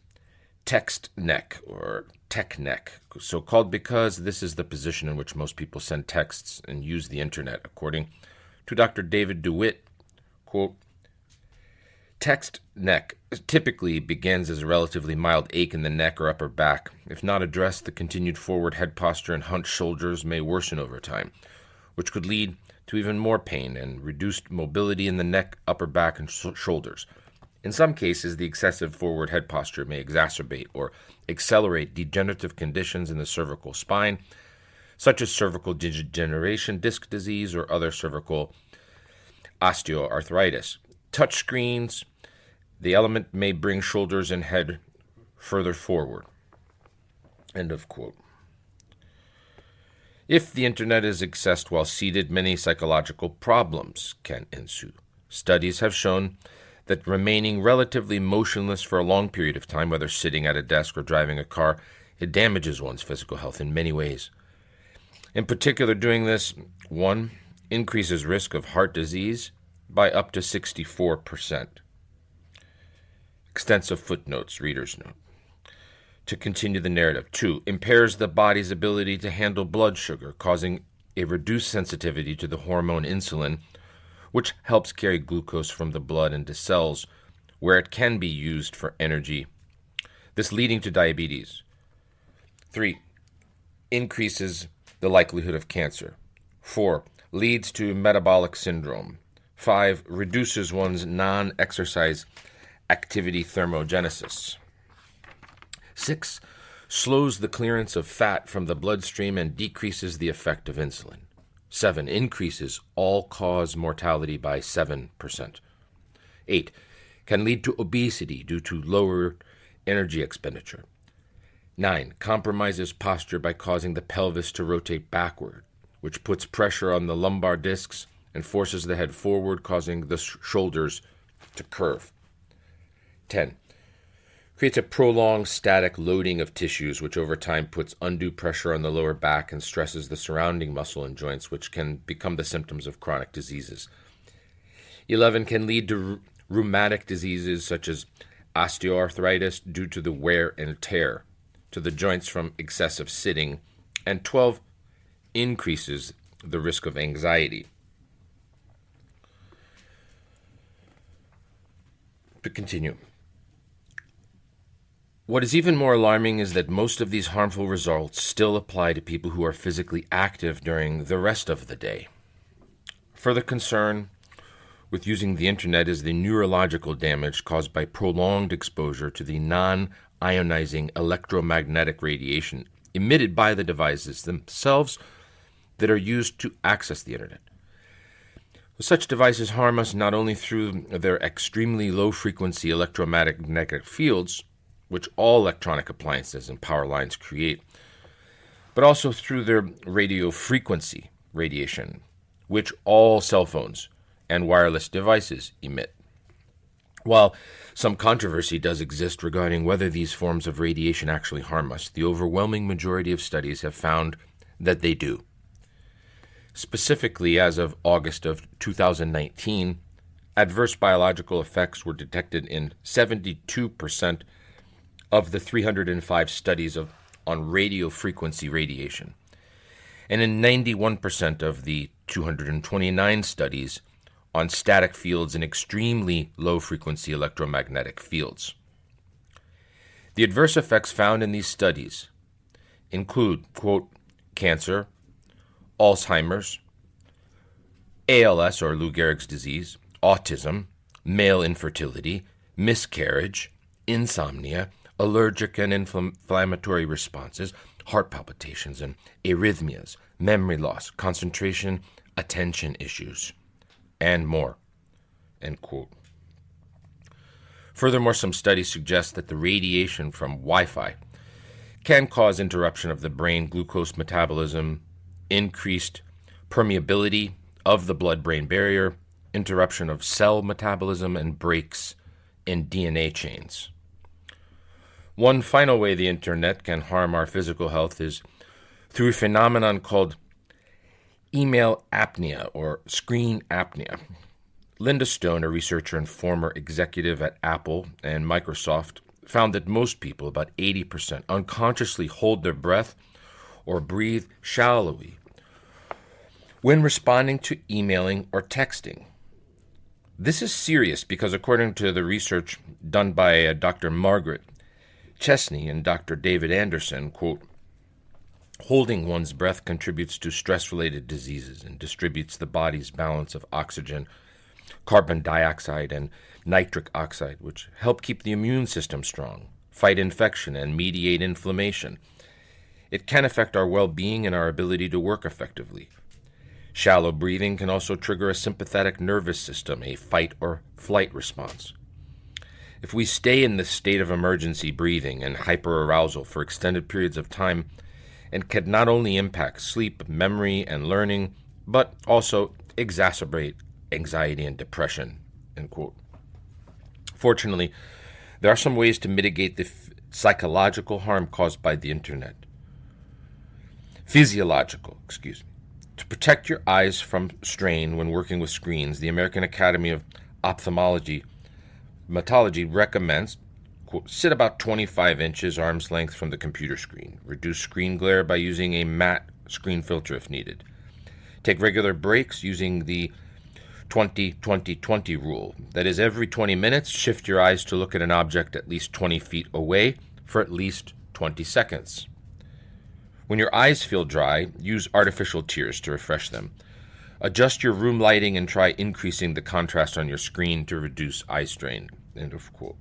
text neck or tech neck, so called because this is the position in which most people send texts and use the internet. According to Dr. David DeWitt, quote, "Text neck typically begins as a relatively mild ache in the neck or upper back. If not addressed, the continued forward head posture and hunched shoulders may worsen over time, which could lead to even more pain and reduced mobility in the neck, upper back, and shoulders. In some cases, the excessive forward head posture may exacerbate or accelerate degenerative conditions in the cervical spine, such as cervical degeneration, disc disease, or other cervical osteoarthritis. Touchscreens, the element may bring shoulders and head further forward." End of quote. If the internet is accessed while seated, many psychological problems can ensue. Studies have shown that remaining relatively motionless for a long period of time, whether sitting at a desk or driving a car, it damages one's physical health in many ways. In particular, doing this, 1, increases risk of heart disease by up to 64%. Extensive footnotes, reader's note. To continue the narrative. 2, impairs the body's ability to handle blood sugar, causing a reduced sensitivity to the hormone insulin, which helps carry glucose from the blood into cells where it can be used for energy, this leading to diabetes. 3, increases the likelihood of cancer. 4, leads to metabolic syndrome. 5, reduces one's non-exercise activity thermogenesis. 6, slows the clearance of fat from the bloodstream and decreases the effect of insulin. 7, increases all-cause mortality by 7%. 8, can lead to obesity due to lower energy expenditure. 9, compromises posture by causing the pelvis to rotate backward, which puts pressure on the lumbar discs and forces the head forward, causing the shoulders to curve. 10, creates a prolonged static loading of tissues, which over time puts undue pressure on the lower back and stresses the surrounding muscle and joints, which can become the symptoms of chronic diseases. 11, can lead to rheumatic diseases such as osteoarthritis due to the wear and tear to the joints from excessive sitting. And 12, increases the risk of anxiety. To continue. What is even more alarming is that most of these harmful results still apply to people who are physically active during the rest of the day. Further concern with using the internet is the neurological damage caused by prolonged exposure to the non-ionizing electromagnetic radiation emitted by the devices themselves that are used to access the internet. Such devices harm us not only through their extremely low-frequency electromagnetic fields, which all electronic appliances and power lines create, but also through their radio frequency radiation, which all cell phones and wireless devices emit. While some controversy does exist regarding whether these forms of radiation actually harm us, the overwhelming majority of studies have found that they do. Specifically, as of August of 2019, adverse biological effects were detected in 72% of the 305 studies on radiofrequency radiation, and in 91% of the 229 studies on static fields and extremely low-frequency electromagnetic fields. The adverse effects found in these studies include, quote, cancer, Alzheimer's, ALS or Lou Gehrig's disease, autism, male infertility, miscarriage, insomnia, allergic and inflammatory responses, heart palpitations and arrhythmias, memory loss, concentration, attention issues, and more, end quote. Furthermore, some studies suggest that the radiation from Wi-Fi can cause interruption of the brain glucose metabolism, increased permeability of the blood-brain barrier, interruption of cell metabolism, and breaks in DNA chains. One final way the internet can harm our physical health is through a phenomenon called email apnea or screen apnea. Linda Stone, a researcher and former executive at Apple and Microsoft, found that most people, about 80%, unconsciously hold their breath or breathe shallowly when responding to emailing or texting. This is serious because, according to the research done by Dr. Margaret Chesney and Dr. David Anderson, quote, holding one's breath contributes to stress-related diseases and distributes the body's balance of oxygen, carbon dioxide, and nitric oxide, which help keep the immune system strong, fight infection, and mediate inflammation. It can affect our well-being and our ability to work effectively. Shallow breathing can also trigger a sympathetic nervous system, a fight or flight response. If we stay in this state of emergency breathing and hyperarousal for extended periods of time, and can not only impact sleep, memory, and learning, but also exacerbate anxiety and depression, end quote. Fortunately, there are some ways to mitigate the psychological harm caused by the internet. To protect your eyes from strain when working with screens, the American Academy of Ophthalmology recommends, quote, sit about 25 inches arm's length from the computer screen. Reduce screen glare by using a matte screen filter if needed. Take regular breaks using the 20-20-20 rule. That is, every 20 minutes, shift your eyes to look at an object at least 20 feet away for at least 20 seconds. When your eyes feel dry, use artificial tears to refresh them. Adjust your room lighting and try increasing the contrast on your screen to reduce eye strain, end of quote.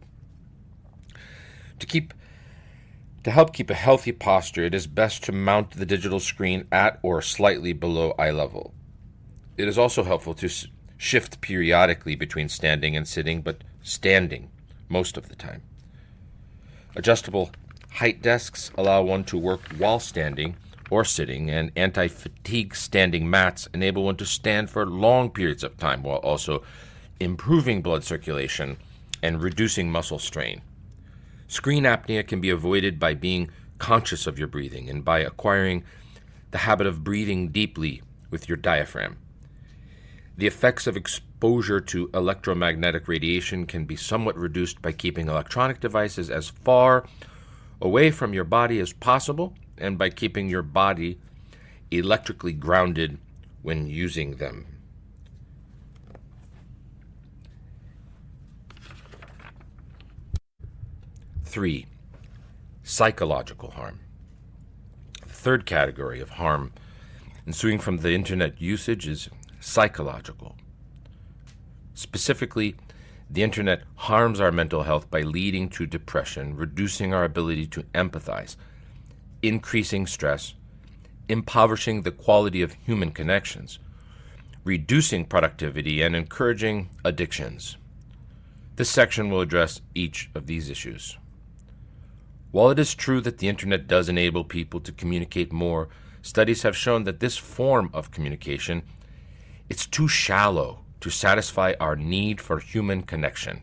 To help keep a healthy posture, it is best to mount the digital screen at or slightly below eye level. It is also helpful to shift periodically between standing and sitting, but standing most of the time. Adjustable height desks allow one to work while standing or sitting, and anti-fatigue standing mats enable one to stand for long periods of time while also improving blood circulation and reducing muscle strain. Screen apnea can be avoided by being conscious of your breathing and by acquiring the habit of breathing deeply with your diaphragm. The effects of exposure to electromagnetic radiation can be somewhat reduced by keeping electronic devices as far away from your body as possible and by keeping your body electrically grounded when using them. Three, psychological harm. The third category of harm ensuing from the internet usage is psychological. Specifically, the internet harms our mental health by leading to depression, reducing our ability to empathize, increasing stress, impoverishing the quality of human connections, reducing productivity, and encouraging addictions. This section will address each of these issues. While it is true that the internet does enable people to communicate more, studies have shown that this form of communication, it's too shallow to satisfy our need for human connection.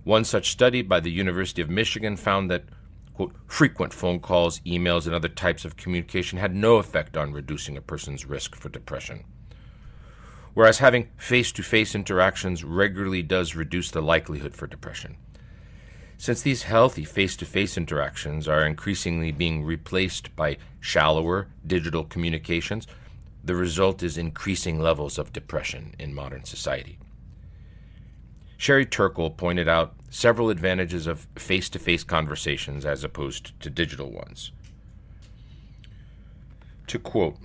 One such study by the University of Michigan found that, quote, frequent phone calls, emails, and other types of communication had no effect on reducing a person's risk for depression, whereas having face-to-face interactions regularly does reduce the likelihood for depression. Since these healthy face-to-face interactions are increasingly being replaced by shallower digital communications, the result is increasing levels of depression in modern society. Sherry Turkle pointed out several advantages of face-to-face conversations as opposed to digital ones. To quote,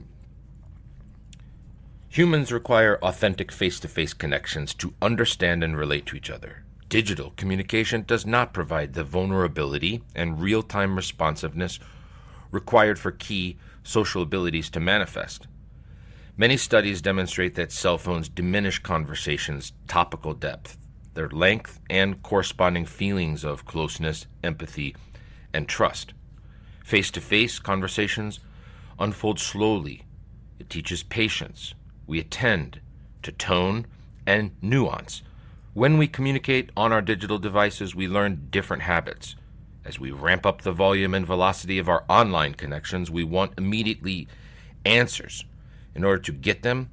"Humans require authentic face-to-face connections to understand and relate to each other. Digital communication does not provide the vulnerability and real-time responsiveness required for key social abilities to manifest. Many studies demonstrate that cell phones diminish conversations' topical depth, their length, and corresponding feelings of closeness, empathy, and trust. Face-to-face conversations unfold slowly. It teaches patience. We attend to tone and nuance. When we communicate on our digital devices, we learn different habits. As we ramp up the volume and velocity of our online connections, we want immediately answers. In order to get them,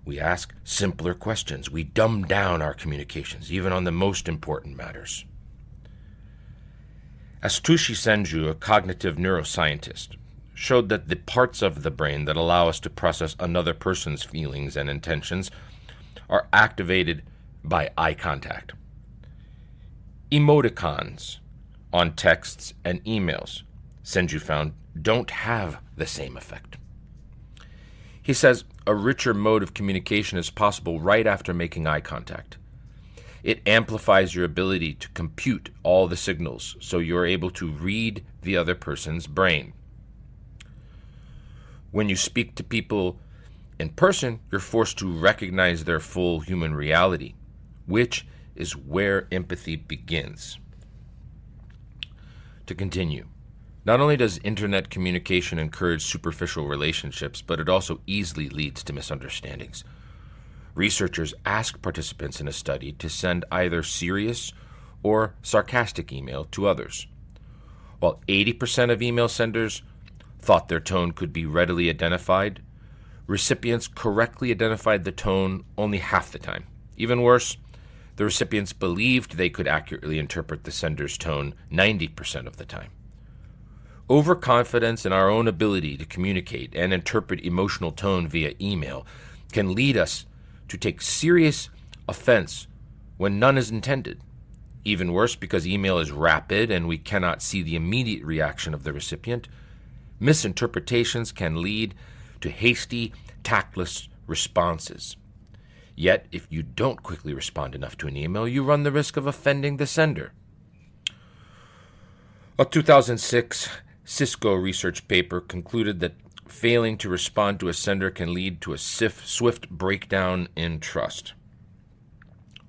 we ask simpler questions. We dumb down our communications, even on the most important matters." Astushi Senju, a cognitive neuroscientist, showed that the parts of the brain that allow us to process another person's feelings and intentions are activated by eye contact. Emoticons on texts and emails, Senju found, don't have the same effect. He says a richer mode of communication is possible right after making eye contact. It amplifies your ability to compute all the signals, so you're able to read the other person's brain. When you speak to people in person, you're forced to recognize their full human reality, which is where empathy begins. To continue, not only does internet communication encourage superficial relationships, but it also easily leads to misunderstandings. Researchers asked participants in a study to send either serious or sarcastic email to others. While 80% of email senders thought their tone could be readily identified, recipients correctly identified the tone only half the time. Even worse, the recipients believed they could accurately interpret the sender's tone 90% of the time. Overconfidence in our own ability to communicate and interpret emotional tone via email can lead us to take serious offense when none is intended. Even worse, because email is rapid and we cannot see the immediate reaction of the recipient, misinterpretations can lead to hasty, tactless responses. Yet, if you don't quickly respond enough to an email, you run the risk of offending the sender. A 2006 Cisco research paper concluded that failing to respond to a sender can lead to a swift breakdown in trust.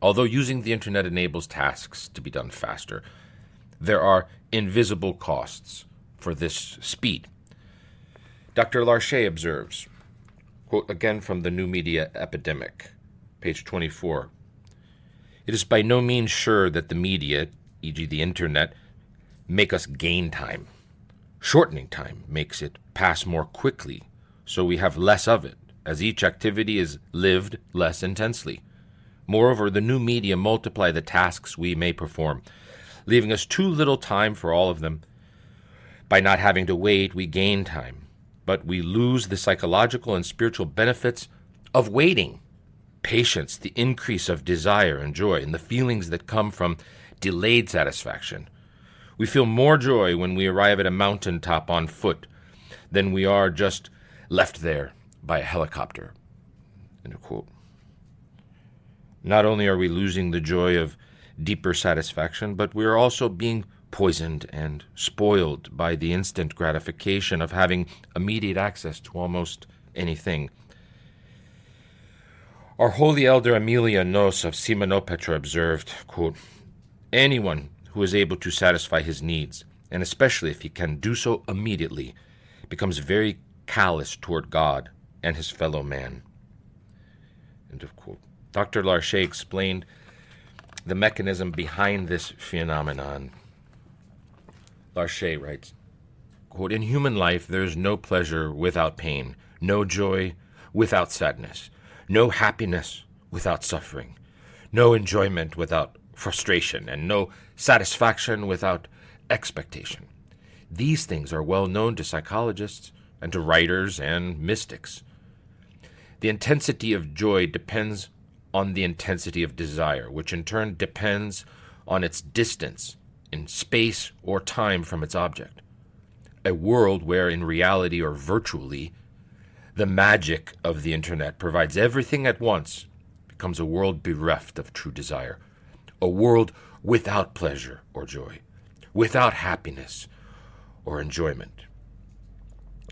Although using the internet enables tasks to be done faster, there are invisible costs for this speed. Dr. Larche observes, quote again from the New Media Epidemic, page 24, "It is by no means sure that the media, e.g. the internet, make us gain time. Shortening time makes it pass more quickly, so we have less of it, as each activity is lived less intensely. Moreover, the new media multiply the tasks we may perform, leaving us too little time for all of them. By not having to wait, we gain time, but we lose the psychological and spiritual benefits of waiting. Patience, the increase of desire and joy, and the feelings that come from delayed satisfaction. We feel more joy when we arrive at a mountaintop on foot than we are just left there by a helicopter." End of quote. Not only are we losing the joy of deeper satisfaction, but we are also being poisoned and spoiled by the instant gratification of having immediate access to almost anything. Our holy elder Amelia Nos of Simonopetra observed, quote, "Anyone who is able to satisfy his needs, and especially if he can do so immediately, becomes very callous toward God and his fellow man." End of quote. Dr. Larcher explained the mechanism behind this phenomenon. Larcher writes, quote, "In human life, there is no pleasure without pain, no joy without sadness, no happiness without suffering, no enjoyment without frustration, and no satisfaction without expectation. These things are well known to psychologists and to writers and mystics. The intensity of joy depends on the intensity of desire, which in turn depends on its distance in space or time from its object. A world where, in reality or virtually, the magic of the internet provides everything at once becomes a world bereft of true desire, a world without pleasure or joy, without happiness or enjoyment."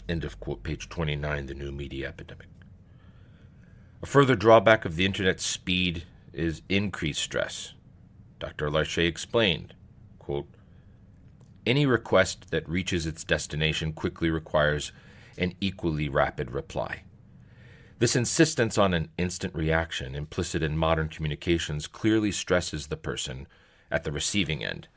End of quote, page 29, The New Media Epidemic. A further drawback of the internet's speed is increased stress. Dr. Larcher explained, quote, "Any request that reaches its destination quickly requires an equally rapid reply. This insistence on an instant reaction, implicit in modern communications, clearly stresses the person at the receiving end.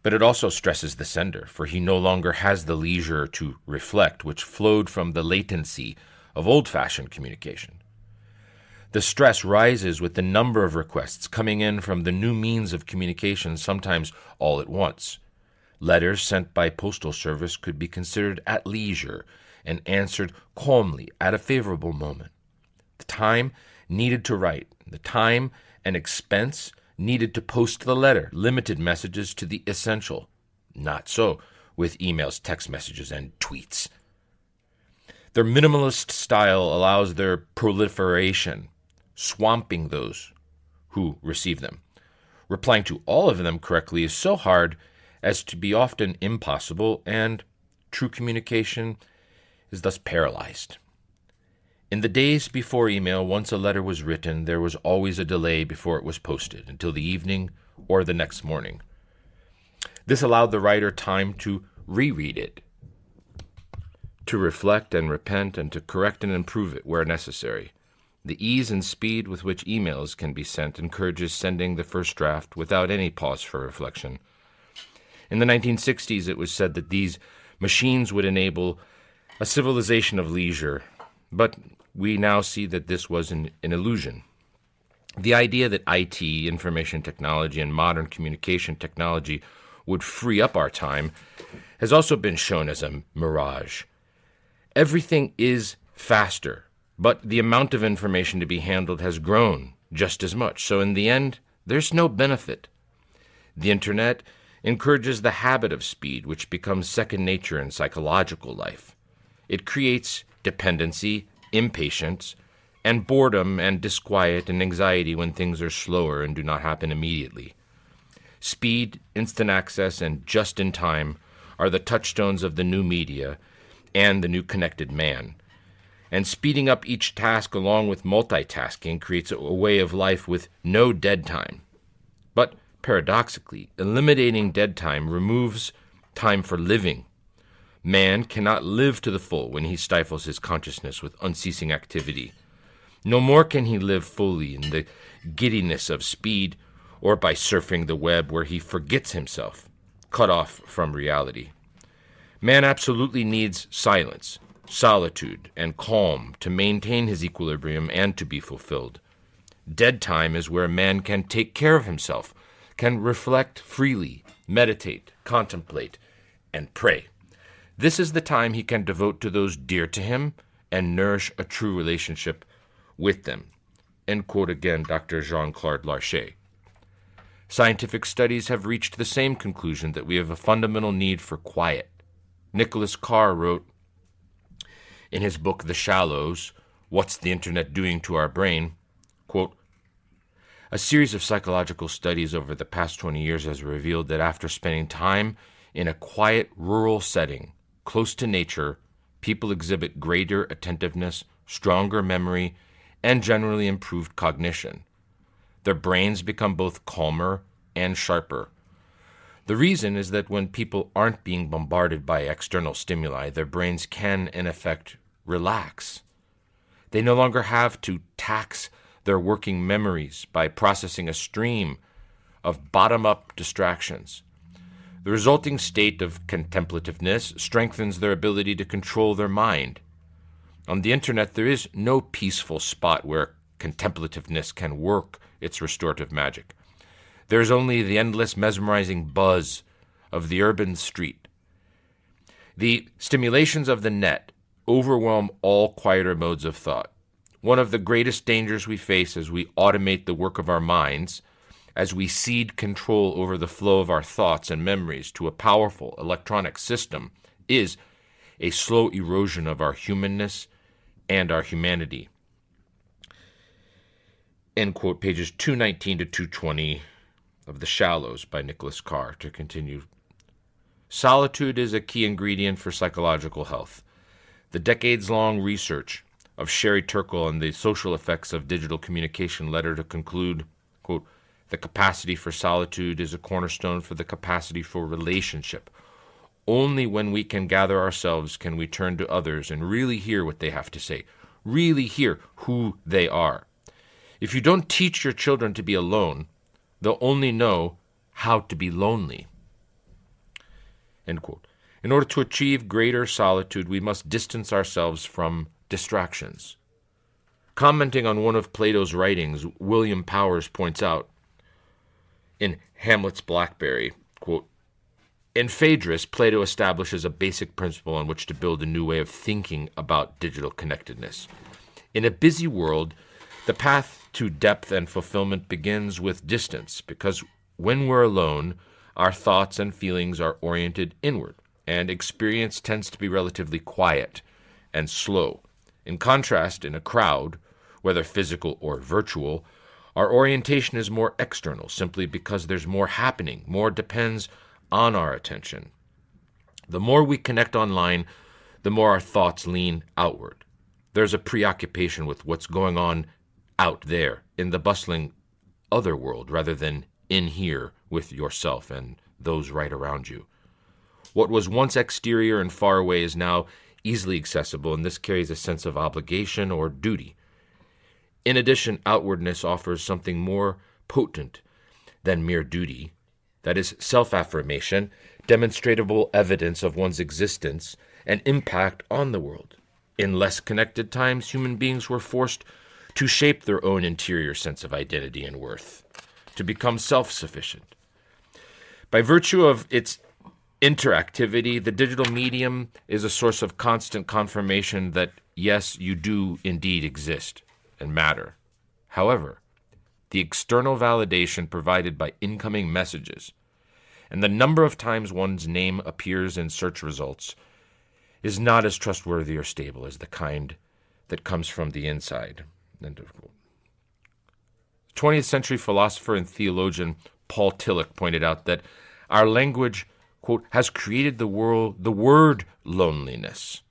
But it also stresses the sender, for he no longer has the leisure to reflect, which flowed from the latency of old-fashioned communication. The stress rises with the number of requests coming in from the new means of communication, sometimes all at once. Letters sent by postal service could be considered at leisure and answered calmly at a favorable moment. The time needed to write, the time and expense needed to post the letter, limited messages to the essential. Not so with emails, text messages, and tweets. Their minimalist style allows their proliferation, swamping those who receive them. Replying to all of them correctly is so hard as to be often impossible, and true communication is thus paralyzed. In the days before email, once a letter was written, there was always a delay before it was posted, until the evening or the next morning. This allowed the writer time to reread it, to reflect and repent, and to correct and improve it where necessary. The ease and speed with which emails can be sent encourages sending the first draft without any pause for reflection. In the 1960s, it was said that these machines would enable a civilization of leisure, but we now see that this was an illusion. The idea that IT, information technology, and modern communication technology would free up our time has also been shown as a mirage. Everything is faster, but the amount of information to be handled has grown just as much. So in the end, there's no benefit. The internet encourages the habit of speed, which becomes second nature in psychological life. It creates dependency, impatience, and boredom and disquiet and anxiety when things are slower and do not happen immediately. Speed, instant access, and just in time are the touchstones of the new media and the new connected man. And speeding up each task along with multitasking creates a way of life with no dead time. But paradoxically, eliminating dead time removes time for living. Man cannot live to the full when he stifles his consciousness with unceasing activity. No more can he live fully in the giddiness of speed or by surfing the web where he forgets himself, cut off from reality. Man absolutely needs silence, solitude, and calm to maintain his equilibrium and to be fulfilled. Dead time is where man can take care of himself, can reflect freely, meditate, contemplate, and pray. This is the time he can devote to those dear to him and nourish a true relationship with them. End quote again, Dr. Jean-Claude Larcher. Scientific studies have reached the same conclusion that we have a fundamental need for quiet. Nicholas Carr wrote in his book, The Shallows, What's the Internet Doing to Our Brain? Quote, a series of psychological studies over the past 20 years has revealed that after spending time in a quiet rural setting, close to nature, people exhibit greater attentiveness, stronger memory, and generally improved cognition. Their brains become both calmer and sharper. The reason is that when people aren't being bombarded by external stimuli, their brains can, in effect, relax. They no longer have to tax their working memories by processing a stream of bottom-up distractions. The resulting state of contemplativeness strengthens their ability to control their mind. On the internet, there is no peaceful spot where contemplativeness can work its restorative magic. There is only the endless mesmerizing buzz of the urban street. The stimulations of the net overwhelm all quieter modes of thought. One of the greatest dangers we face as we automate the work of our minds, as we cede control over the flow of our thoughts and memories to a powerful electronic system, is a slow erosion of our humanness and our humanity. End quote, pages 219 to 220 of The Shallows by Nicholas Carr. To continue, solitude is a key ingredient for psychological health. The decades-long research of Sherry Turkle on the social effects of digital communication led her to conclude, quote, the capacity for solitude is a cornerstone for the capacity for relationship. Only when we can gather ourselves can we turn to others and really hear what they have to say, really hear who they are. If you don't teach your children to be alone, they'll only know how to be lonely. End quote. In order to achieve greater solitude, we must distance ourselves from distractions. Commenting on one of Plato's writings, William Powers points out, in Hamlet's Blackberry, quote, in Phaedrus, Plato establishes a basic principle on which to build a new way of thinking about digital connectedness. In a busy world, the path to depth and fulfillment begins with distance, because when we're alone, our thoughts and feelings are oriented inward, and experience tends to be relatively quiet and slow. In contrast, in a crowd, whether physical or virtual, our orientation is more external, simply because there's more happening, more depends on our attention. The more we connect online, the more our thoughts lean outward. There's a preoccupation with what's going on out there in the bustling other world rather than in here with yourself and those right around you. What was once exterior and far away is now easily accessible, and this carries a sense of obligation or duty. In addition, outwardness offers something more potent than mere duty. That is self-affirmation, demonstrable evidence of one's existence and impact on the world. In less connected times, human beings were forced to shape their own interior sense of identity and worth, to become self-sufficient. By virtue of its interactivity, the digital medium is a source of constant confirmation that, yes, you do indeed exist and matter. However, the external validation provided by incoming messages and the number of times one's name appears in search results is not as trustworthy or stable as the kind that comes from the inside. End of quote. 20th century philosopher and theologian Paul Tillich pointed out that our language, quote, has created the word loneliness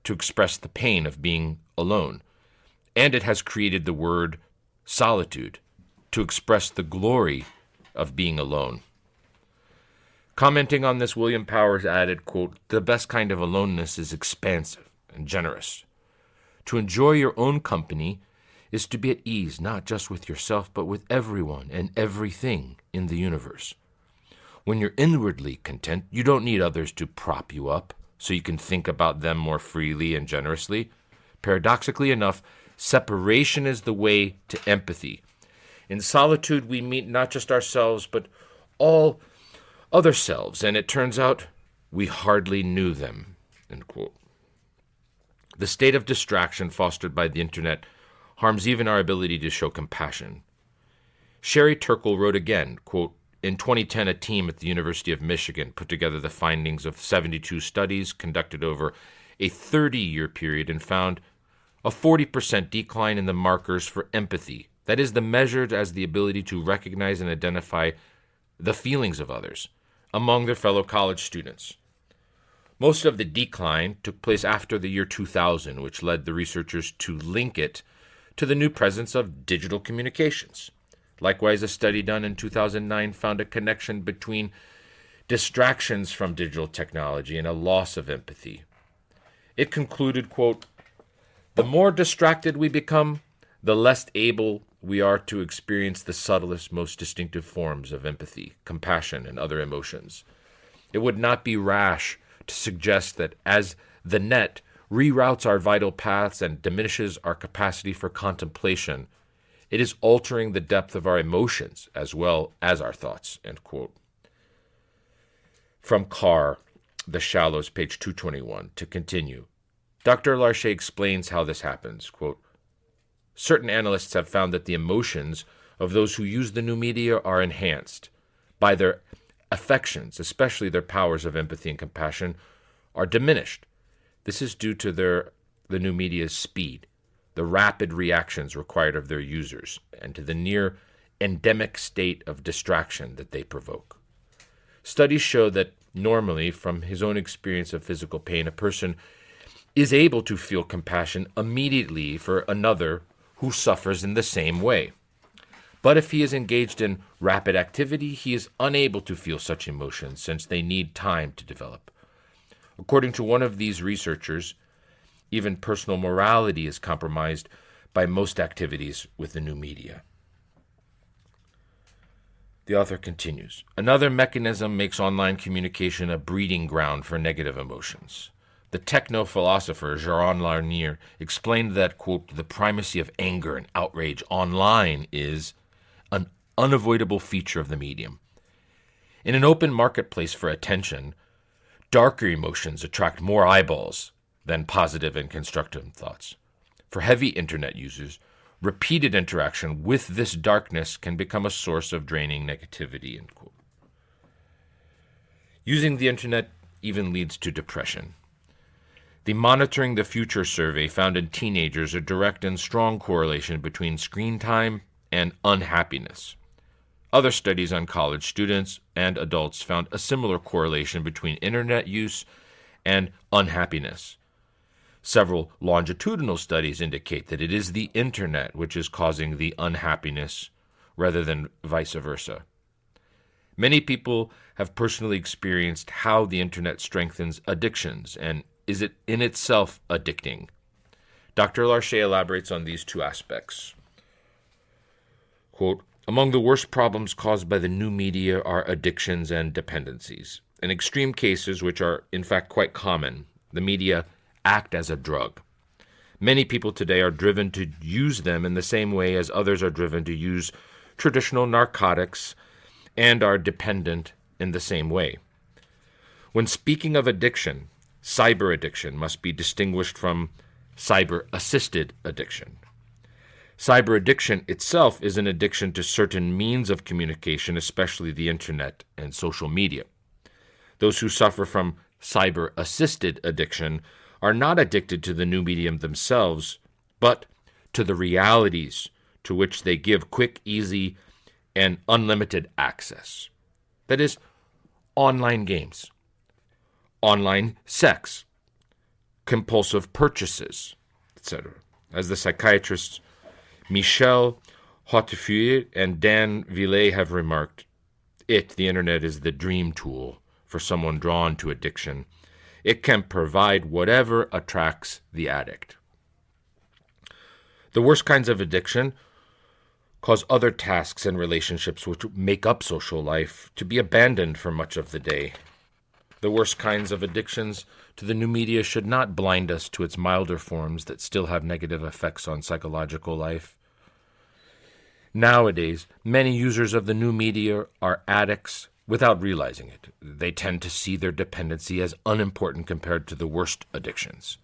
to express the pain of being alone, and it has created the word solitude to express the glory of being alone. Commenting on this, William Powers added, quote, the best kind of aloneness is expansive and generous. To enjoy your own company is to be at ease not just with yourself, but with everyone and everything in the universe. When you're inwardly content, you don't need others to prop you up so you can think about them more freely and generously. Paradoxically enough, separation is the way to empathy. In solitude, we meet not just ourselves, but all other selves, and it turns out we hardly knew them. End quote. The state of distraction fostered by the internet harms even our ability to show compassion. Sherry Turkle wrote again, quote, in 2010, a team at the University of Michigan put together the findings of 72 studies conducted over a 30-year period and found a 40% decline in the markers for empathy. That is, the measured as the ability to recognize and identify the feelings of others among their fellow college students. Most of the decline took place after the year 2000, which led the researchers to link it to the new presence of digital communications. Likewise, a study done in 2009 found a connection between distractions from digital technology and a loss of empathy. It concluded, quote, the more distracted we become, the less able we are to experience the subtlest, most distinctive forms of empathy, compassion, and other emotions. It would not be rash to suggest that as the net reroutes our vital paths and diminishes our capacity for contemplation, it is altering the depth of our emotions as well as our thoughts. End quote. From Carr, The Shallows, page 221, to continue. Dr. Larcher explains how this happens. Quote, certain analysts have found that the emotions of those who use the new media are enhanced by their affections, especially their powers of empathy and compassion, are diminished. This is due to the new media's speed, the rapid reactions required of their users, and to the near endemic state of distraction that they provoke. Studies show that normally, from his own experience of physical pain, a person is able to feel compassion immediately for another who suffers in the same way. But if he is engaged in rapid activity, he is unable to feel such emotions since they need time to develop. According to one of these researchers, even personal morality is compromised by most activities with the new media. The author continues, another mechanism makes online communication a breeding ground for negative emotions. The techno-philosopher Jaron Lanier explained that, quote, the primacy of anger and outrage online is an unavoidable feature of the medium. In an open marketplace for attention, darker emotions attract more eyeballs than positive and constructive thoughts. For heavy internet users, repeated interaction with this darkness can become a source of draining negativity. End quote. Using the internet even leads to depression. The Monitoring the Future survey found in teenagers a direct and strong correlation between screen time and unhappiness. Other studies on college students and adults found a similar correlation between internet use and unhappiness. Several longitudinal studies indicate that it is the internet which is causing the unhappiness rather than vice versa. Many people have personally experienced how the internet strengthens addictions and is it in itself addicting. Dr. Larcher elaborates on these two aspects. Quote, among the worst problems caused by the new media are addictions and dependencies. In extreme cases, which are in fact quite common, the media act as a drug. Many people today are driven to use them in the same way as others are driven to use traditional narcotics and are dependent in the same way. When speaking of addiction, cyber addiction must be distinguished from cyber-assisted addiction. Cyber addiction itself is an addiction to certain means of communication, especially the internet and social media. Those who suffer from cyber-assisted addiction are not addicted to the new medium themselves, but to the realities to which they give quick, easy, and unlimited access. That is, online games, online sex, compulsive purchases, etc. As the psychiatrists Michel Hautefeuille and Dan Villay have remarked, the internet, is the dream tool for someone drawn to addiction. It can provide whatever attracts the addict. The worst kinds of addiction cause other tasks and relationships which make up social life to be abandoned for much of the day. The worst kinds of addictions to the new media should not blind us to its milder forms that still have negative effects on psychological life. Nowadays, many users of the new media are addicts without realizing it. They tend to see their dependency as unimportant compared to the worst addictions.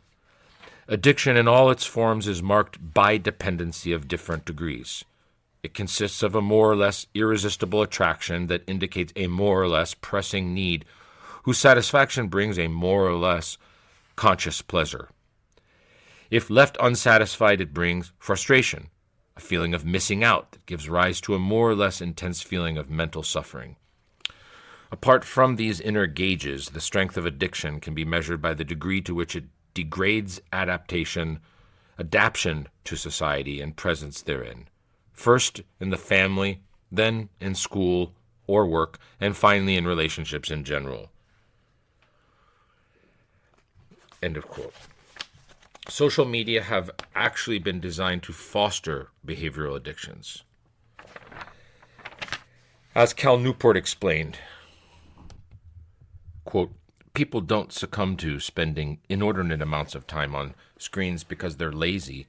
Addiction in all its forms is marked by dependency of different degrees. It consists of a more or less irresistible attraction that indicates a more or less pressing need, whose satisfaction brings a more or less conscious pleasure. If left unsatisfied, it brings frustration, a feeling of missing out that gives rise to a more or less intense feeling of mental suffering. Apart from these inner gauges, the strength of addiction can be measured by the degree to which it degrades adaptation to society and presence therein. First in the family, then in school or work, and finally in relationships in general. End of quote. social media have actually been designed to foster behavioral addictions. As Cal Newport explained, quote, people don't succumb to spending inordinate amounts of time on screens because they're lazy,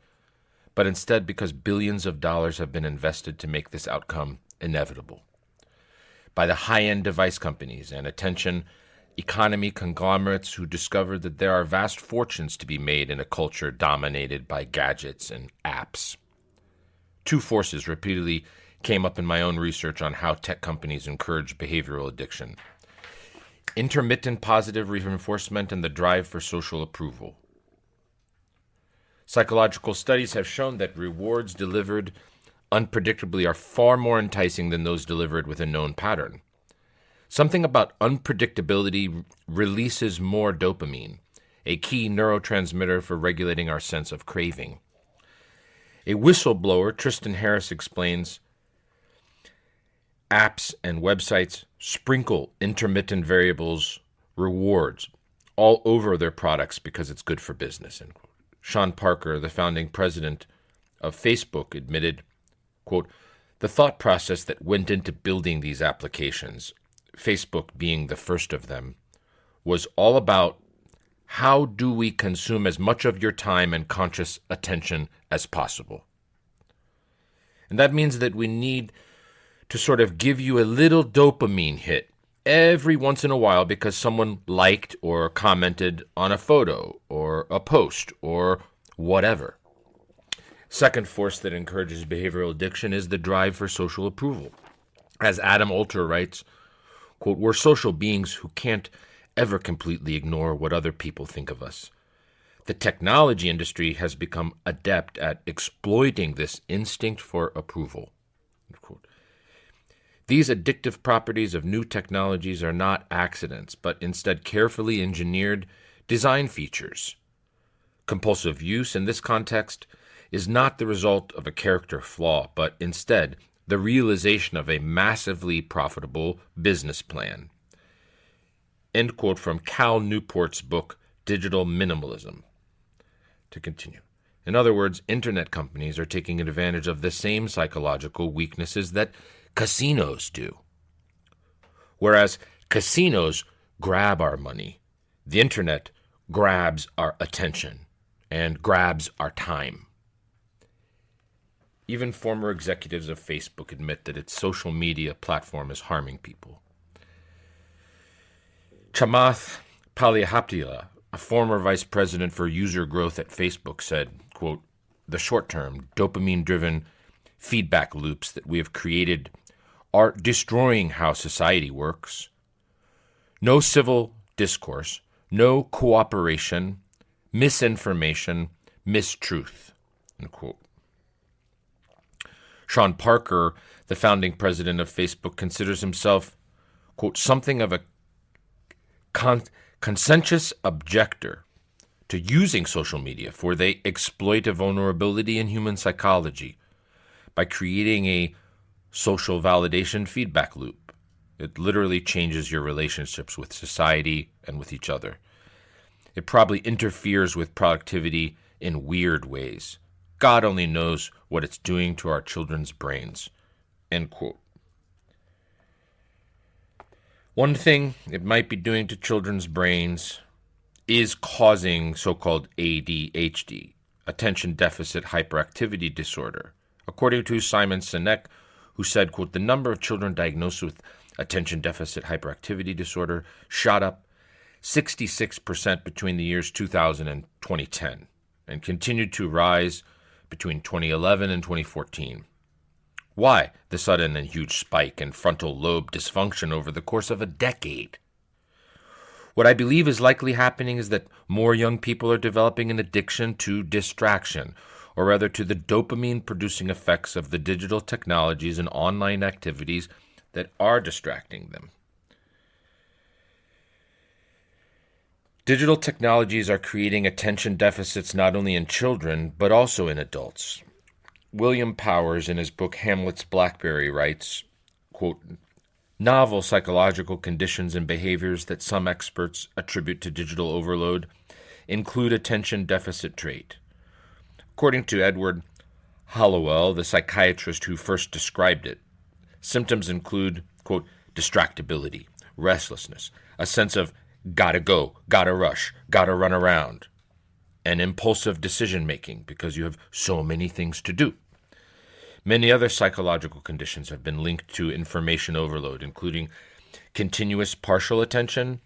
but instead because billions of dollars have been invested to make this outcome inevitable. By the high-end device companies and attention economy conglomerates who discovered that there are vast fortunes to be made in a culture dominated by gadgets and apps. Two forces repeatedly came up in my own research on how tech companies encourage behavioral addiction: intermittent positive reinforcement and the drive for social approval. Psychological studies have shown that rewards delivered unpredictably are far more enticing than those delivered with a known pattern. Something about unpredictability releases more dopamine, a key neurotransmitter for regulating our sense of craving. A whistleblower, Tristan Harris, explains, apps and websites sprinkle intermittent variables, rewards, all over their products because it's good for business. End quote. Sean Parker, the founding president of Facebook, admitted, quote, the thought process that went into building these applications, Facebook being the first of them, was all about how do we consume as much of your time and conscious attention as possible. And that means that we need to sort of give you a little dopamine hit every once in a while because someone liked or commented on a photo or a post or whatever. Second force that encourages behavioral addiction is the drive for social approval. As Adam Alter writes, quote, we're social beings who can't ever completely ignore what other people think of us. The technology industry has become adept at exploiting this instinct for approval. End quote. These addictive properties of new technologies are not accidents, but instead carefully engineered design features. Compulsive use in this context is not the result of a character flaw, but instead the realization of a massively profitable business plan. End quote from Cal Newport's book, Digital Minimalism. To continue. In other words, internet companies are taking advantage of the same psychological weaknesses that casinos do. Whereas casinos grab our money, the internet grabs our attention and grabs our time. Even former executives of Facebook admit that its social media platform is harming people. Chamath Palihapitiya, a former vice president for user growth at Facebook, said, quote, the short-term, dopamine-driven feedback loops that we have created are destroying how society works. No civil discourse, no cooperation, misinformation, mistruth, end quote. Sean Parker, the founding president of Facebook, considers himself, quote, something of a conscientious objector to using social media, for they exploit a vulnerability in human psychology by creating a social validation feedback loop. It literally changes your relationships with society and with each other. It probably interferes with productivity in weird ways. God only knows what it's doing to our children's brains. End quote. One thing it might be doing to children's brains is causing so-called ADHD, attention deficit hyperactivity disorder. According to Simon Sinek, who said, quote, the number of children diagnosed with attention deficit hyperactivity disorder shot up 66% between the years 2000 and 2010 and continued to rise between 2011 and 2014. Why the sudden and huge spike in frontal lobe dysfunction over the course of a decade? What I believe is likely happening is that more young people are developing an addiction to distraction, or rather to the dopamine-producing effects of the digital technologies and online activities that are distracting them. Digital technologies are creating attention deficits not only in children, but also in adults. William Powers, in his book Hamlet's Blackberry, writes, quote, novel psychological conditions and behaviors that some experts attribute to digital overload include attention deficit trait. According to Edward Hallowell, the psychiatrist who first described it, symptoms include, quote, distractibility, restlessness, a sense of gotta go, gotta rush, gotta run around, and impulsive decision-making because you have so many things to do. Many other psychological conditions have been linked to information overload, including continuous partial attention,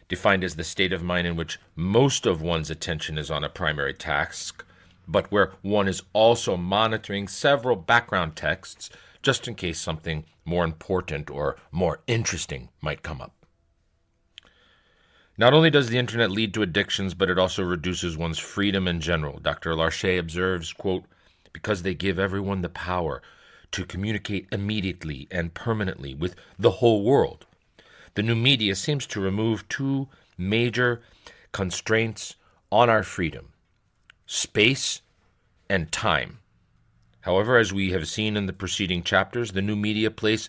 defined as the state of mind in which most of one's attention is on a primary task, but where one is also monitoring several background texts just in case something more important or more interesting might come up. Not only does the internet lead to addictions, but it also reduces one's freedom in general. Dr. Larcher observes, quote, because they give everyone the power to communicate immediately and permanently with the whole world. The new media seems to remove two major constraints on our freedom: space and time. However, as we have seen in the preceding chapters, the new media place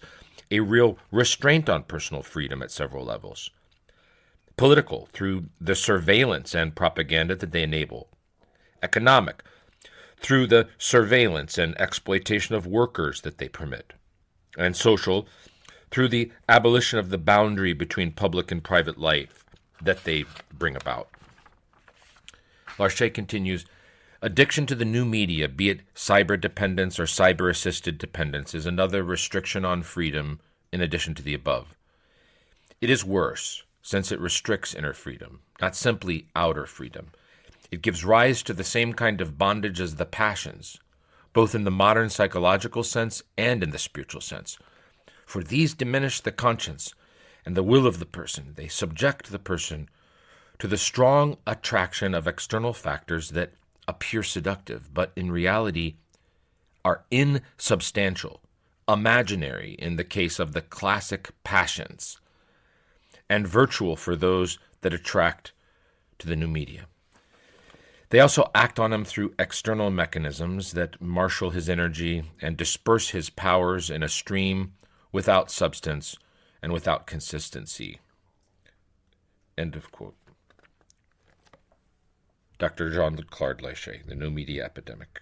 a real restraint on personal freedom at several levels. Political, through the surveillance and propaganda that they enable. Economic, through the surveillance and exploitation of workers that they permit. And social, through the abolition of the boundary between public and private life that they bring about. Larcher continues, addiction to the new media, be it cyber dependence or cyber-assisted dependence, is another restriction on freedom in addition to the above. It is worse, since it restricts inner freedom, not simply outer freedom. It gives rise to the same kind of bondage as the passions, both in the modern psychological sense and in the spiritual sense. For these diminish the conscience and the will of the person. They subject the person to the strong attraction of external factors that appear seductive, but in reality are insubstantial, imaginary in the case of the classic passions, and virtual for those that attract to the new media. They also act on him through external mechanisms that marshal his energy and disperse his powers in a stream without substance and without consistency. End of quote. Dr. Jean-Claude Larcher, The New Media Epidemic.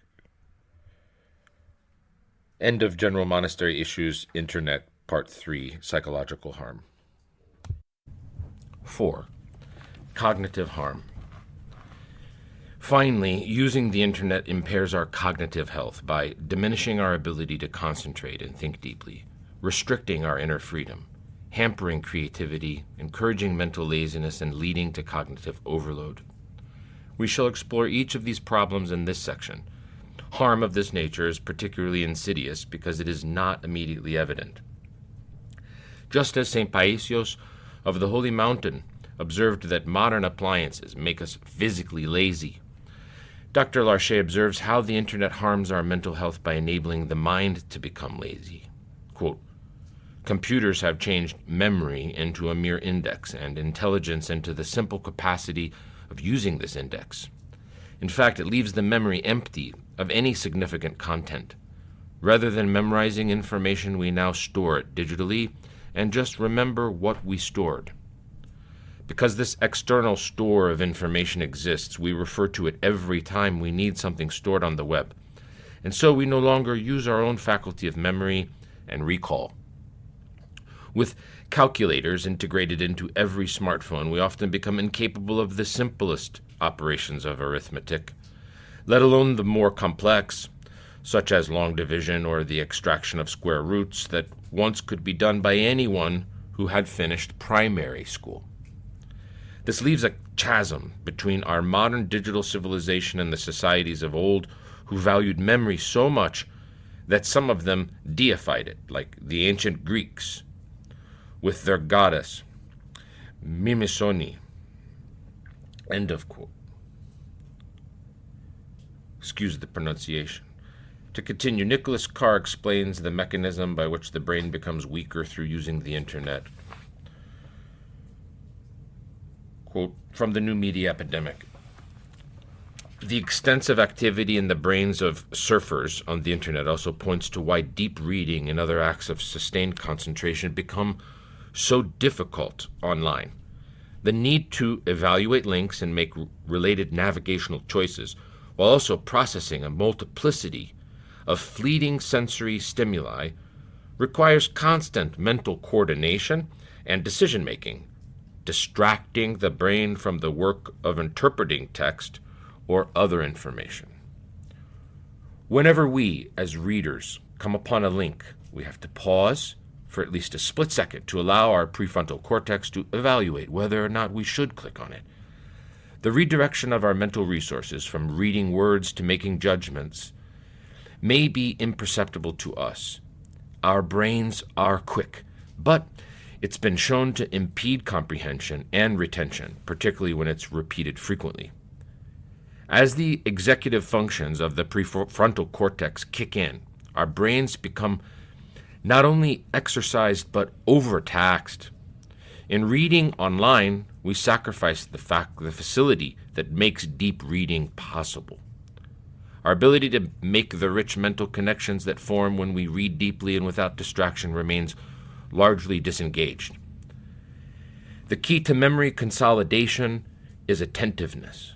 End of General Monastery Issues, Internet, Part 3, Psychological Harm. 4. Cognitive harm. Finally, using the internet impairs our cognitive health by diminishing our ability to concentrate and think deeply, restricting our inner freedom, hampering creativity, encouraging mental laziness, and leading to cognitive overload. We shall explore each of these problems in this section. Harm of this nature is particularly insidious because it is not immediately evident. Just as St. Paisios of the Holy Mountain observed that modern appliances make us physically lazy, Dr. Larcher observes how the internet harms our mental health by enabling the mind to become lazy. Quote, computers have changed memory into a mere index and intelligence into the simple capacity of using this index. In fact, it leaves the memory empty of any significant content. Rather than memorizing information, we now store it digitally and just remember what we stored. Because this external store of information exists, we refer to it every time we need something stored on the web. And so we no longer use our own faculty of memory and recall. With calculators integrated into every smartphone, we often become incapable of the simplest operations of arithmetic, let alone the more complex, such as long division or the extraction of square roots that once could be done by anyone who had finished primary school. This leaves a chasm between our modern digital civilization and the societies of old who valued memory so much that some of them deified it, like the ancient Greeks, with their goddess, Mimesoni. End of quote. Excuse the pronunciation. To continue, Nicholas Carr explains the mechanism by which the brain becomes weaker through using the internet. Quote, from The New Media Epidemic. The extensive activity in the brains of surfers on the internet also points to why deep reading and other acts of sustained concentration become so difficult online. The need to evaluate links and make related navigational choices, while also processing a multiplicity of fleeting sensory stimuli, requires constant mental coordination and decision-making, distracting the brain from the work of interpreting text or other information. Whenever we, as readers, come upon a link, we have to pause for at least a split second to allow our prefrontal cortex to evaluate whether or not we should click on it. The redirection of our mental resources from reading words to making judgments may be imperceptible to us. Our brains are quick, but it's been shown to impede comprehension and retention, particularly when it's repeated frequently. As the executive functions of the prefrontal cortex kick in, our brains become not only exercised but overtaxed. In reading online, we sacrifice the facility that makes deep reading possible. Our ability to make the rich mental connections that form when we read deeply and without distraction remains largely disengaged. The key to memory consolidation is attentiveness.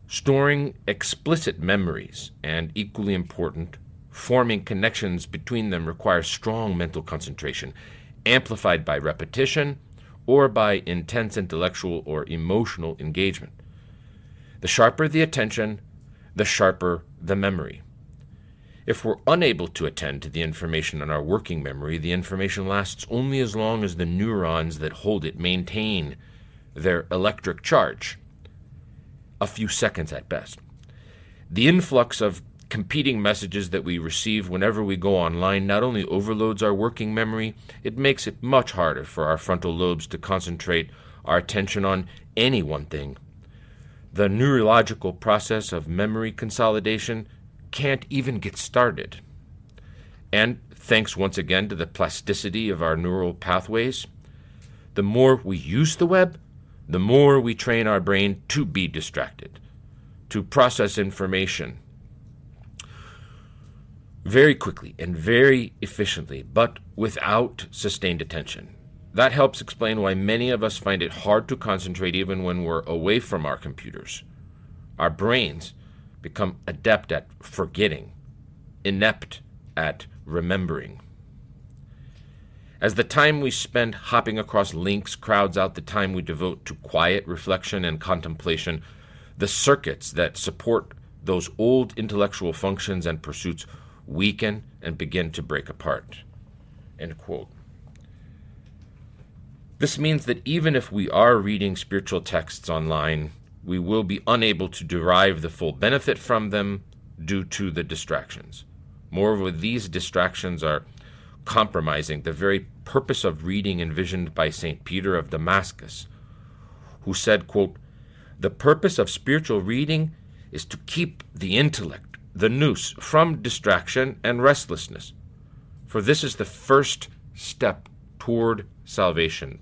Storing explicit memories, and equally important, forming connections between them requires strong mental concentration, amplified by repetition or by intense intellectual or emotional engagement. The sharper the attention, the sharper the memory. If we're unable to attend to the information in our working memory, the information lasts only as long as the neurons that hold it maintain their electric charge, a few seconds at best. The influx of competing messages that we receive whenever we go online not only overloads our working memory, it makes it much harder for our frontal lobes to concentrate our attention on any one thing. The neurological process of memory consolidation can't even get started. And thanks once again to the plasticity of our neural pathways, the more we use the web, the more we train our brain to be distracted, to process information very quickly and very efficiently, but without sustained attention. That helps explain why many of us find it hard to concentrate even when we're away from our computers. Our brains become adept at forgetting, inept at remembering. As the time we spend hopping across links crowds out the time we devote to quiet reflection and contemplation, the circuits that support those old intellectual functions and pursuits weaken and begin to break apart." End quote. This means that even if we are reading spiritual texts online, we will be unable to derive the full benefit from them due to the distractions. Moreover, these distractions are compromising the very purpose of reading envisioned by St. Peter of Damascus, who said, quote, "The purpose of spiritual reading is to keep the intellect, the nous, from distraction and restlessness, for this is the first step toward salvation."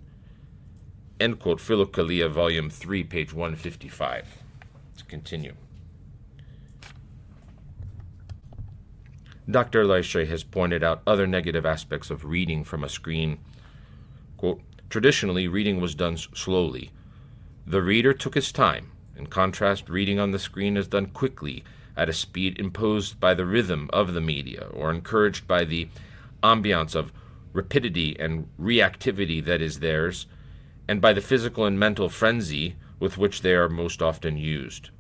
End quote, Philokalia, Volume 3, page 155. Let's continue. Dr. Leische has pointed out other negative aspects of reading from a screen. Quote, "Traditionally, reading was done slowly. The reader took his time. In contrast, reading on the screen is done quickly at a speed imposed by the rhythm of the media or encouraged by the ambiance of rapidity and reactivity that is theirs, and by the physical and mental frenzy with which they are most often used.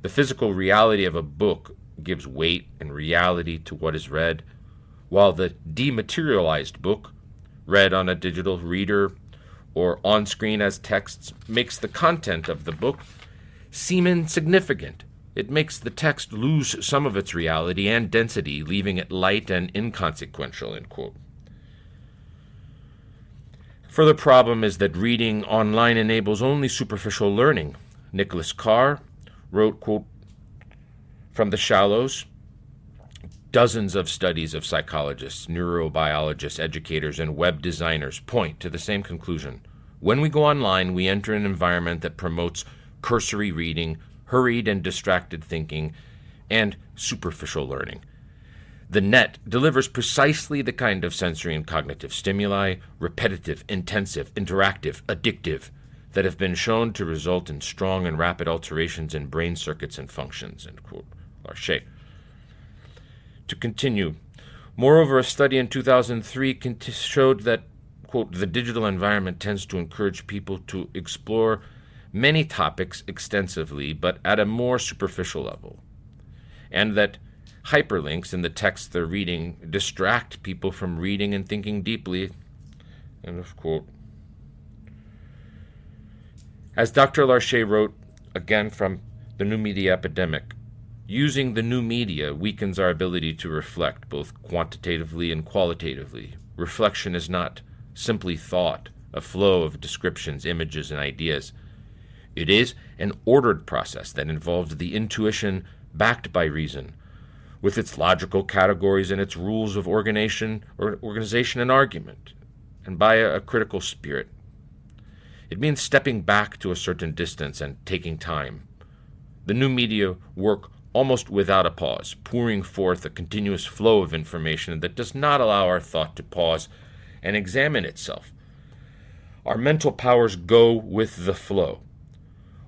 The physical reality of a book gives weight and reality to what is read, while the dematerialized book, read on a digital reader or on screen as texts, makes the content of the book seem insignificant. It makes the text lose some of its reality and density, leaving it light and inconsequential." End quote. Further problem is that reading online enables only superficial learning. Nicholas Carr wrote, quote, "From the shallows, dozens of studies of psychologists, neurobiologists, educators, and web designers point to the same conclusion. When we go online, we enter an environment that promotes cursory reading, hurried and distracted thinking, and superficial learning. The net delivers precisely the kind of sensory and cognitive stimuli, repetitive, intensive, interactive, addictive, that have been shown to result in strong and rapid alterations in brain circuits and functions, end quote. Larcher. To continue, moreover, a study in 2003 showed that, quote, the digital environment tends to encourage people to explore many topics extensively, but at a more superficial level, and that hyperlinks in the text they're reading distract people from reading and thinking deeply, end of quote. As Dr. Larcher wrote, again from The New Media Epidemic, using the new media weakens our ability to reflect, both quantitatively and qualitatively. Reflection is not simply thought, a flow of descriptions, images, and ideas. It is an ordered process that involves the intuition backed by reason, with its logical categories and its rules of organization and argument, and by a critical spirit. It means stepping back to a certain distance and taking time. The new media work almost without a pause, pouring forth a continuous flow of information that does not allow our thought to pause and examine itself. Our mental powers go with the flow,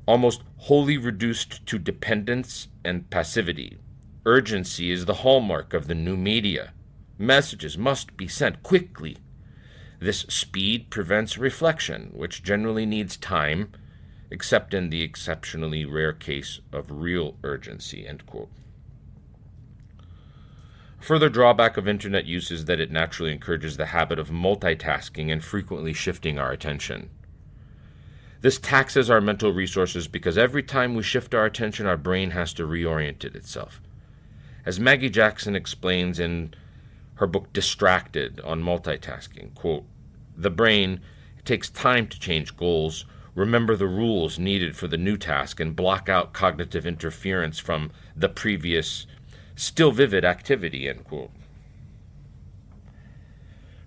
almost wholly reduced to dependence and passivity. Urgency is the hallmark of the new media. Messages must be sent quickly. This speed prevents reflection, which generally needs time, except in the exceptionally rare case of real urgency, end quote. A further drawback of internet use is that it naturally encourages the habit of multitasking and frequently shifting our attention. This taxes our mental resources because every time we shift our attention, our brain has to reorient itself. As Maggie Jackson explains in her book Distracted on multitasking, quote, the brain takes time to change goals, remember the rules needed for the new task, and block out cognitive interference from the previous, still vivid activity, end quote.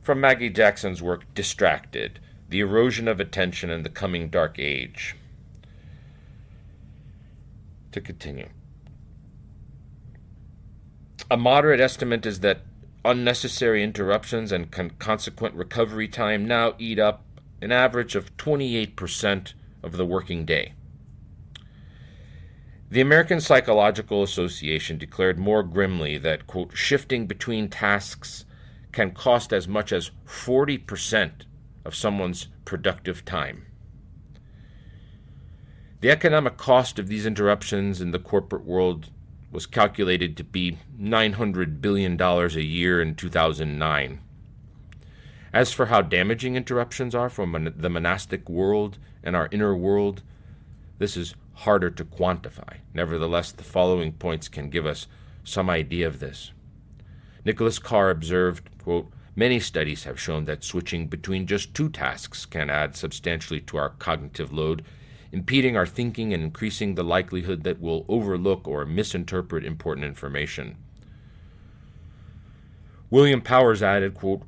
From Maggie Jackson's work Distracted, The Erosion of Attention in the Coming Dark Age. To continue. A moderate estimate is that unnecessary interruptions and consequent recovery time now eat up an average of 28% of the working day. The American Psychological Association declared more grimly that, quote, shifting between tasks can cost as much as 40% of someone's productive time. The economic cost of these interruptions in the corporate world was calculated to be $900 billion a year in 2009. As for how damaging interruptions are for the monastic world and our inner world, this is harder to quantify. Nevertheless, the following points can give us some idea of this. Nicholas Carr observed, quote, many studies have shown that switching between just two tasks can add substantially to our cognitive load, impeding our thinking and increasing the likelihood that we'll overlook or misinterpret important information. William Powers added, quote,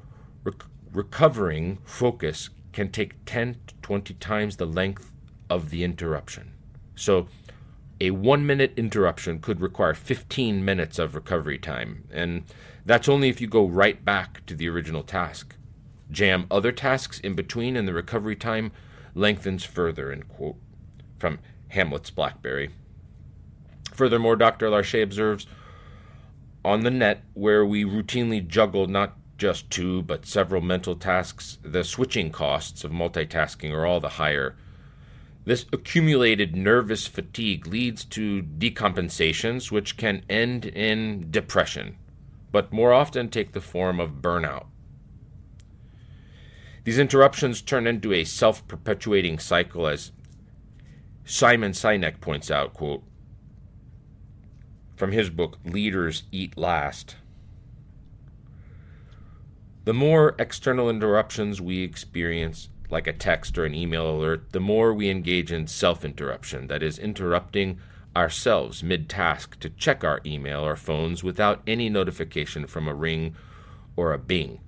recovering focus can take 10 to 20 times the length of the interruption. So a 1-minute interruption could require 15 minutes of recovery time, and that's only if you go right back to the original task. Jam other tasks in between and the recovery time lengthens further, end quote, from Hamlet's Blackberry. Furthermore, Dr. Larcher observes, on the net, where we routinely juggle not just two but several mental tasks, the switching costs of multitasking are all the higher. This accumulated nervous fatigue leads to decompensations, which can end in depression, but more often take the form of burnout. These interruptions turn into a self-perpetuating cycle, as Simon Sinek points out, quote, from his book, Leaders Eat Last. The more external interruptions we experience, like a text or an email alert, the more we engage in self-interruption, that is, interrupting ourselves mid-task to check our email or phones without any notification from a ring or a bing.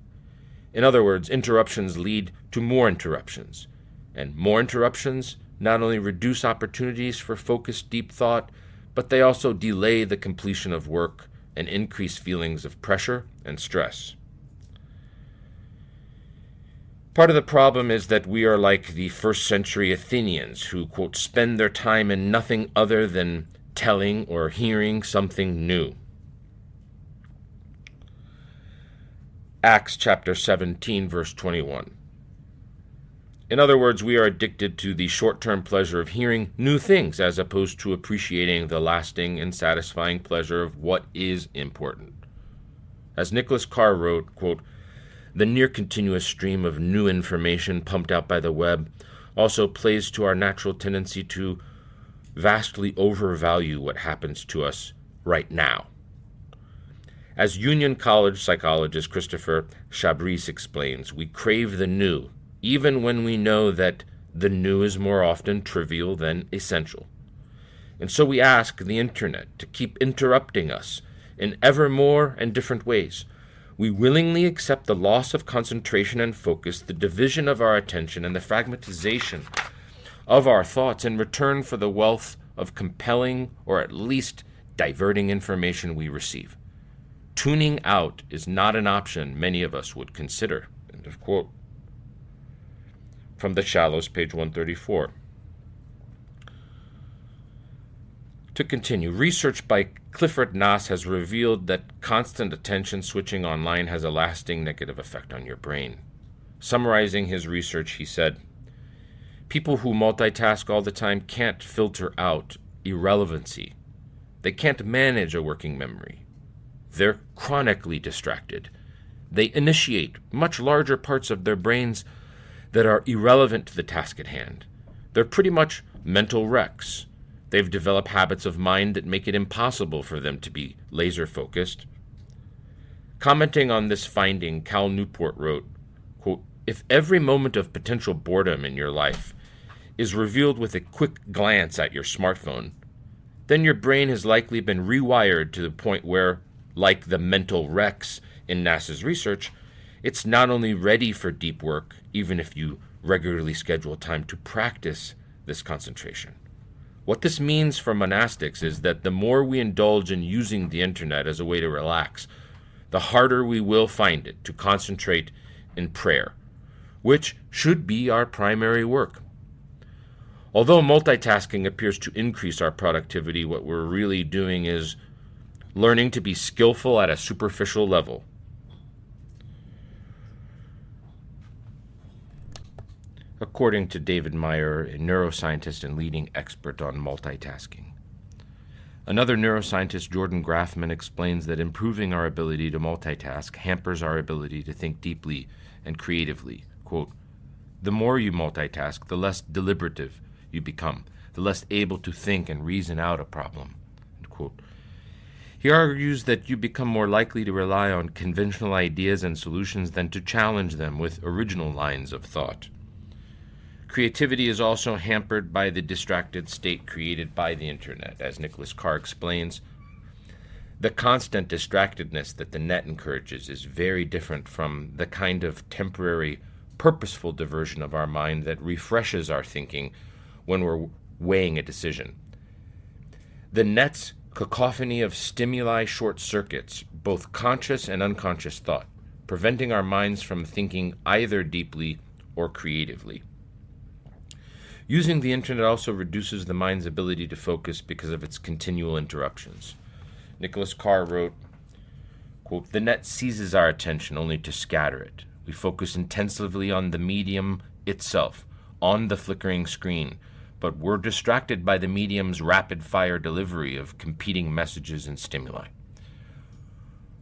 In other words, interruptions lead to more interruptions, and more interruptions not only reduce opportunities for focused deep thought, but they also delay the completion of work and increase feelings of pressure and stress. Part of the problem is that we are like the first century Athenians who, quote, spend their time in nothing other than telling or hearing something new. Acts chapter 17, verse 21. In other words, we are addicted to the short-term pleasure of hearing new things as opposed to appreciating the lasting and satisfying pleasure of what is important. As Nicholas Carr wrote, quote, the near-continuous stream of new information pumped out by the web also plays to our natural tendency to vastly overvalue what happens to us right now. As Union College psychologist Christopher Chabris explains, we crave the new, even when we know that the new is more often trivial than essential. And so we ask the internet to keep interrupting us in ever more and different ways. We willingly accept the loss of concentration and focus, the division of our attention, and the fragmentization of our thoughts in return for the wealth of compelling or at least diverting information we receive. Tuning out is not an option many of us would consider. End of quote. From The Shallows, page 134. To continue, research by Clifford Nass has revealed that constant attention switching online has a lasting negative effect on your brain. Summarizing his research, he said, people who multitask all the time can't filter out irrelevancy. They can't manage a working memory. They're chronically distracted. They initiate much larger parts of their brains that are irrelevant to the task at hand. They're pretty much mental wrecks. They've developed habits of mind that make it impossible for them to be laser-focused. Commenting on this finding, Cal Newport wrote, quote, if every moment of potential boredom in your life is revealed with a quick glance at your smartphone, then your brain has likely been rewired to the point where, like the mental wrecks in NASA's research, it's not only ready for deep work, even if you regularly schedule time to practice this concentration. What this means for monastics is that the more we indulge in using the internet as a way to relax, the harder we will find it to concentrate in prayer, which should be our primary work. Although multitasking appears to increase our productivity, what we're really doing is learning to be skillful at a superficial level. According to David Meyer, a neuroscientist and leading expert on multitasking. Another neuroscientist, Jordan Grafman, explains that improving our ability to multitask hampers our ability to think deeply and creatively. Quote, the more you multitask, the less deliberative you become, the less able to think and reason out a problem. End quote. He argues that you become more likely to rely on conventional ideas and solutions than to challenge them with original lines of thought. Creativity is also hampered by the distracted state created by the internet, as Nicholas Carr explains. The constant distractedness that the net encourages is very different from the kind of temporary, purposeful diversion of our mind that refreshes our thinking when we're weighing a decision. The net's cacophony of stimuli short-circuits both conscious and unconscious thought, preventing our minds from thinking either deeply or creatively. Using the internet also reduces the mind's ability to focus because of its continual interruptions. Nicholas Carr wrote, quote, the net seizes our attention only to scatter it. We focus intensively on the medium itself, on the flickering screen, but we're distracted by the medium's rapid-fire delivery of competing messages and stimuli.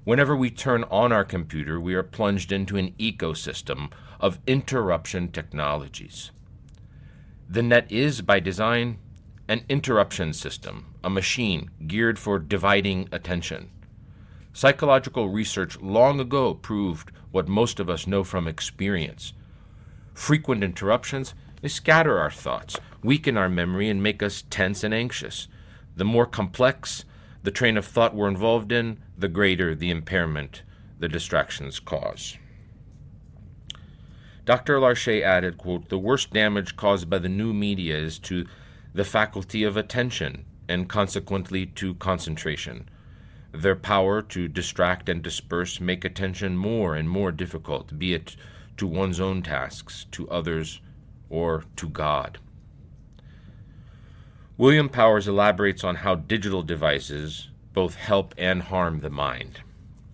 Whenever we turn on our computer, we are plunged into an ecosystem of interruption technologies. The net is, by design, an interruption system, a machine geared for dividing attention. Psychological research long ago proved what most of us know from experience. Frequent interruptions scatter our thoughts, weaken our memory, and make us tense and anxious. The more complex the train of thought we're involved in, the greater the impairment the distractions cause. Dr. Larche added, quote, the worst damage caused by the new media is to the faculty of attention and consequently to concentration. Their power to distract and disperse make attention more and more difficult, be it to one's own tasks, to others, or to God. William Powers elaborates on how digital devices both help and harm the mind.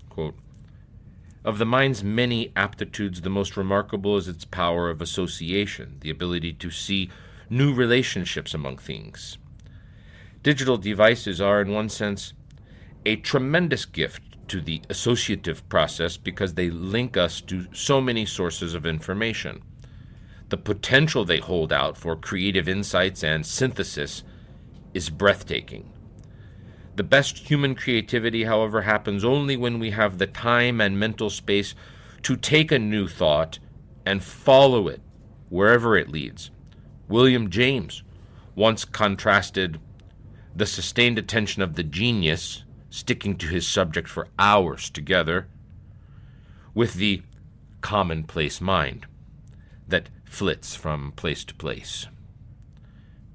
Quote, "Of the mind's many aptitudes, the most remarkable is its power of association, the ability to see new relationships among things. Digital devices are, in one sense, a tremendous gift to the associative process because they link us to so many sources of information. The potential they hold out for creative insights and synthesis is breathtaking. The best human creativity, however, happens only when we have the time and mental space to take a new thought and follow it wherever it leads. William James once contrasted the sustained attention of the genius, sticking to his subject for hours together, with the commonplace mind that flits from place to place.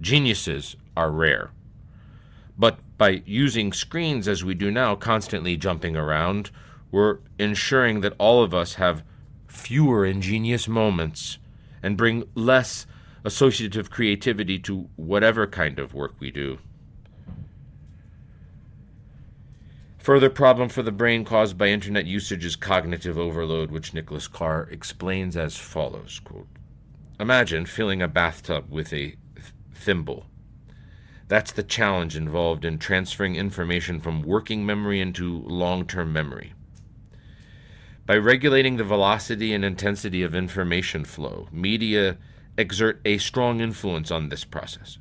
Geniuses are rare, but by using screens as we do now, constantly jumping around, we're ensuring that all of us have fewer ingenious moments and bring less associative creativity to whatever kind of work we do. Further problem for the brain caused by internet usage is cognitive overload, which Nicholas Carr explains as follows, quote, "Imagine filling a bathtub with a thimble. That's the challenge involved in transferring information from working memory into long-term memory. By regulating the velocity and intensity of information flow, media exert a strong influence on this process.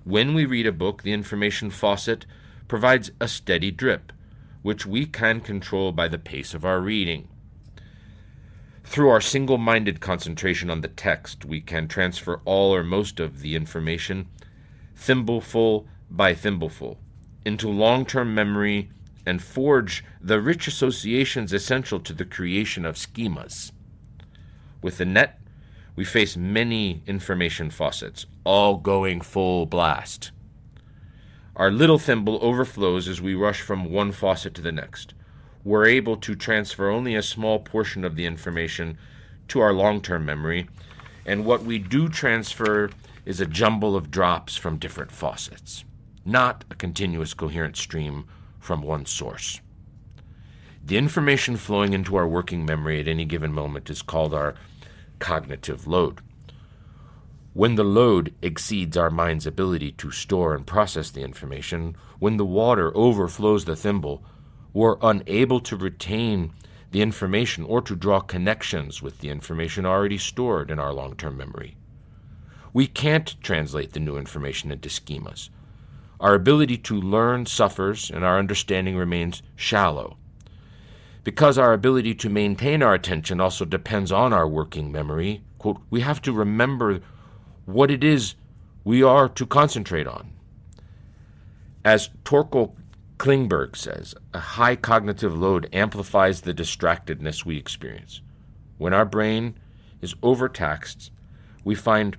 When we read a book, the information faucet provides a steady drip, which we can control by the pace of our reading. Through our single-minded concentration on the text, we can transfer all or most of the information, thimbleful by thimbleful, into long-term memory and forge the rich associations essential to the creation of schemas. With the net, we face many information faucets, all going full blast. Our little thimble overflows as we rush from one faucet to the next. We're able to transfer only a small portion of the information to our long-term memory, and what we do transfer is a jumble of drops from different faucets, not a continuous coherent stream from one source. The information flowing into our working memory at any given moment is called our cognitive load. When the load exceeds our mind's ability to store and process the information, when the water overflows the thimble, we're unable to retain the information or to draw connections with the information already stored in our long-term memory. We can't translate the new information into schemas. Our ability to learn suffers and our understanding remains shallow. Because our ability to maintain our attention also depends on our working memory, quote, we have to remember what it is we are to concentrate on. As Torkel Klingberg says, a high cognitive load amplifies the distractedness we experience. When our brain is overtaxed, we find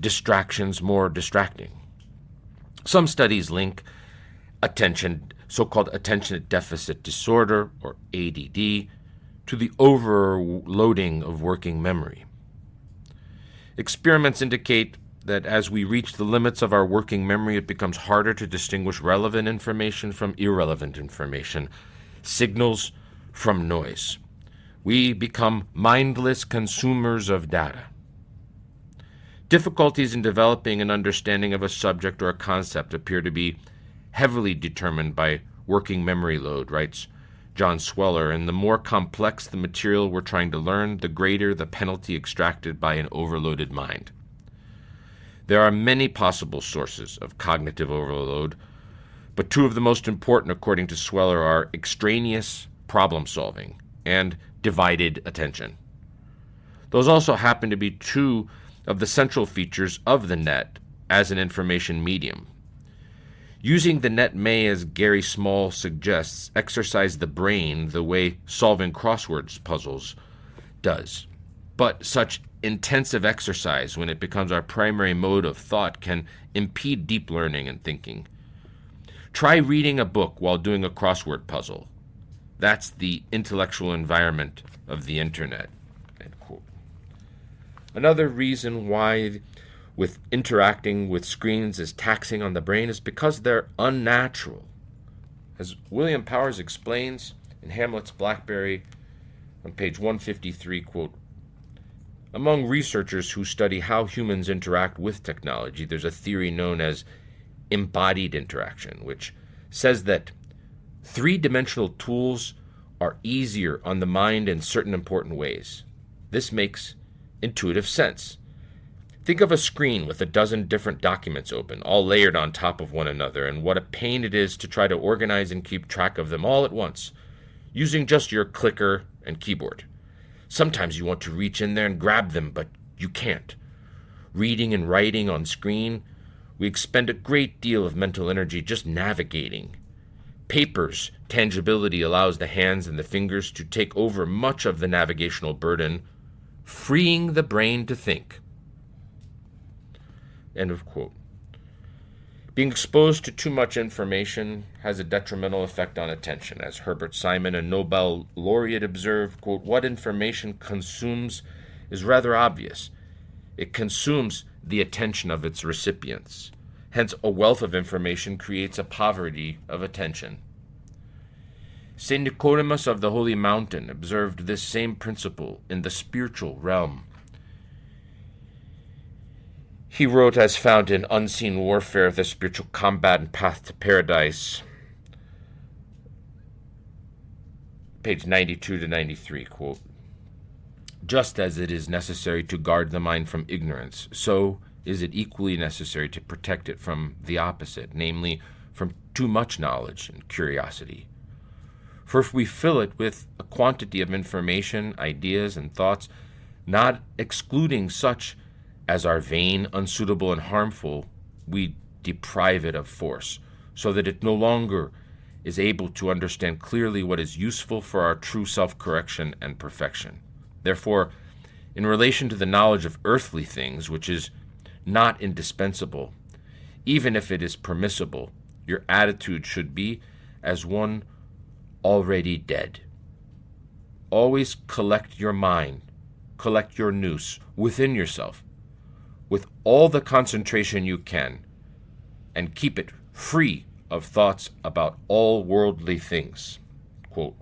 distractions more distracting. Some studies link so-called attention deficit disorder, or ADD, to the overloading of working memory. Experiments indicate that as we reach the limits of our working memory, it becomes harder to distinguish relevant information from irrelevant information, signals from noise. We become mindless consumers of data. Difficulties in developing an understanding of a subject or a concept appear to be heavily determined by working memory load, writes John Sweller, and the more complex the material we're trying to learn, the greater the penalty extracted by an overloaded mind. There are many possible sources of cognitive overload, but two of the most important, according to Sweller, are extraneous problem-solving and divided attention. Those also happen to be two of the central features of the net as an information medium. Using the net may, as Gary Small suggests, exercise the brain the way solving crosswords puzzles does. But such intensive exercise, when it becomes our primary mode of thought, can impede deep learning and thinking. Try reading a book while doing a crossword puzzle. That's the intellectual environment of the internet. End quote. Another reason why interacting with screens is taxing on the brain is because they're unnatural. As William Powers explains in Hamlet's Blackberry on page 153, quote, among researchers who study how humans interact with technology, there's a theory known as embodied interaction, which says that three-dimensional tools are easier on the mind in certain important ways. This makes intuitive sense. Think of a screen with a dozen different documents open, all layered on top of one another, and what a pain it is to try to organize and keep track of them all at once, using just your clicker and keyboard. Sometimes you want to reach in there and grab them, but you can't. Reading and writing on screen, we expend a great deal of mental energy just navigating. Paper's tangibility allows the hands and the fingers to take over much of the navigational burden, freeing the brain to think. End of quote. Being exposed to too much information has a detrimental effect on attention. As Herbert Simon, a Nobel laureate, observed, quote, what information consumes is rather obvious. It consumes the attention of its recipients. Hence, a wealth of information creates a poverty of attention. St. Nicodemus of the Holy Mountain observed this same principle in the spiritual realm. He wrote, as found in Unseen Warfare, the Spiritual Combat and Path to Paradise, page 92 to 93, quote, just as it is necessary to guard the mind from ignorance, so is it equally necessary to protect it from the opposite, namely, from too much knowledge and curiosity. For if we fill it with a quantity of information, ideas, and thoughts, not excluding such as are vain, unsuitable, and harmful, we deprive it of force, so that it no longer is able to understand clearly what is useful for our true self-correction and perfection. Therefore, in relation to the knowledge of earthly things, which is not indispensable, even if it is permissible, your attitude should be as one already dead. Always collect your mind, collect your nous within yourself, with all the concentration you can, and keep it free of thoughts about all worldly things. Quote,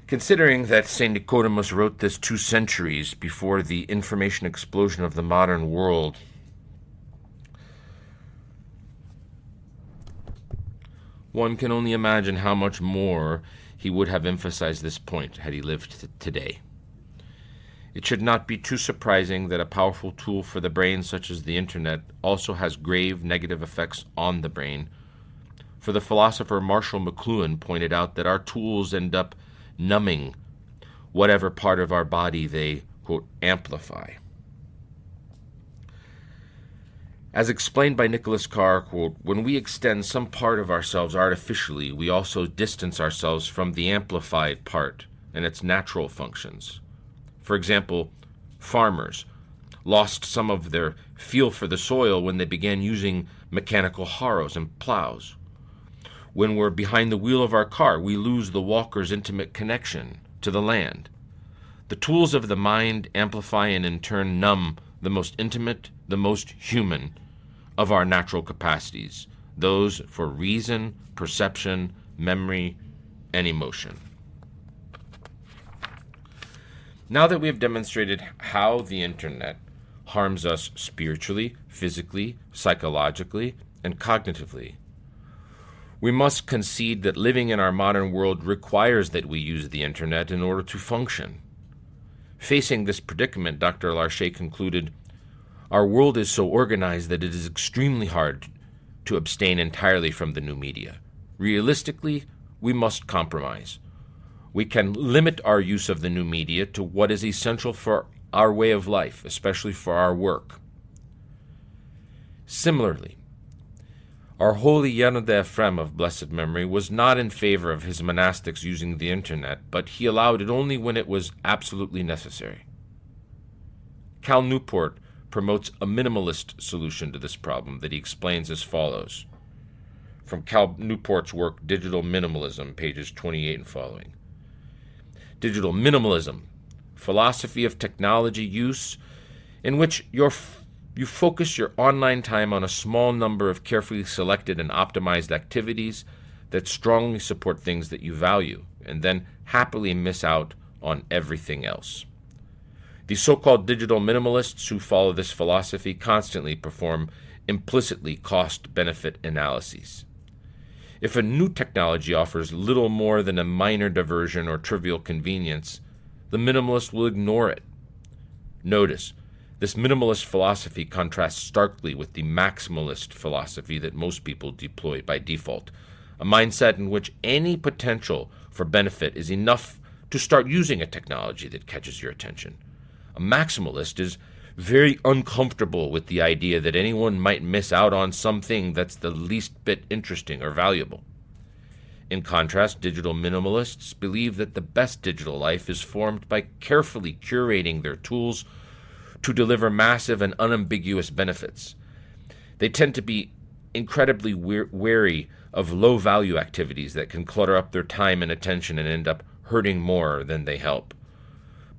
considering that St. Nicodemus wrote this 2 centuries before the information explosion of the modern world, one can only imagine how much more he would have emphasized this point had he lived today. It should not be too surprising that a powerful tool for the brain such as the Internet also has grave negative effects on the brain. For the philosopher Marshall McLuhan pointed out that our tools end up numbing whatever part of our body they, quote, amplify. As explained by Nicholas Carr, quote, when we extend some part of ourselves artificially, we also distance ourselves from the amplified part and its natural functions. For example, farmers lost some of their feel for the soil when they began using mechanical harrows and plows. When we're behind the wheel of our car, we lose the walker's intimate connection to the land. The tools of the mind amplify and in turn numb the most intimate, the most human of our natural capacities, those for reason, perception, memory, and emotion. Now that we have demonstrated how the Internet harms us spiritually, physically, psychologically, and cognitively, we must concede that living in our modern world requires that we use the Internet in order to function. Facing this predicament, Dr. Larcher concluded, our world is so organized that it is extremely hard to abstain entirely from the new media. Realistically, we must compromise. We can limit our use of the new media to what is essential for our way of life, especially for our work. Similarly, our holy Jan de Ephrem of blessed memory was not in favor of his monastics using the Internet, but he allowed it only when it was absolutely necessary. Cal Newport promotes a minimalist solution to this problem that he explains as follows. From Cal Newport's work, Digital Minimalism, pages 28 and following. Digital minimalism philosophy of technology use in which you focus your online time on a small number of carefully selected and optimized activities that strongly support things that you value, and then happily miss out on everything else. The so-called digital minimalists who follow this philosophy constantly perform implicitly cost-benefit analyses. If a new technology offers little more than a minor diversion or trivial convenience, the minimalist will ignore it. Notice, this minimalist philosophy contrasts starkly with the maximalist philosophy that most people deploy by default, a mindset in which any potential for benefit is enough to start using a technology that catches your attention. A maximalist is very uncomfortable with the idea that anyone might miss out on something that's the least bit interesting or valuable. In contrast, digital minimalists believe that the best digital life is formed by carefully curating their tools to deliver massive and unambiguous benefits. They tend to be incredibly wary of low-value activities that can clutter up their time and attention and end up hurting more than they help.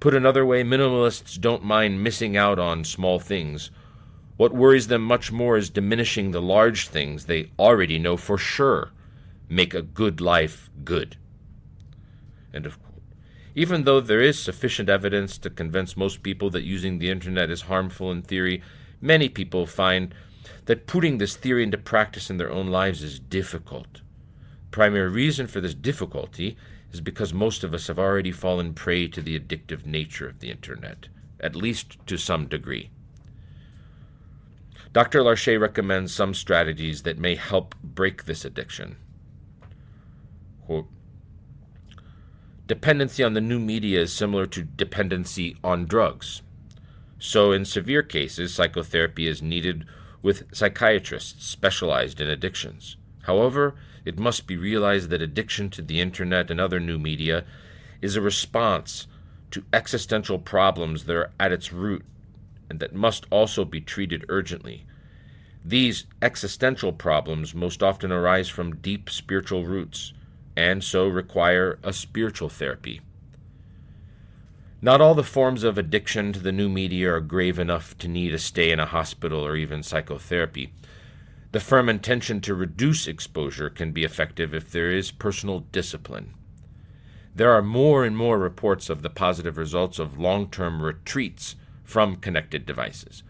Put another way, minimalists don't mind missing out on small things. What worries them much more is diminishing the large things they already know for sure make a good life good. End of quote. Even though there is sufficient evidence to convince most people that using the internet is harmful in theory, many people find that putting this theory into practice in their own lives is difficult. The primary reason for this difficulty is because most of us have already fallen prey to the addictive nature of the internet, at least to some degree. Dr. Larcher recommends some strategies that may help break this addiction. Quote, dependency on the new media is similar to dependency on drugs. So in severe cases, psychotherapy is needed with psychiatrists specialized in addictions. However, it must be realized that addiction to the internet and other new media is a response to existential problems that are at its root and that must also be treated urgently. These existential problems most often arise from deep spiritual roots and so require a spiritual therapy. Not all the forms of addiction to the new media are grave enough to need a stay in a hospital or even psychotherapy. The firm intention to reduce exposure can be effective if there is personal discipline. There are more and more reports of the positive results of long-term retreats from connected devices.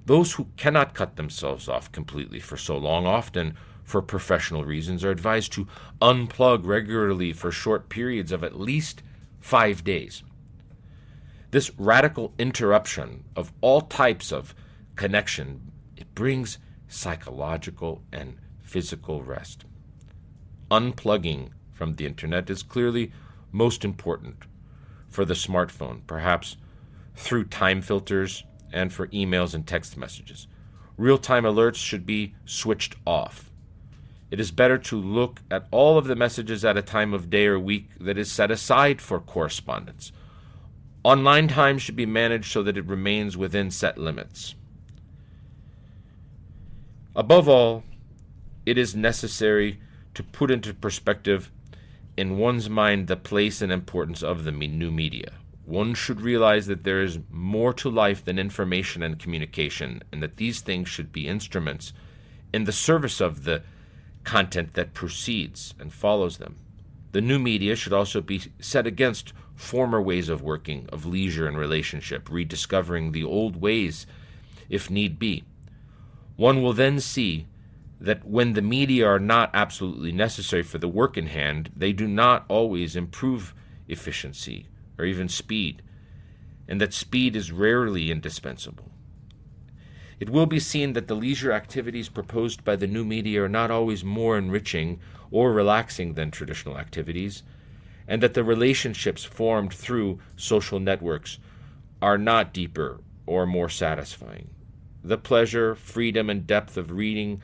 Those who cannot cut themselves off completely for so long, often for professional reasons, are advised to unplug regularly for short periods of at least 5 days. This radical interruption of all types of connection, it brings psychological and physical rest. Unplugging from the internet is clearly most important for the smartphone, perhaps through time filters and for emails and text messages. Real-time alerts should be switched off. It is better to look at all of the messages at a time of day or week that is set aside for correspondence. Online time should be managed so that it remains within set limits. Above all, it is necessary to put into perspective in one's mind the place and importance of the new media. One should realize that there is more to life than information and communication, and that these things should be instruments in the service of the content that precedes and follows them. The new media should also be set against former ways of working, of leisure and relationship, rediscovering the old ways if need be. One will then see that when the media are not absolutely necessary for the work in hand, they do not always improve efficiency or even speed, and that speed is rarely indispensable. It will be seen that the leisure activities proposed by the new media are not always more enriching or relaxing than traditional activities, and that the relationships formed through social networks are not deeper or more satisfying. The pleasure, freedom, and depth of reading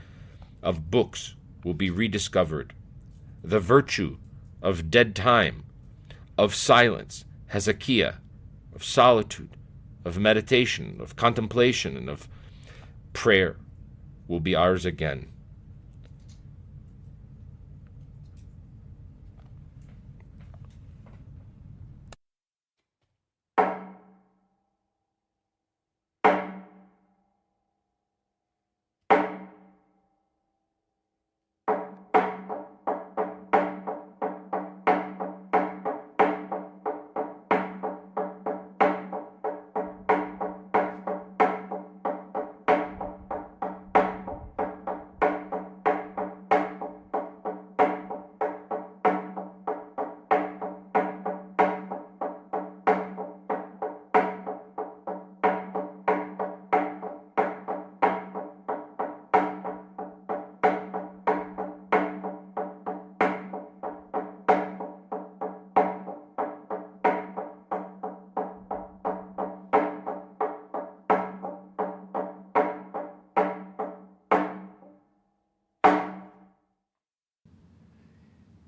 of books will be rediscovered. The virtue of dead time, of silence, Hezekiah, of solitude, of meditation, of contemplation, and of prayer will be ours again.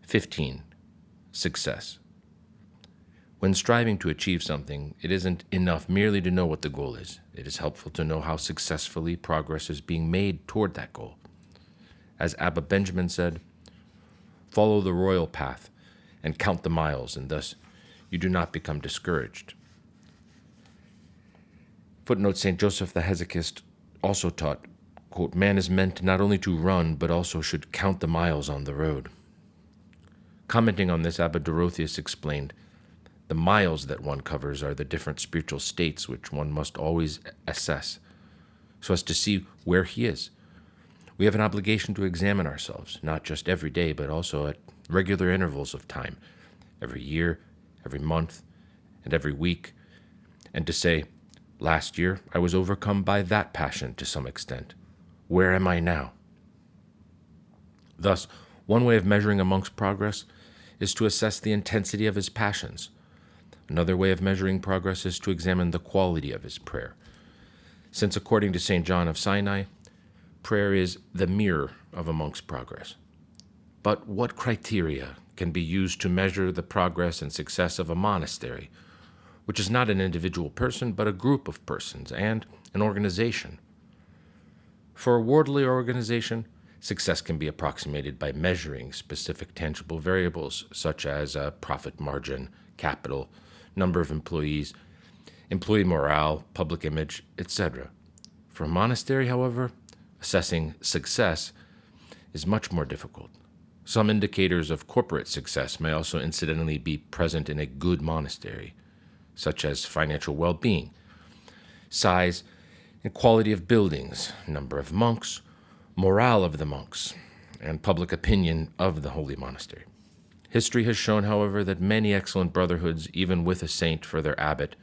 15. Success. When striving to achieve something, it isn't enough merely to know what the goal is. It is helpful to know how successfully progress is being made toward that goal. As Abba Benjamin said, follow the royal path and count the miles, and thus you do not become discouraged. Footnote: St. Joseph the Hesychist also taught, quote, man is meant not only to run, but also should count the miles on the road. Commenting on this, Abba Dorotheus explained, the miles that one covers are the different spiritual states which one must always assess, so as to see where he is. We have an obligation to examine ourselves, not just every day, but also at regular intervals of time, every year, every month, and every week, and to say, last year I was overcome by that passion to some extent. Where am I now? Thus, one way of measuring a monk's progress is to assess the intensity of his passions. Another way of measuring progress is to examine the quality of his prayer. Since according to St. John of Sinai, prayer is the mirror of a monk's progress. But what criteria can be used to measure the progress and success of a monastery, which is not an individual person, but a group of persons and an organization? For a worldly organization, success can be approximated by measuring specific tangible variables such as profit margin, capital, number of employees, employee morale, public image, etc. For a monastery, however, assessing success is much more difficult. Some indicators of corporate success may also incidentally be present in a good monastery, such as financial well-being, size and quality of buildings, number of monks, morale of the monks, and public opinion of the holy monastery. History has shown, however, that many excellent brotherhoods, even with a saint for their abbot,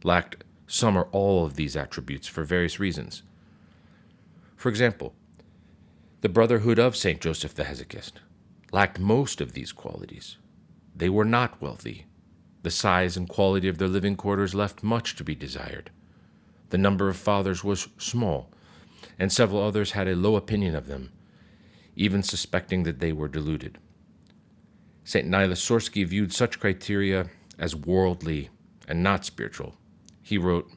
lacked some or all of these attributes for various reasons. For example, the brotherhood of St. Joseph the Hesychist lacked most of these qualities. They were not wealthy. The size and quality of their living quarters left much to be desired. The number of fathers was small, and several others had a low opinion of them, even suspecting that they were deluded. St. Nilus Sorsky viewed such criteria as worldly and not spiritual. He wrote,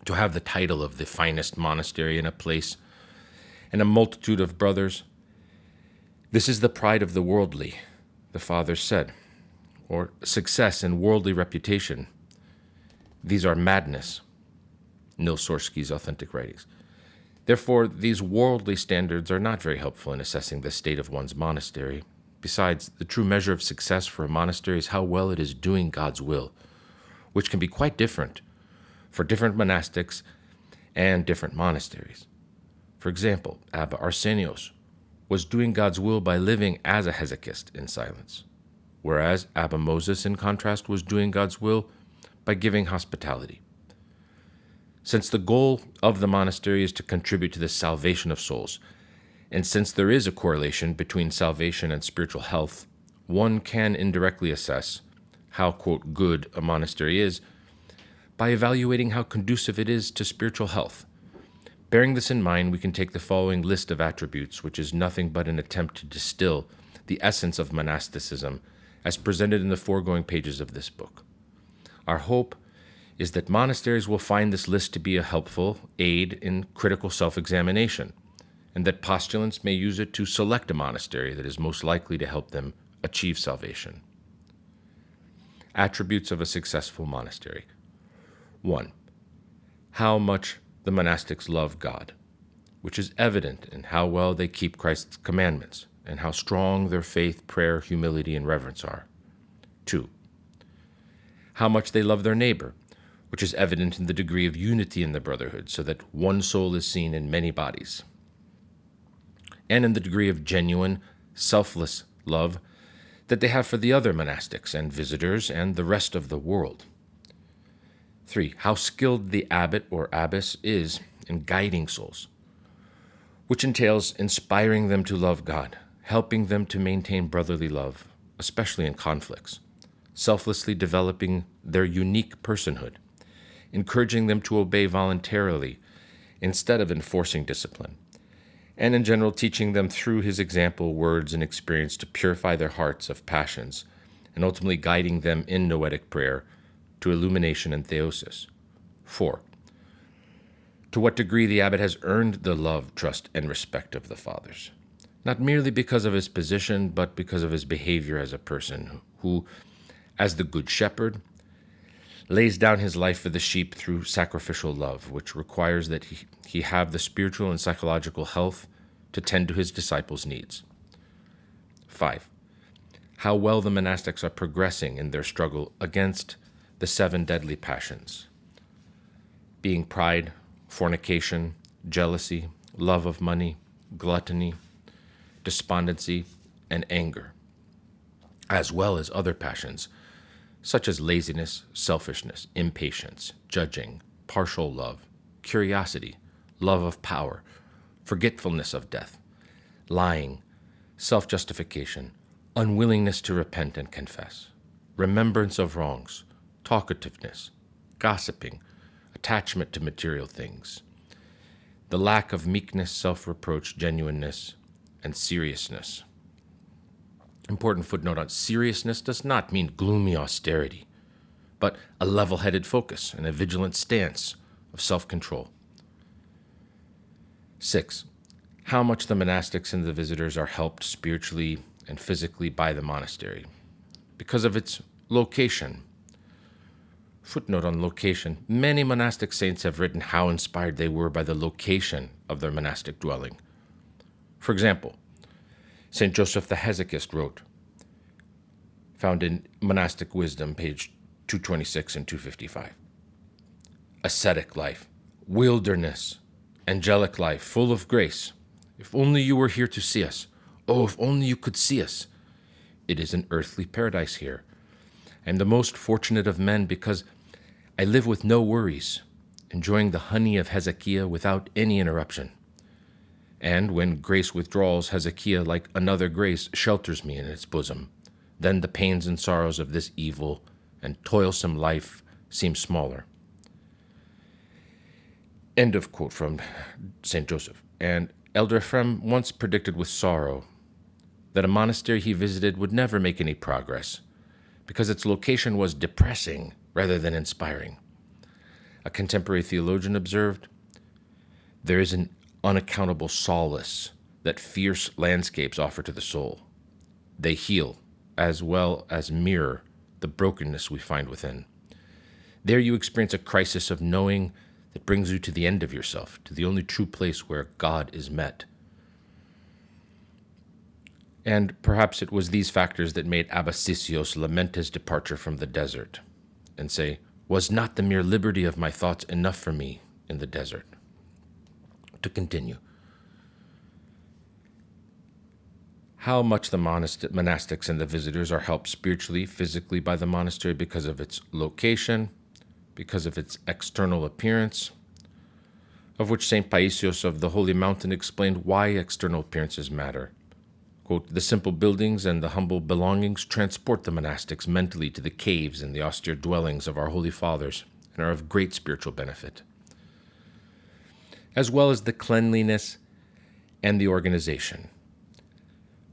to have the title of the finest monastery in a place and a multitude of brothers, this is the pride of the worldly, the fathers said, or success and worldly reputation. These are madness. Nil Sorsky's authentic writings. Therefore, these worldly standards are not very helpful in assessing the state of one's monastery. Besides, the true measure of success for a monastery is how well it is doing God's will, which can be quite different for different monastics and different monasteries. For example, Abba Arsenios was doing God's will by living as a hesychist in silence, whereas Abba Moses, in contrast, was doing God's will by giving hospitality. Since the goal of the monastery is to contribute to the salvation of souls, and since there is a correlation between salvation and spiritual health, one can indirectly assess how, quote, good a monastery is by evaluating how conducive it is to spiritual health. Bearing this in mind, we can take the following list of attributes, which is nothing but an attempt to distill the essence of monasticism as presented in the foregoing pages of this book. Our hope is that monasteries will find this list to be a helpful aid in critical self-examination, and that postulants may use it to select a monastery that is most likely to help them achieve salvation. Attributes of a successful monastery. 1. How much the monastics love God, which is evident in how well they keep Christ's commandments and how strong their faith, prayer, humility, and reverence are. 2. How much they love their neighbor, which is evident in the degree of unity in the brotherhood, so that one soul is seen in many bodies, and in the degree of genuine, selfless love that they have for the other monastics and visitors and the rest of the world. 3. How skilled the abbot or abbess is in guiding souls, which entails inspiring them to love God, helping them to maintain brotherly love, especially in conflicts, selflessly developing their unique personhood, encouraging them to obey voluntarily instead of enforcing discipline, and in general teaching them through his example, words, and experience to purify their hearts of passions, and ultimately guiding them in noetic prayer to illumination and theosis. 4. To what degree the abbot has earned the love, trust, and respect of the fathers, not merely because of his position, but because of his behavior as a person who, as the good shepherd, lays down his life for the sheep through sacrificial love, which requires that he have the spiritual and psychological health to tend to his disciples' needs. 5. How well the monastics are progressing in their struggle against the 7 deadly passions, being pride, fornication, jealousy, love of money, gluttony, despondency, and anger, as well as other passions, such as laziness, selfishness, impatience, judging, partial love, curiosity, love of power, forgetfulness of death, lying, self-justification, unwillingness to repent and confess, remembrance of wrongs, talkativeness, gossiping, attachment to material things, the lack of meekness, self-reproach, genuineness, and seriousness. Important footnote on seriousness does not mean gloomy austerity, but a level-headed focus and a vigilant stance of self-control. 6. How much the monastics and the visitors are helped spiritually and physically by the monastery because of its location. Footnote on location. Many monastic saints have written how inspired they were by the location of their monastic dwelling. For example, St. Joseph the Hesychist wrote, found in Monastic Wisdom, page 226 and 255, ascetic life, wilderness, angelic life, full of grace. If only you were here to see us. Oh, if only you could see us. It is an earthly paradise here. I am the most fortunate of men because I live with no worries, enjoying the honey of Hezekiah without any interruption. And when grace withdraws, Hezekiah, like another grace, shelters me in its bosom. Then the pains and sorrows of this evil and toilsome life seem smaller. End of quote from St. Joseph. And Elder Ephraim once predicted with sorrow that a monastery he visited would never make any progress because its location was depressing rather than inspiring. A contemporary theologian observed, "There is an unaccountable solace that fierce landscapes offer to the soul. They heal as well as mirror the brokenness we find within. There you experience a crisis of knowing that brings you to the end of yourself, to the only true place where God is met." And perhaps it was these factors that made Abba Sisyos lament his departure from the desert and say, "Was not the mere liberty of my thoughts enough for me in the desert?" To continue. How much the monastics and the visitors are helped spiritually, physically by the monastery because of its location, because of its external appearance, of which St. Paisios of the Holy Mountain explained why external appearances matter. Quote, "The simple buildings and the humble belongings transport the monastics mentally to the caves and the austere dwellings of our Holy Fathers and are of great spiritual benefit, as well as the cleanliness and the organization."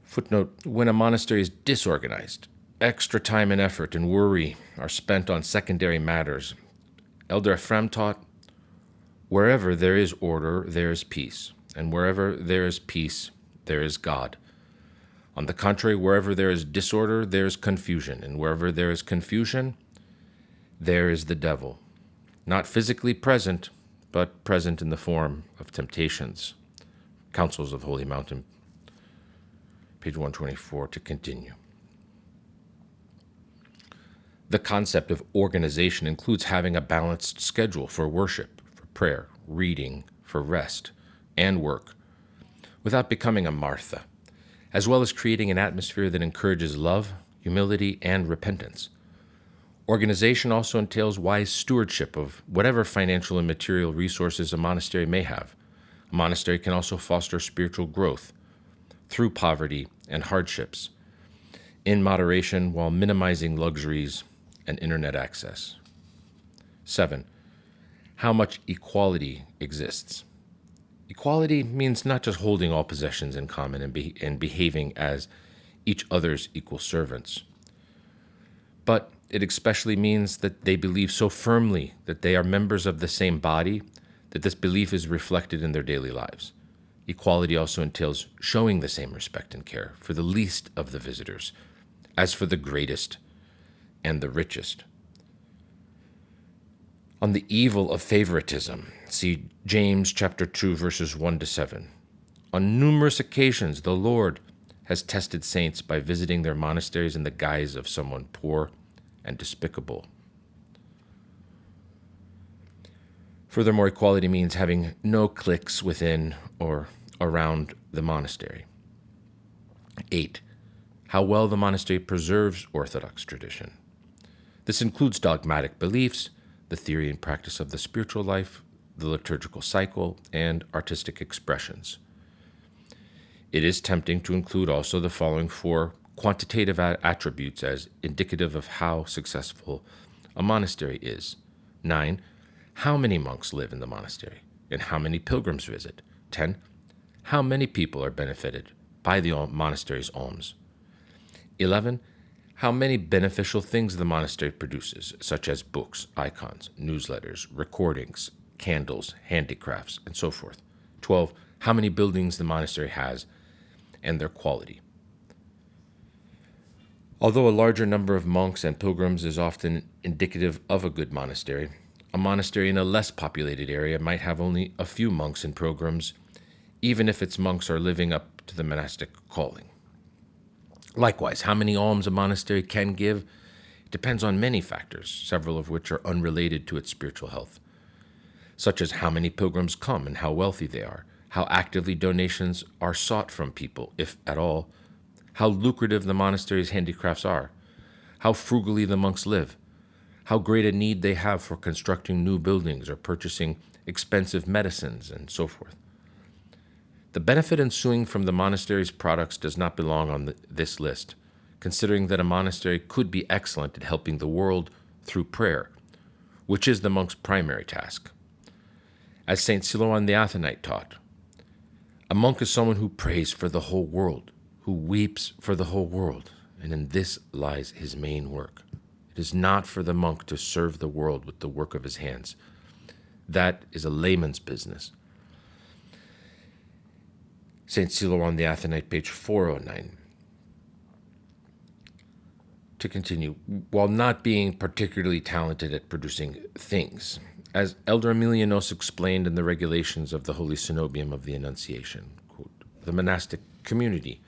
Footnote, when a monastery is disorganized, extra time and effort and worry are spent on secondary matters. Elder Ephraim taught, "Wherever there is order, there is peace, and wherever there is peace, there is God. On the contrary, wherever there is disorder, there is confusion, and wherever there is confusion, there is the devil, not physically present, but present in the form of temptations." Councils of the Holy Mountain, page 124, to continue. The concept of organization includes having a balanced schedule for worship, for prayer, reading, for rest, and work, without becoming a Martha, as well as creating an atmosphere that encourages love, humility, and repentance. Organization also entails wise stewardship of whatever financial and material resources a monastery may have. A monastery can also foster spiritual growth through poverty and hardships, in moderation while minimizing luxuries and internet access. 7. How much equality exists. Equality means not just holding all possessions in common and behaving as each other's equal servants, but it especially means that they believe so firmly that they are members of the same body that this belief is reflected in their daily lives. Equality also entails showing the same respect and care for the least of the visitors as for the greatest and the richest. On the evil of favoritism, see James chapter 2, verses 1 to 7. On numerous occasions, the Lord has tested saints by visiting their monasteries in the guise of someone poor and despicable. Furthermore, equality means having no cliques within or around the monastery. 8. How well the monastery preserves Orthodox tradition. This includes dogmatic beliefs, the theory and practice of the spiritual life, the liturgical cycle, and artistic expressions. It is tempting to include also the following 4 quantitative attributes as indicative of how successful a monastery is. 9. How many monks live in the monastery, and how many pilgrims visit. 10. How many people are benefited by the monastery's alms. 11. How many beneficial things the monastery produces, such as books, icons, newsletters, recordings, candles, handicrafts, and so forth. 12. How many buildings the monastery has and their quality. Although a larger number of monks and pilgrims is often indicative of a good monastery, a monastery in a less populated area might have only a few monks and pilgrims, even if its monks are living up to the monastic calling. Likewise, how many alms a monastery can give depends on many factors, several of which are unrelated to its spiritual health, such as how many pilgrims come and how wealthy they are, how actively donations are sought from people, if at all, how lucrative the monastery's handicrafts are, how frugally the monks live, how great a need they have for constructing new buildings or purchasing expensive medicines, and so forth. The benefit ensuing from the monastery's products does not belong on this list, considering that a monastery could be excellent at helping the world through prayer, which is the monk's primary task. As St. Silouan the Athonite taught, a monk is someone who prays for the whole world, who weeps for the whole world, and in this lies his main work. It is not for the monk to serve the world with the work of his hands. That is a layman's business. St. Silouan the Athonite, page 409. To continue, while not being particularly talented at producing things, as Elder Emilianos explained in the regulations of the Holy Cenobium of the Annunciation, quote, the monastic community,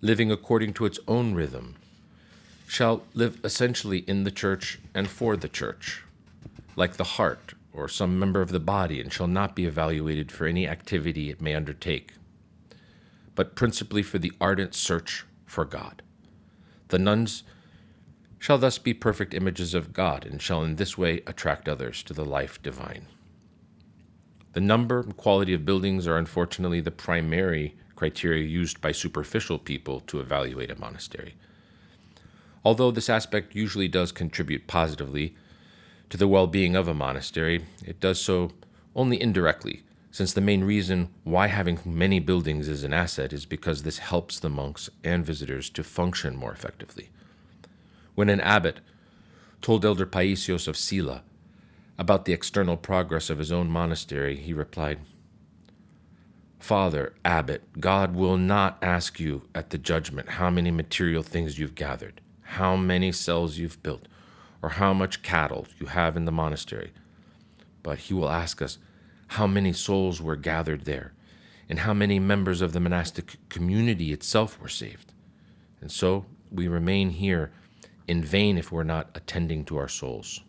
living according to its own rhythm, shall live essentially in the church and for the church, like the heart or some member of the body, and shall not be evaluated for any activity it may undertake, but principally for the ardent search for God. The nuns shall thus be perfect images of God, and shall in this way attract others to the life divine. The number and quality of buildings are unfortunately the primary criteria used by superficial people to evaluate a monastery. Although this aspect usually does contribute positively to the well-being of a monastery, it does so only indirectly, since the main reason why having many buildings is an asset is because this helps the monks and visitors to function more effectively. When an abbot told Elder Paisios of Sila about the external progress of his own monastery, he replied, "Father, abbot, God will not ask you at the judgment how many material things you've gathered, how many cells you've built, or how much cattle you have in the monastery, but he will ask us how many souls were gathered there, and how many members of the monastic community itself were saved. And so we remain here in vain if we're not attending to our souls."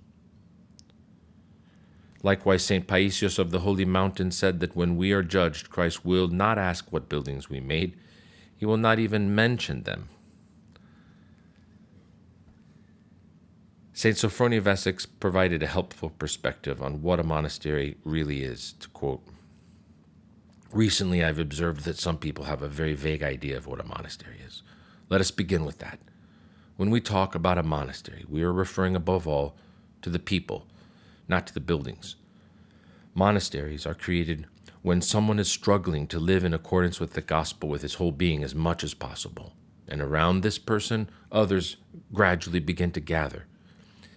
Likewise, St. Paisios of the Holy Mountain said that when we are judged, Christ will not ask what buildings we made. He will not even mention them. St. Sophronia of Essex provided a helpful perspective on what a monastery really is, to quote, "Recently I've observed that some people have a very vague idea of what a monastery is. Let us begin with that. When we talk about a monastery, we are referring above all to the people, not to the buildings. Monasteries are created when someone is struggling to live in accordance with the gospel with his whole being as much as possible. And around this person, others gradually begin to gather.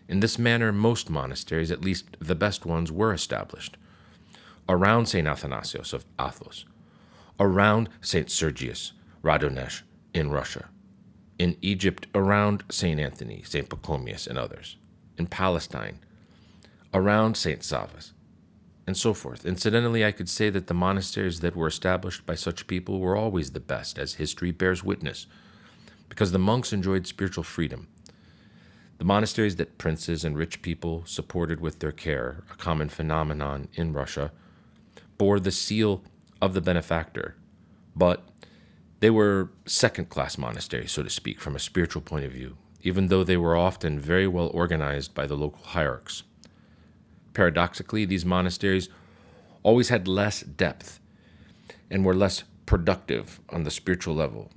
In this manner, most monasteries, at least the best ones, were established. Around St. Athanasios of Athos, around St. Sergius Radonesh in Russia, in Egypt around St. Anthony, St. Pachomius, and others, in Palestine, around St. Savas, and so forth. Incidentally, I could say that the monasteries that were established by such people were always the best, as history bears witness, because the monks enjoyed spiritual freedom. The monasteries that princes and rich people supported with their care, a common phenomenon in Russia, bore the seal of the benefactor, but they were second-class monasteries, so to speak, from a spiritual point of view, even though they were often very well organized by the local hierarchs. Paradoxically, these monasteries always had less depth and were less productive on the spiritual level.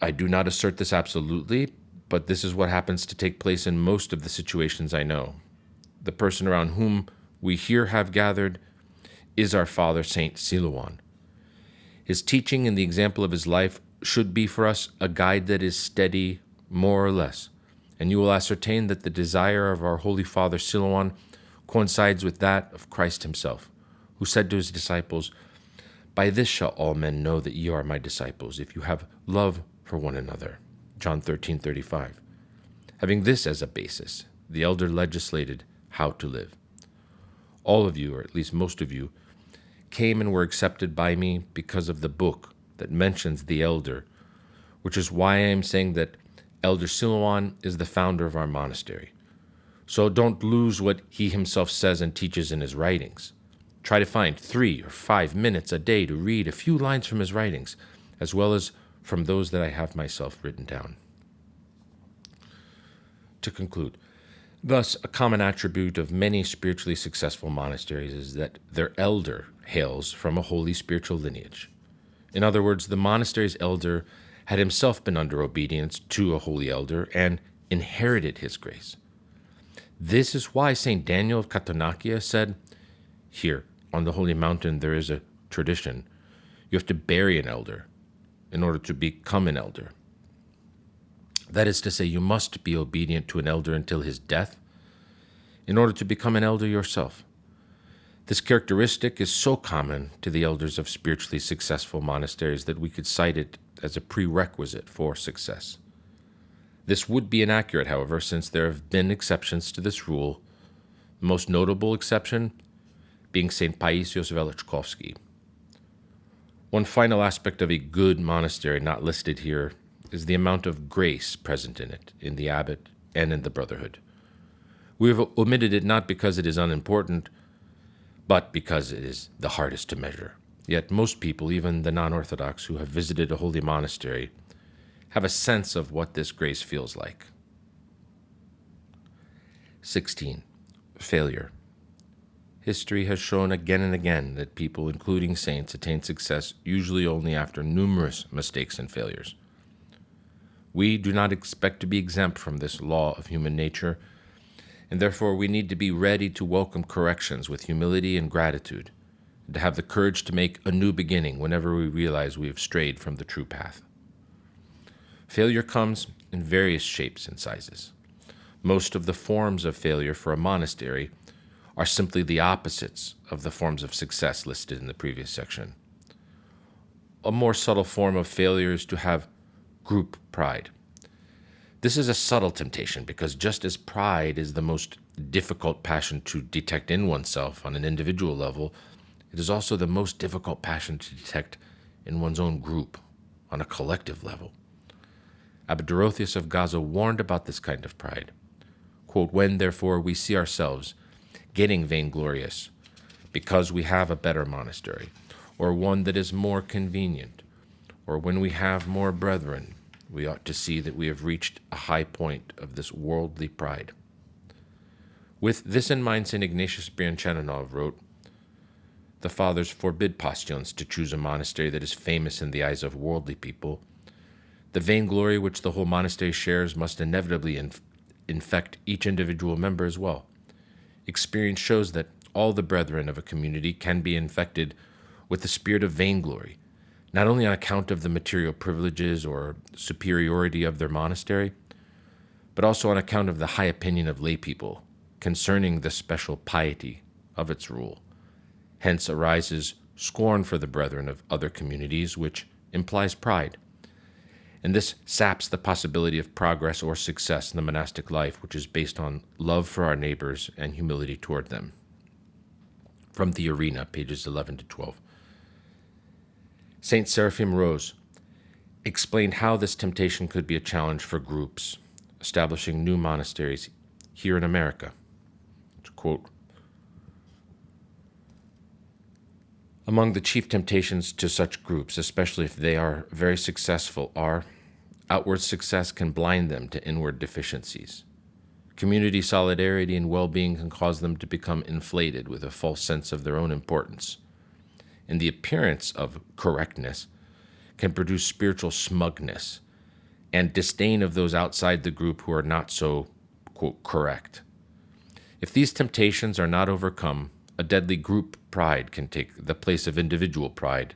I do not assert this absolutely, but this is what happens to take place in most of the situations I know. The person around whom we here have gathered is our Father Saint Silouan. His teaching and the example of his life should be for us a guide that is steady, more or less, and you will ascertain that the desire of our Holy Father Silouan coincides with that of Christ himself, who said to his disciples, "By this shall all men know that ye are my disciples, if you have love for one another." John 13:35. Having this as a basis, the elder legislated how to live. All of you, or at least most of you, came and were accepted by me because of the book that mentions the elder, which is why I am saying that Elder Silouan is the founder of our monastery. So don't lose what he himself says and teaches in his writings. Try to find 3 or 5 minutes a day to read a few lines from his writings, as well as from those that I have myself written down. To conclude, thus, a common attribute of many spiritually successful monasteries is that their elder hails from a holy spiritual lineage. In other words, the monastery's elder had himself been under obedience to a holy elder and inherited his grace. This is why St. Daniel of Katonachia said, "Here, on the holy mountain, there is a tradition. You have to bury an elder in order to become an elder. That is to say, you must be obedient to an elder until his death in order to become an elder yourself." This characteristic is so common to the elders of spiritually successful monasteries that we could cite it as a prerequisite for success. This would be inaccurate, however, since there have been exceptions to this rule, the most notable exception being St. Paisios Velichkovsky. One final aspect of a good monastery not listed here is the amount of grace present in it, in the abbot and in the brotherhood. We have omitted it not because it is unimportant, but because it is the hardest to measure. Yet most people, even the non-Orthodox who have visited a holy monastery, have a sense of what this grace feels like. 16. Failure. History has shown again and again that people, including saints, attain success usually only after numerous mistakes and failures. We do not expect to be exempt from this law of human nature, and therefore we need to be ready to welcome corrections with humility and gratitude, and to have the courage to make a new beginning whenever we realize we have strayed from the true path. Failure comes in various shapes and sizes. Most of the forms of failure for a monastery are simply the opposites of the forms of success listed in the previous section. A more subtle form of failure is to have group pride. This is a subtle temptation because just as pride is the most difficult passion to detect in oneself on an individual level, it is also the most difficult passion to detect in one's own group on a collective level. Abbot Dorotheus of Gaza warned about this kind of pride. Quote, "When, therefore, we see ourselves getting vainglorious because we have a better monastery, or one that is more convenient, or when we have more brethren, we ought to see that we have reached a high point of this worldly pride." With this in mind, St. Ignatius Brianchananov wrote, "The fathers forbid postulants to choose a monastery that is famous in the eyes of worldly people. The vainglory which the whole monastery shares must inevitably infect each individual member as well. Experience shows that all the brethren of a community can be infected with the spirit of vainglory, not only on account of the material privileges or superiority of their monastery, but also on account of the high opinion of lay people concerning the special piety of its rule. Hence arises scorn for the brethren of other communities, which implies pride. And this saps the possibility of progress or success in the monastic life, which is based on love for our neighbors and humility toward them. From the Arena, pages 11 to 12. Saint Seraphim Rose explained how this temptation could be a challenge for groups establishing new monasteries here in America. To quote, "Among the chief temptations to such groups, especially if they are very successful, are outward success can blind them to inward deficiencies. Community solidarity and well-being can cause them to become inflated with a false sense of their own importance. And the appearance of correctness can produce spiritual smugness and disdain of those outside the group who are not so, quote, correct. If these temptations are not overcome, a deadly group pride can take the place of individual pride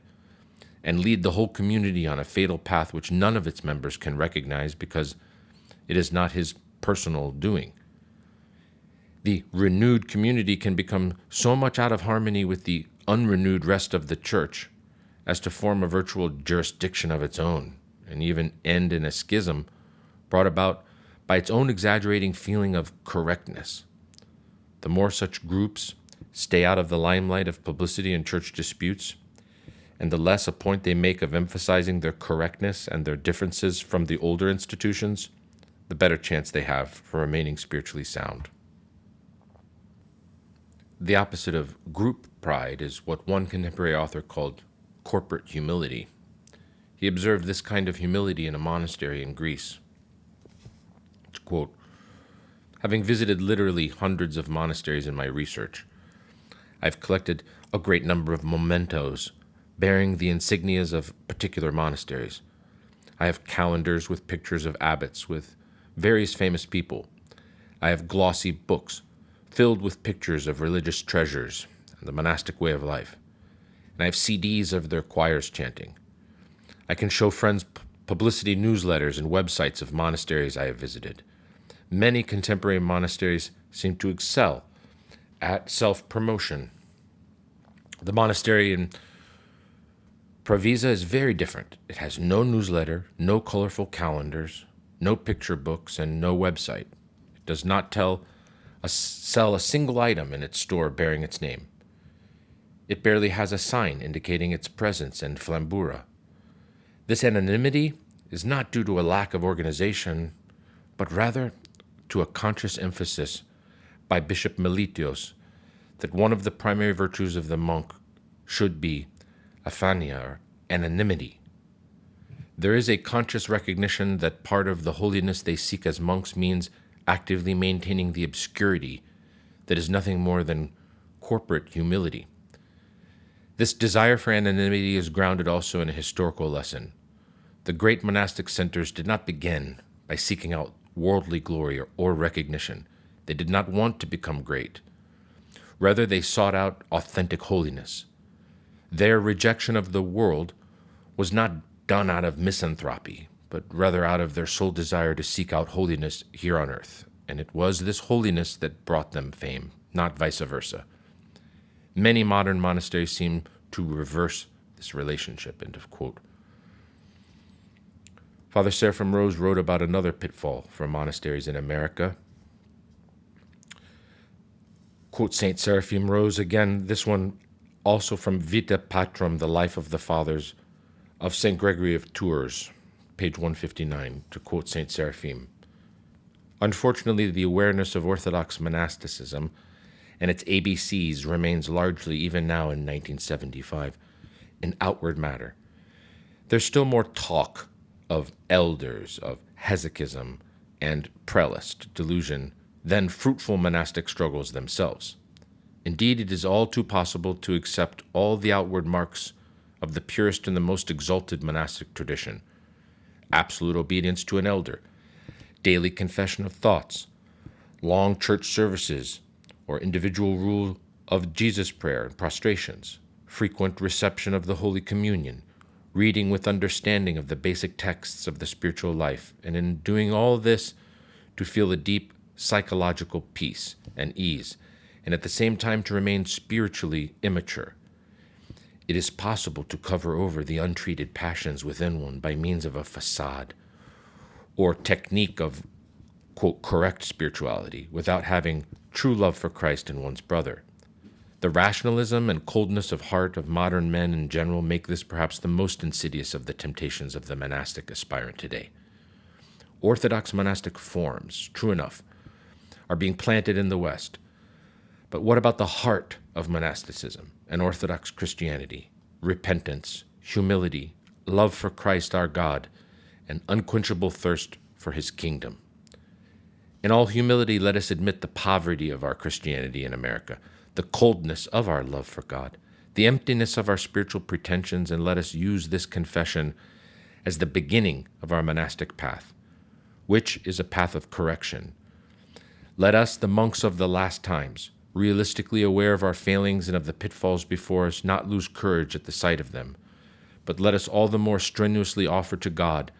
and lead the whole community on a fatal path which none of its members can recognize because it is not his personal doing. The renewed community can become so much out of harmony with the unrenewed rest of the church as to form a virtual jurisdiction of its own, and even end in a schism brought about by its own exaggerating feeling of correctness. The more such groups stay out of the limelight of publicity and church disputes, and the less a point they make of emphasizing their correctness and their differences from the older institutions, the better chance they have for remaining spiritually sound." The opposite of group pride is what one contemporary author called corporate humility. He observed this kind of humility in a monastery in Greece. To quote, "Having visited literally hundreds of monasteries in my research, I've collected a great number of mementos bearing the insignias of particular monasteries. I have calendars with pictures of abbots with various famous people. I have glossy books filled with pictures of religious treasures and the monastic way of life. And I have CDs of their choirs chanting. I can show friends publicity newsletters and websites of monasteries I have visited. Many contemporary monasteries seem to excel at self-promotion. The monastery in Pravisa is very different. It has no newsletter, no colorful calendars, no picture books, and no website. It does not sell a single item in its store bearing its name. It barely has a sign indicating its presence and flambura. This anonymity is not due to a lack of organization, but rather to a conscious emphasis by Bishop Melitios that one of the primary virtues of the monk should be aphania, or anonymity. There is a conscious recognition that part of the holiness they seek as monks means actively maintaining the obscurity that is nothing more than corporate humility. This desire for anonymity is grounded also in a historical lesson. The great monastic centers did not begin by seeking out worldly glory or recognition. They did not want to become great. Rather, they sought out authentic holiness. Their rejection of the world was not done out of misanthropy, but rather out of their sole desire to seek out holiness here on earth. And it was this holiness that brought them fame, not vice versa. Many modern monasteries seem to reverse this relationship, end of quote. Father Seraphim Rose wrote about another pitfall for monasteries in America. Quote Saint Seraphim Rose again, this one also from Vita Patrum, the Life of the Fathers of St. Gregory of Tours, page 159, to quote St. Seraphim. Unfortunately, the awareness of Orthodox monasticism and its ABCs remains largely, even now in 1975, an outward matter. There's still more talk of elders, of hesychism, and prelist delusion than fruitful monastic struggles themselves. Indeed, it is all too possible to accept all the outward marks of the purest and the most exalted monastic tradition: absolute obedience to an elder, daily confession of thoughts, long church services, or individual rule of Jesus prayer and prostrations, frequent reception of the Holy Communion, reading with understanding of the basic texts of the spiritual life, and in doing all this, to feel a deep psychological peace and ease, and at the same time to remain spiritually immature. It is possible to cover over the untreated passions within one by means of a facade or technique of, quote, correct spirituality without having true love for Christ and one's brother. The rationalism and coldness of heart of modern men in general make this perhaps the most insidious of the temptations of the monastic aspirant today. Orthodox monastic forms, true enough, are being planted in the West. But what about the heart of monasticism and Orthodox Christianity? Repentance, humility, love for Christ our God, and unquenchable thirst for his kingdom. In all humility, let us admit the poverty of our Christianity in America, the coldness of our love for God, the emptiness of our spiritual pretensions, and let us use this confession as the beginning of our monastic path, which is a path of correction. Let us, the monks of the last times, realistically aware of our failings and of the pitfalls before us, not lose courage at the sight of them, but let us all the more strenuously offer to God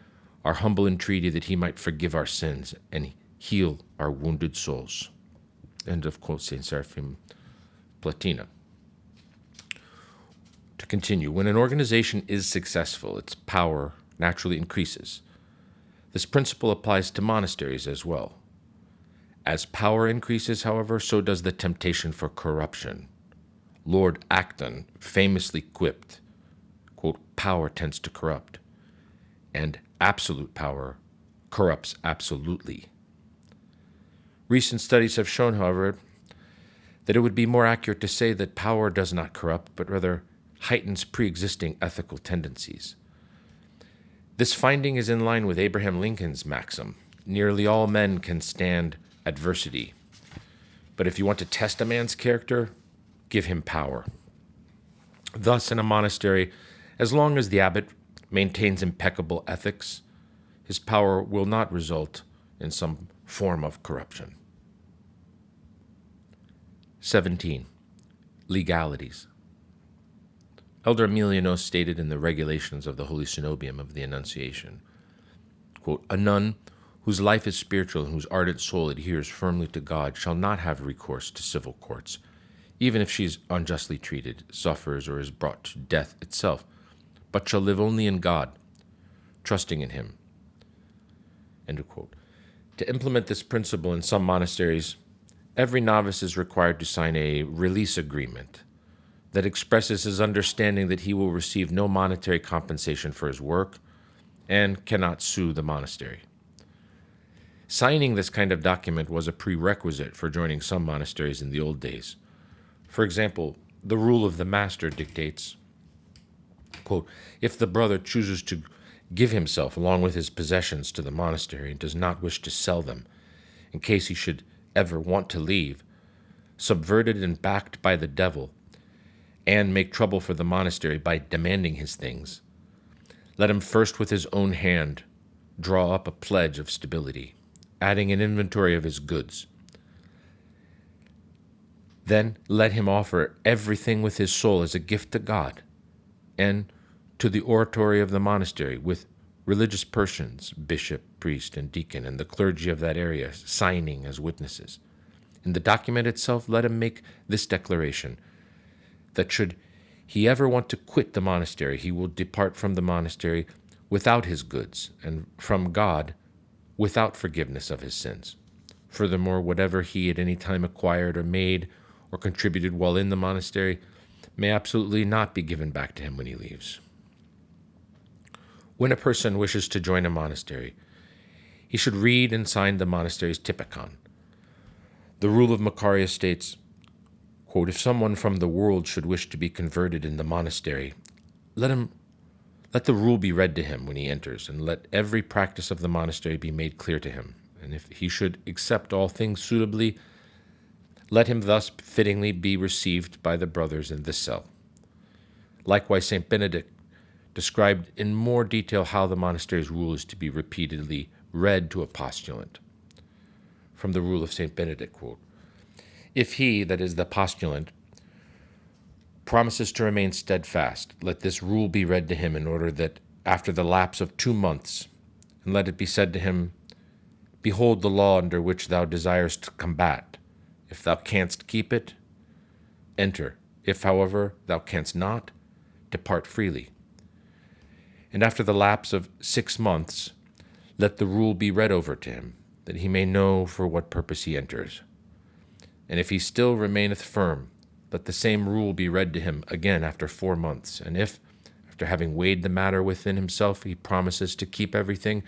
our humble entreaty that he might forgive our sins and heal our wounded souls. End of quote, St. Seraphim Platina. To continue, when an organization is successful, its power naturally increases. This principle applies to monasteries as well. As power increases, however, so does the temptation for corruption. Lord Acton famously quipped, quote, power tends to corrupt, and absolute power corrupts absolutely. Recent studies have shown, however, that it would be more accurate to say that power does not corrupt, but rather heightens pre-existing ethical tendencies. This finding is in line with Abraham Lincoln's maxim, nearly all men can stand adversity, but if you want to test a man's character, give him power. Thus, in a monastery, as long as the abbot maintains impeccable ethics, his power will not result in some form of corruption. 17. Legalities. Elder Emilianos stated in the regulations of the Holy Cenobium of the Annunciation, quote, a nun whose life is spiritual and whose ardent soul adheres firmly to God shall not have recourse to civil courts, even if she is unjustly treated, suffers, or is brought to death itself, but shall live only in God, trusting in him. End of quote. To implement this principle in some monasteries, every novice is required to sign a release agreement that expresses his understanding that he will receive no monetary compensation for his work and cannot sue the monastery. Signing this kind of document was a prerequisite for joining some monasteries in the old days. For example, the rule of the master dictates, quote, if the brother chooses to give himself along with his possessions to the monastery and does not wish to sell them, in case he should ever want to leave, subverted and backed by the devil, and make trouble for the monastery by demanding his things, let him first with his own hand draw up a pledge of stability, adding an inventory of his goods. Then let him offer everything with his soul as a gift to God and to the oratory of the monastery with religious persons, bishop, priest, and deacon, and the clergy of that area signing as witnesses. In the document itself, let him make this declaration, that should he ever want to quit the monastery, he will depart from the monastery without his goods, and from God without forgiveness of his sins. Furthermore, whatever he at any time acquired or made or contributed while in the monastery may absolutely not be given back to him when he leaves. When a person wishes to join a monastery, he should read and sign the monastery's Typikon. The rule of Macarius states, quote, if someone from the world should wish to be converted in the monastery, let the rule be read to him when he enters, and let every practice of the monastery be made clear to him. And if he should accept all things suitably, let him thus fittingly be received by the brothers in this cell. Likewise, St. Benedict described in more detail how the monastery's rule is to be repeatedly read to a postulant. From the rule of St. Benedict, quote, if he, that is the postulant, promises to remain steadfast, let this rule be read to him in order that after the lapse of 2 months, and let it be said to him, Behold the law under which thou desirest to combat. If thou canst keep it, enter. If, however, thou canst not, depart freely. And after the lapse of 6 months, let the rule be read over to him, that he may know for what purpose he enters. And if he still remaineth firm, let the same rule be read to him again after 4 months. And if, after having weighed the matter within himself, he promises to keep everything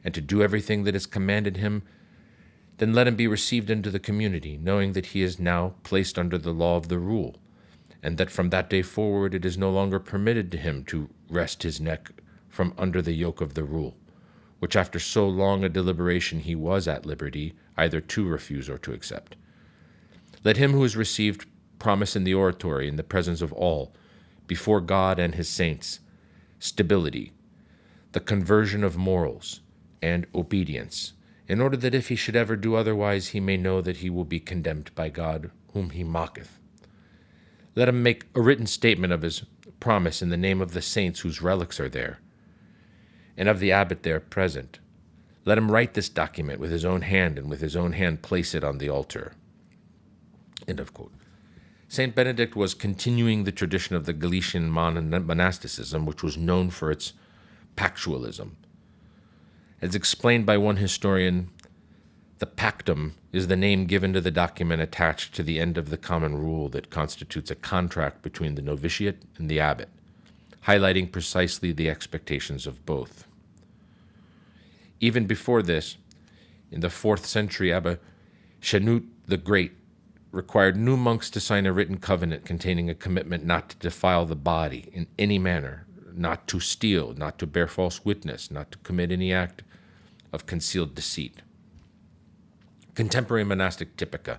and to do everything that is commanded him, then let him be received into the community, knowing that he is now placed under the law of the rule, and that from that day forward it is no longer permitted to him to wrest his neck from under the yoke of the rule, which after so long a deliberation he was at liberty either to refuse or to accept. Let him who has received promise in the oratory in the presence of all, before God and his saints, stability, the conversion of morals, and obedience, in order that if he should ever do otherwise, he may know that he will be condemned by God, whom he mocketh. Let him make a written statement of his promise in the name of the saints whose relics are there, and of the abbot there present. Let him write this document with his own hand, and with his own hand place it on the altar. End of quote. Saint Benedict was continuing the tradition of the Galician monasticism, which was known for its pactualism. As explained by one historian, the pactum is the name given to the document attached to the end of the common rule that constitutes a contract between the novitiate and the abbot, highlighting precisely the expectations of both. Even before this, in the 4th century, Abba Chanute the Great required new monks to sign a written covenant containing a commitment not to defile the body in any manner, not to steal, not to bear false witness, not to commit any act of concealed deceit. Contemporary monastic typica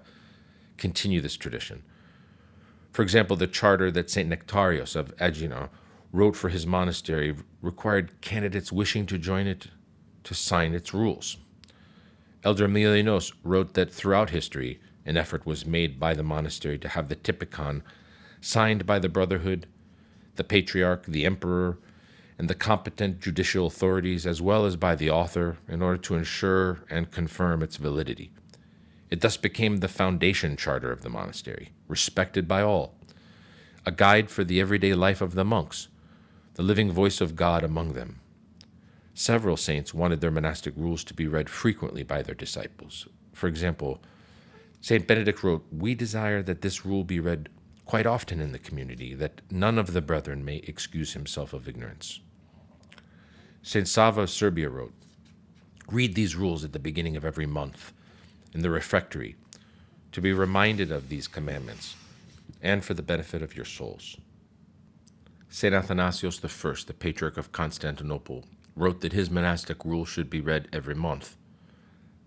continue this tradition. For example, the charter that St. Nectarios of Aegina wrote for his monastery required candidates wishing to join it to sign its rules. Elder Milinos wrote that throughout history, an effort was made by the monastery to have the Typikon signed by the brotherhood, the patriarch, the emperor, and the competent judicial authorities, as well as by the author, in order to ensure and confirm its validity. It thus became the foundation charter of the monastery, respected by all, a guide for the everyday life of the monks, the living voice of God among them. Several saints wanted their monastic rules to be read frequently by their disciples. For example, St. Benedict wrote, "We desire that this rule be read quite often in the community, that none of the brethren may excuse himself of ignorance." St. Sava of Serbia wrote, "Read these rules at the beginning of every month in the refectory to be reminded of these commandments and for the benefit of your souls." St. Athanasius I, the Patriarch of Constantinople, wrote that his monastic rule should be read every month.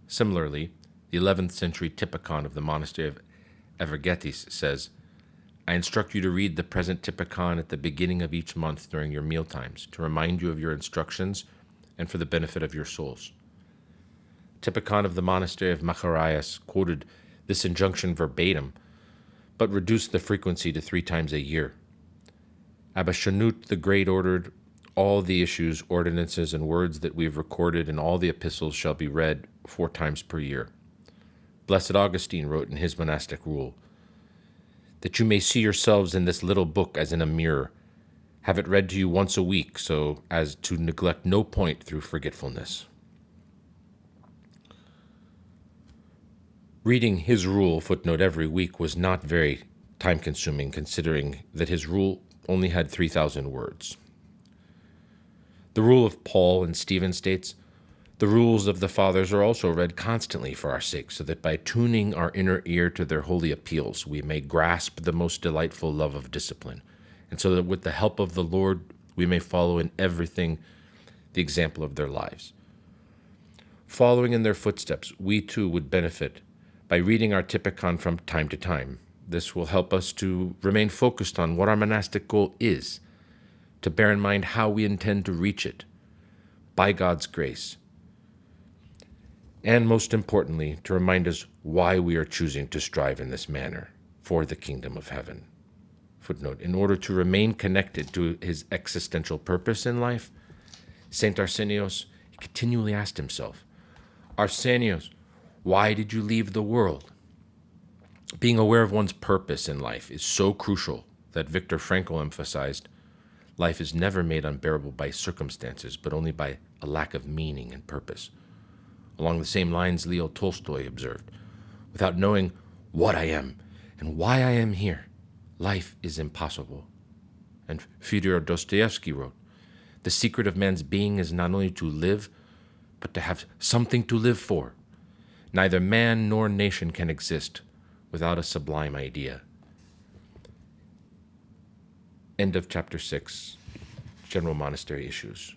Similarly, the 11th century Typikon of the Monastery of Evergetis says, "I instruct you to read the present Typikon at the beginning of each month during your mealtimes, to remind you of your instructions and for the benefit of your souls." Typikon of the Monastery of Macarius quoted this injunction verbatim, but reduced the frequency to 3 times a year. Abba Chanute the Great ordered, "All the issues, ordinances, and words that we have recorded in all the epistles shall be read 4 times per year." Blessed Augustine wrote in his monastic rule, "That you may see yourselves in this little book as in a mirror, have it read to you once a week, so as to neglect no point through forgetfulness." Reading his rule, footnote, every week was not very time-consuming, considering that his rule only had 3,000 words. The rule of Paul and Stephen states, "The rules of the fathers are also read constantly for our sake, so that by tuning our inner ear to their holy appeals, we may grasp the most delightful love of discipline, and so that with the help of the Lord, we may follow in everything the example of their lives." Following in their footsteps, we too would benefit by reading our Typikon from time to time. This will help us to remain focused on what our monastic goal is, to bear in mind how we intend to reach it, by God's grace, and most importantly, to remind us why we are choosing to strive in this manner for the kingdom of heaven. Footnote, in order to remain connected to his existential purpose in life, Saint Arsenios continually asked himself, Arsenios, why did you leave the world? Being aware of one's purpose in life is so crucial that Viktor Frankl emphasized, life is never made unbearable by circumstances, but only by a lack of meaning and purpose. Along the same lines, Leo Tolstoy observed, without knowing what I am and why I am here, life is impossible. And Fyodor Dostoevsky wrote, the secret of man's being is not only to live, but to have something to live for. Neither man nor nation can exist without a sublime idea. End of chapter 6, General Monastery Issues.